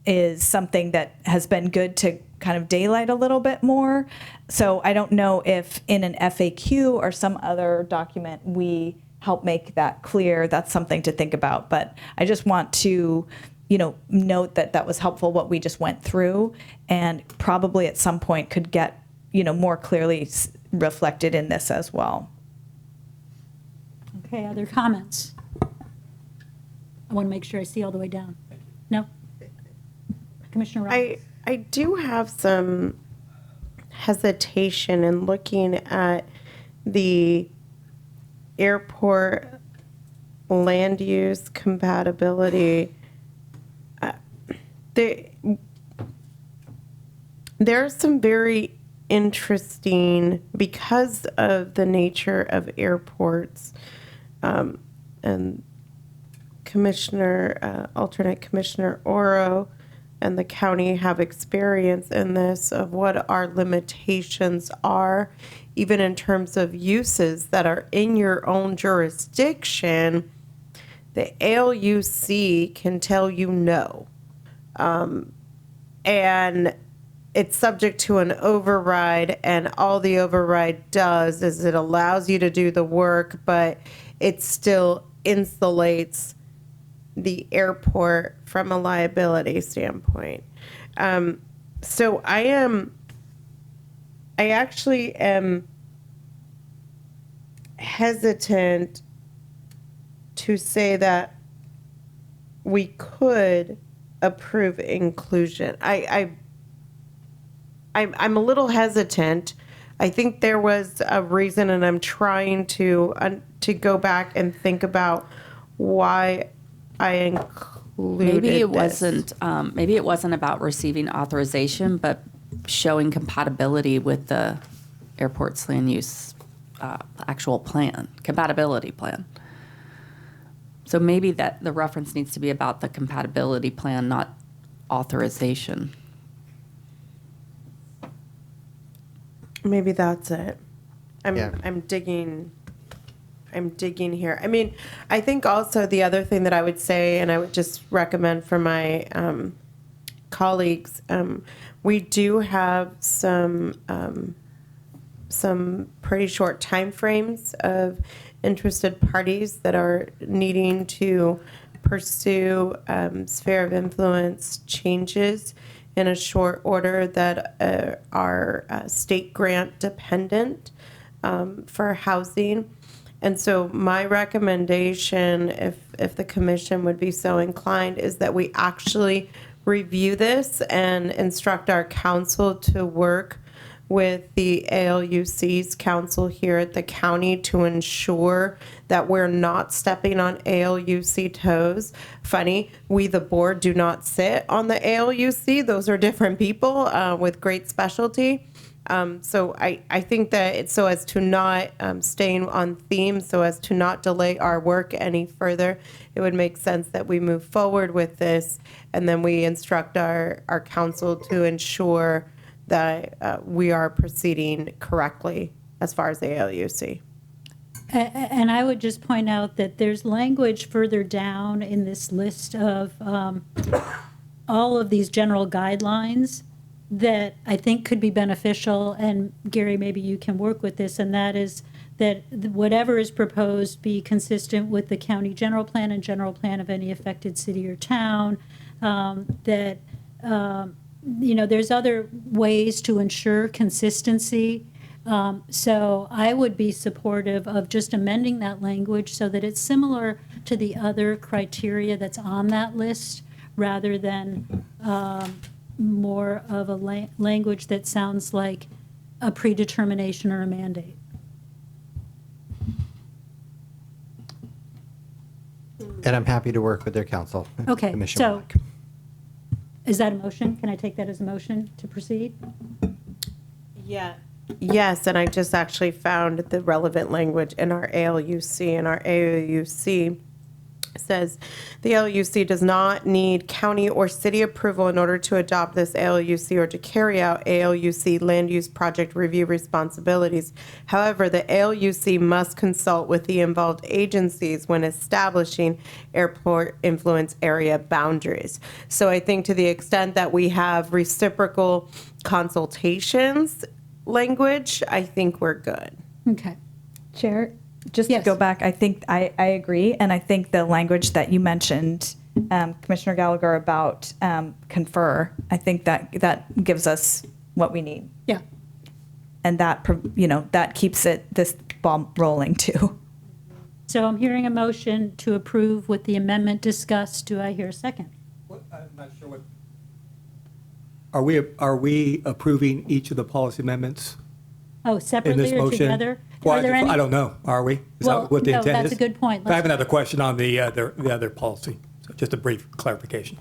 S3: is something that has been good to kind of daylight a little bit more. So I don't know if in an FAQ or some other document we help make that clear. That's something to think about. But I just want to, note that that was helpful what we just went through, and probably at some point could get, more clearly reflected in this as well.
S1: Okay, other comments? I want to make sure I see all the way down. No? Commissioner Roberts?
S8: I do have some hesitation in looking at the airport land use compatibility. There are some very interesting, because of the nature of airports, and alternate Commissioner Oro and the county have experience in this, of what our limitations are, even in terms of uses that are in your own jurisdiction. The ALUC can tell you no. And it's subject to an override, and all the override does is it allows you to do the work, but it still insulates the airport from a liability standpoint. So I actually am hesitant to say that we could approve inclusion. I'm a little hesitant. I think there was a reason, and I'm trying to go back and think about why I included
S10: Maybe it
S8: this.
S10: wasn't. Maybe it wasn't about receiving authorization, but showing compatibility with the airport's land use actual plan, compatibility plan. So maybe that the reference needs to be about the compatibility plan, not authorization.
S8: Maybe that's it.
S4: Yeah.
S8: I'm digging here. I mean, I think also the other thing that I would say, and I would just recommend for my colleagues, we do have some pretty short time frames of interested parties that are needing to pursue sphere of influence changes in a short order that are state grant dependent for housing. And so my recommendation, if the commission would be so inclined, is that we actually review this and instruct our council to work with the ALUC's council here at the county to ensure that we're not stepping on ALUC toes. Funny, we the board do not sit on the ALUC. Those are different people with great specialty. So I think that it's so as to not staying on theme, so as to not delay our work any further, it would make sense that we move forward with this and then we instruct our council to ensure that we are proceeding correctly as far as the ALUC.
S1: And I would just point out that there's language further down in this list of all of these general guidelines that I think could be beneficial, and Gary, maybe you can work with this, and that is that whatever is proposed be consistent with the county general plan and general plan of any affected city or town, there's other ways to ensure consistency. So I would be supportive of just amending that language so that it's similar to the other criteria that's on that list, rather than more of a language that sounds like a predetermination or a mandate.
S4: And I'm happy to work with their council. if
S1: Okay,
S4: Commission
S1: so
S4: would like.
S1: is that a motion? Can I take that as a motion to proceed?
S8: Yeah. Yes, and I just actually found the relevant language in our ALUC, and our ALUC says the ALUC does not need county or city approval in order to adopt this ALUC or to carry out ALUC land use project review responsibilities. However, the ALUC must consult with the involved agencies when establishing airport influence area boundaries. So I think to the extent that we have reciprocal consultations language, I think we're good.
S1: Okay.
S3: Chair, just
S1: Yes.
S3: to go back, I think I agree, and I think the language that you mentioned, Commissioner Gallagher, about confer, I think that gives us what we need,
S1: Yeah.
S3: and that keeps this ball rolling too.
S1: So I'm hearing a motion to approve with the amendment discussed. Do I hear a second?
S12: I'm not sure what. Are we approving each of the policy amendments
S1: Oh,
S12: in
S1: separately
S12: this
S1: or
S12: motion?
S1: together?
S12: Well,
S1: Are there any?
S12: I don't know. Are we? Is
S1: Well,
S12: that what the
S1: no,
S12: intent is?
S1: that's a good point.
S12: I have another question on the other policy. So just a brief clarification.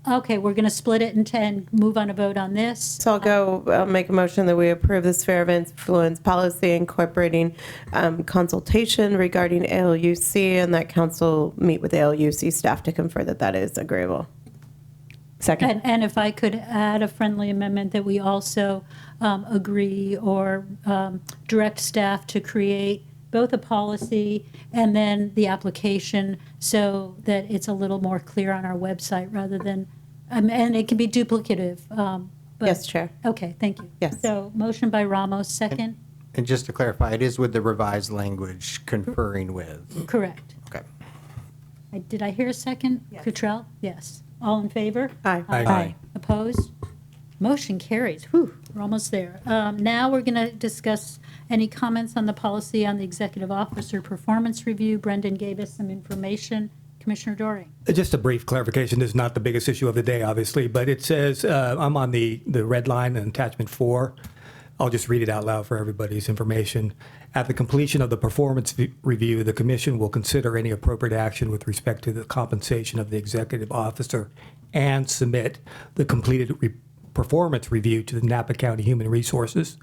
S1: Okay, we're going to split it into and move on a vote on this.
S8: So I'll make a motion that we approve the sphere of influence policy incorporating consultation regarding ALUC, and that council meet with ALUC staff to confer that that is agreeable.
S3: Second.
S1: And if I could add a friendly amendment that we also agree or direct staff to create both a policy and then the application so that it's a little more clear on our website rather than, and it can be duplicative. But-
S8: Yes, Chair.
S1: Okay, thank you.
S8: Yes.
S1: So motion by Ramos, second?
S4: And just to clarify, it is with the revised language conferring with.
S1: Correct.
S4: Okay.
S1: Did I hear a second? Cottrell? Yes. All in favor?
S8: Aye.
S12: Aye.
S1: Opposed? Motion carries. Whew, we're almost there. Now we're going to discuss any comments on the policy on the executive officer performance review. Brendan gave us some information. Can Commissioner Doring.
S12: Just a brief clarification. This is not the biggest issue of the day, obviously, but it says, I'm on the red line in attachment 4. I'll just read it out loud for everybody's information. At the completion of the performance review, the commission will consider any appropriate action with respect to the compensation of the executive officer and submit the completed performance review to the Napa County Human Resources.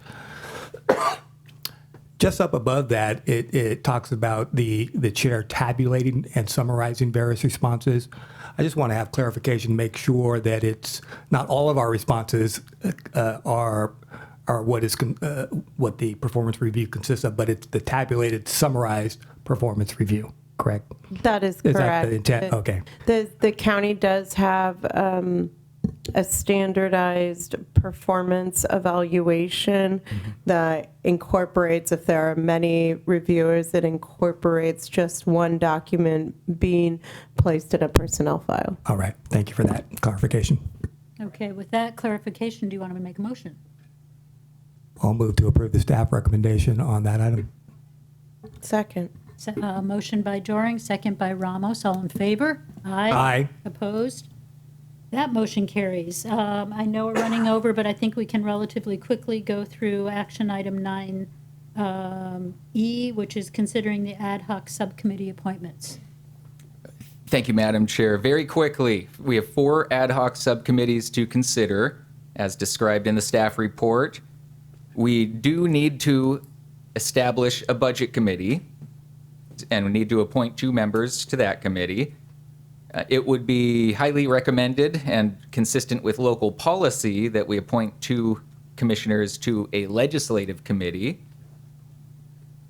S12: Just up above that, it talks about the chair tabulating and summarizing various responses. I just want to have clarification, make sure that it's not all of our responses are what the performance review consists of, but it's the tabulated, summarized performance review, correct?
S8: That is correct.
S12: Is that the intent? Okay.
S8: The county does have a standardized performance evaluation that incorporates, if there are many reviewers, it incorporates just one document being placed in a personnel file.
S12: All right. Thank you for that clarification.
S1: Okay, with that clarification, do you want to make a motion?
S12: I'll move to approve the staff recommendation on that item.
S8: Second.
S1: Motion by Doring, second by Ramos. All in favor? Aye.
S12: Aye.
S1: Opposed? That motion carries. I know we're running over, but I think we can relatively quickly go through action item 9E, which is considering the ad hoc subcommittee appointments.
S6: Thank you, Madam Chair. Very quickly, we have 4 ad hoc subcommittees to consider, as described in the staff report. We do need to establish a budget committee, and we need to appoint 2 members to that committee. It would be highly recommended and consistent with local policy that we appoint 2 commissioners to a legislative committee.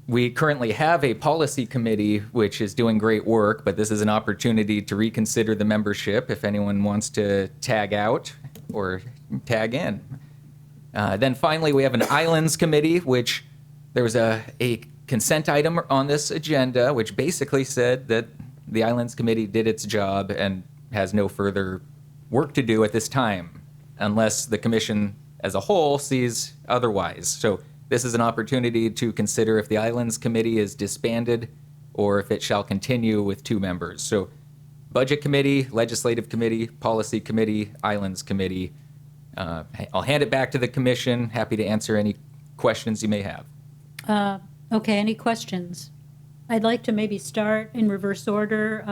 S6: We currently have a policy committee which is doing great work, but this is an opportunity to reconsider the membership if anyone wants to tag out or tag in. Then finally, we have an Islands Committee, which there was a consent item on this agenda, which basically said that the Islands Committee did its job and has no further work to do at this time, unless the commission as a whole sees otherwise. So this is an opportunity to consider if the Islands Committee is disbanded or if it shall continue with 2 members. So Budget Committee, Legislative Committee, Policy Committee, Islands Committee. I'll hand it back to the commission. Happy to answer any questions you may have.
S1: Okay, any questions? I'd like to maybe start in reverse order.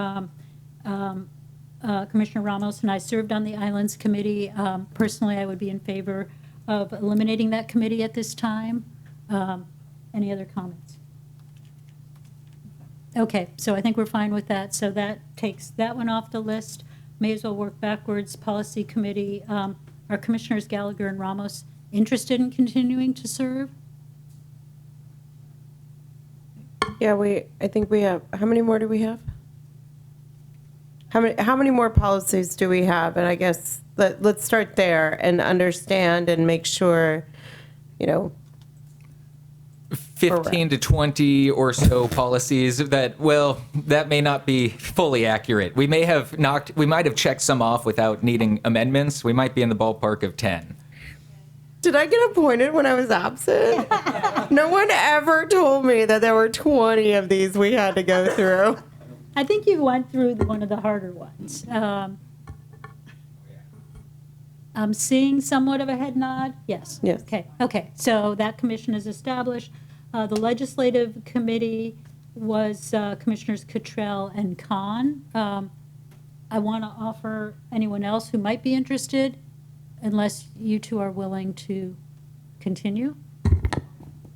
S1: Commissioner Ramos and I served on the Islands Committee. Personally, I would be in favor of eliminating that committee at this time. Any other comments? Okay, so I think we're fine with that. So that takes that one off the list. May as well work backwards. Policy Committee. Are Commissioners Gallagher and Ramos interested in continuing to serve?
S8: Yeah, I think we have, how many more do we have? How many more policies do we have? And I guess let's start there and understand and make sure,
S6: 15 to 20 or so policies that may not be fully accurate. We might have checked some off without needing amendments. We might be in the ballpark of 10.
S8: Did I get appointed when I was absent? No one ever told me that there were 20 of these we had to go through.
S1: I think you went through one of the harder ones. I'm seeing somewhat of a head nod. Yes.
S8: Yes.
S1: Okay. So that commission is established. The legislative committee was Commissioners Cottrell and Khan. I want to offer anyone else who might be interested, unless you 2 are willing to continue.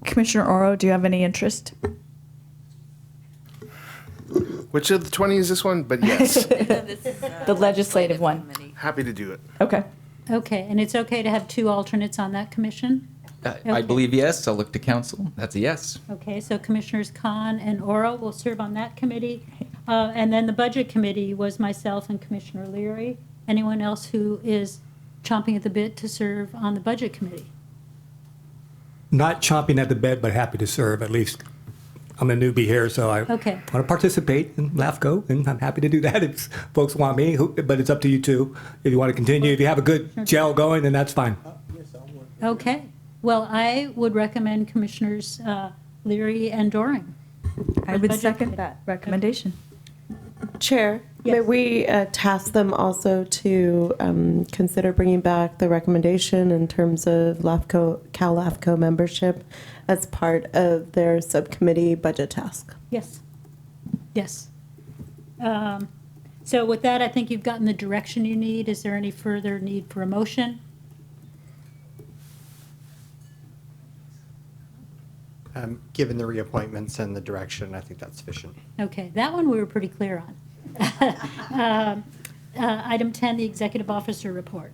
S3: Commissioner Oro, do you have any interest?
S18: Which of the 20 is this one? But yes.
S3: The legislative one.
S18: Happy to do it.
S3: Okay.
S1: Okay, and it's okay to have 2 alternates on that commission?
S6: I believe yes. I'll look to council. That's a yes.
S1: Okay, so Commissioners Khan and Oro will serve on that committee. And then the Budget Committee was myself and Commissioner Leary. Anyone else who is chomping at the bit to serve on the Budget Committee?
S12: Not chomping at the bit, but happy to serve. At least I'm a newbie here, so I want to participate in LAFCO, and I'm happy to do that if folks want me. But it's up to you too. If you want to continue, if you have a good gel going, then that's fine.
S1: Okay. Well, I would recommend Commissioners Leary and Doring.
S3: I would second that recommendation.
S8: Chair, may
S1: Yes.
S8: we task them also to consider bringing back the recommendation in terms of Cal LAFCO membership as part of their subcommittee budget task?
S1: Yes. Yes. So with that, I think you've gotten the direction you need. Is there any further need for a motion?
S4: Given the reappointments and the direction, I think that's sufficient.
S1: Okay, that one we were pretty clear on. Item 10, the executive officer report.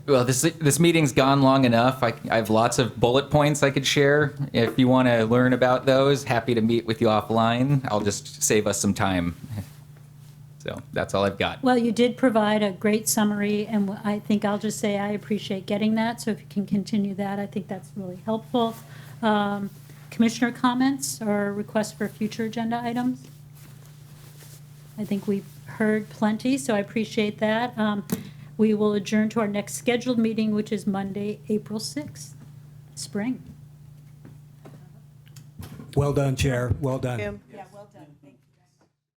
S6: Well, this meeting's gone long enough. I have lots of bullet points I could share. If you want to learn about those, happy to meet with you offline. I'll just save us some time. So that's all I've got.
S1: Well, you did provide a great summary, and I think I'll just say I appreciate getting that. So if you can continue that, I think that's really helpful. Commissioner comments or requests for future agenda items? I think we've heard plenty, so I appreciate that. We will adjourn to our next scheduled meeting, which is Monday, April 6th, spring.
S12: Well done, Chair. Well done.
S8: Yeah,
S1: well done. Thank you.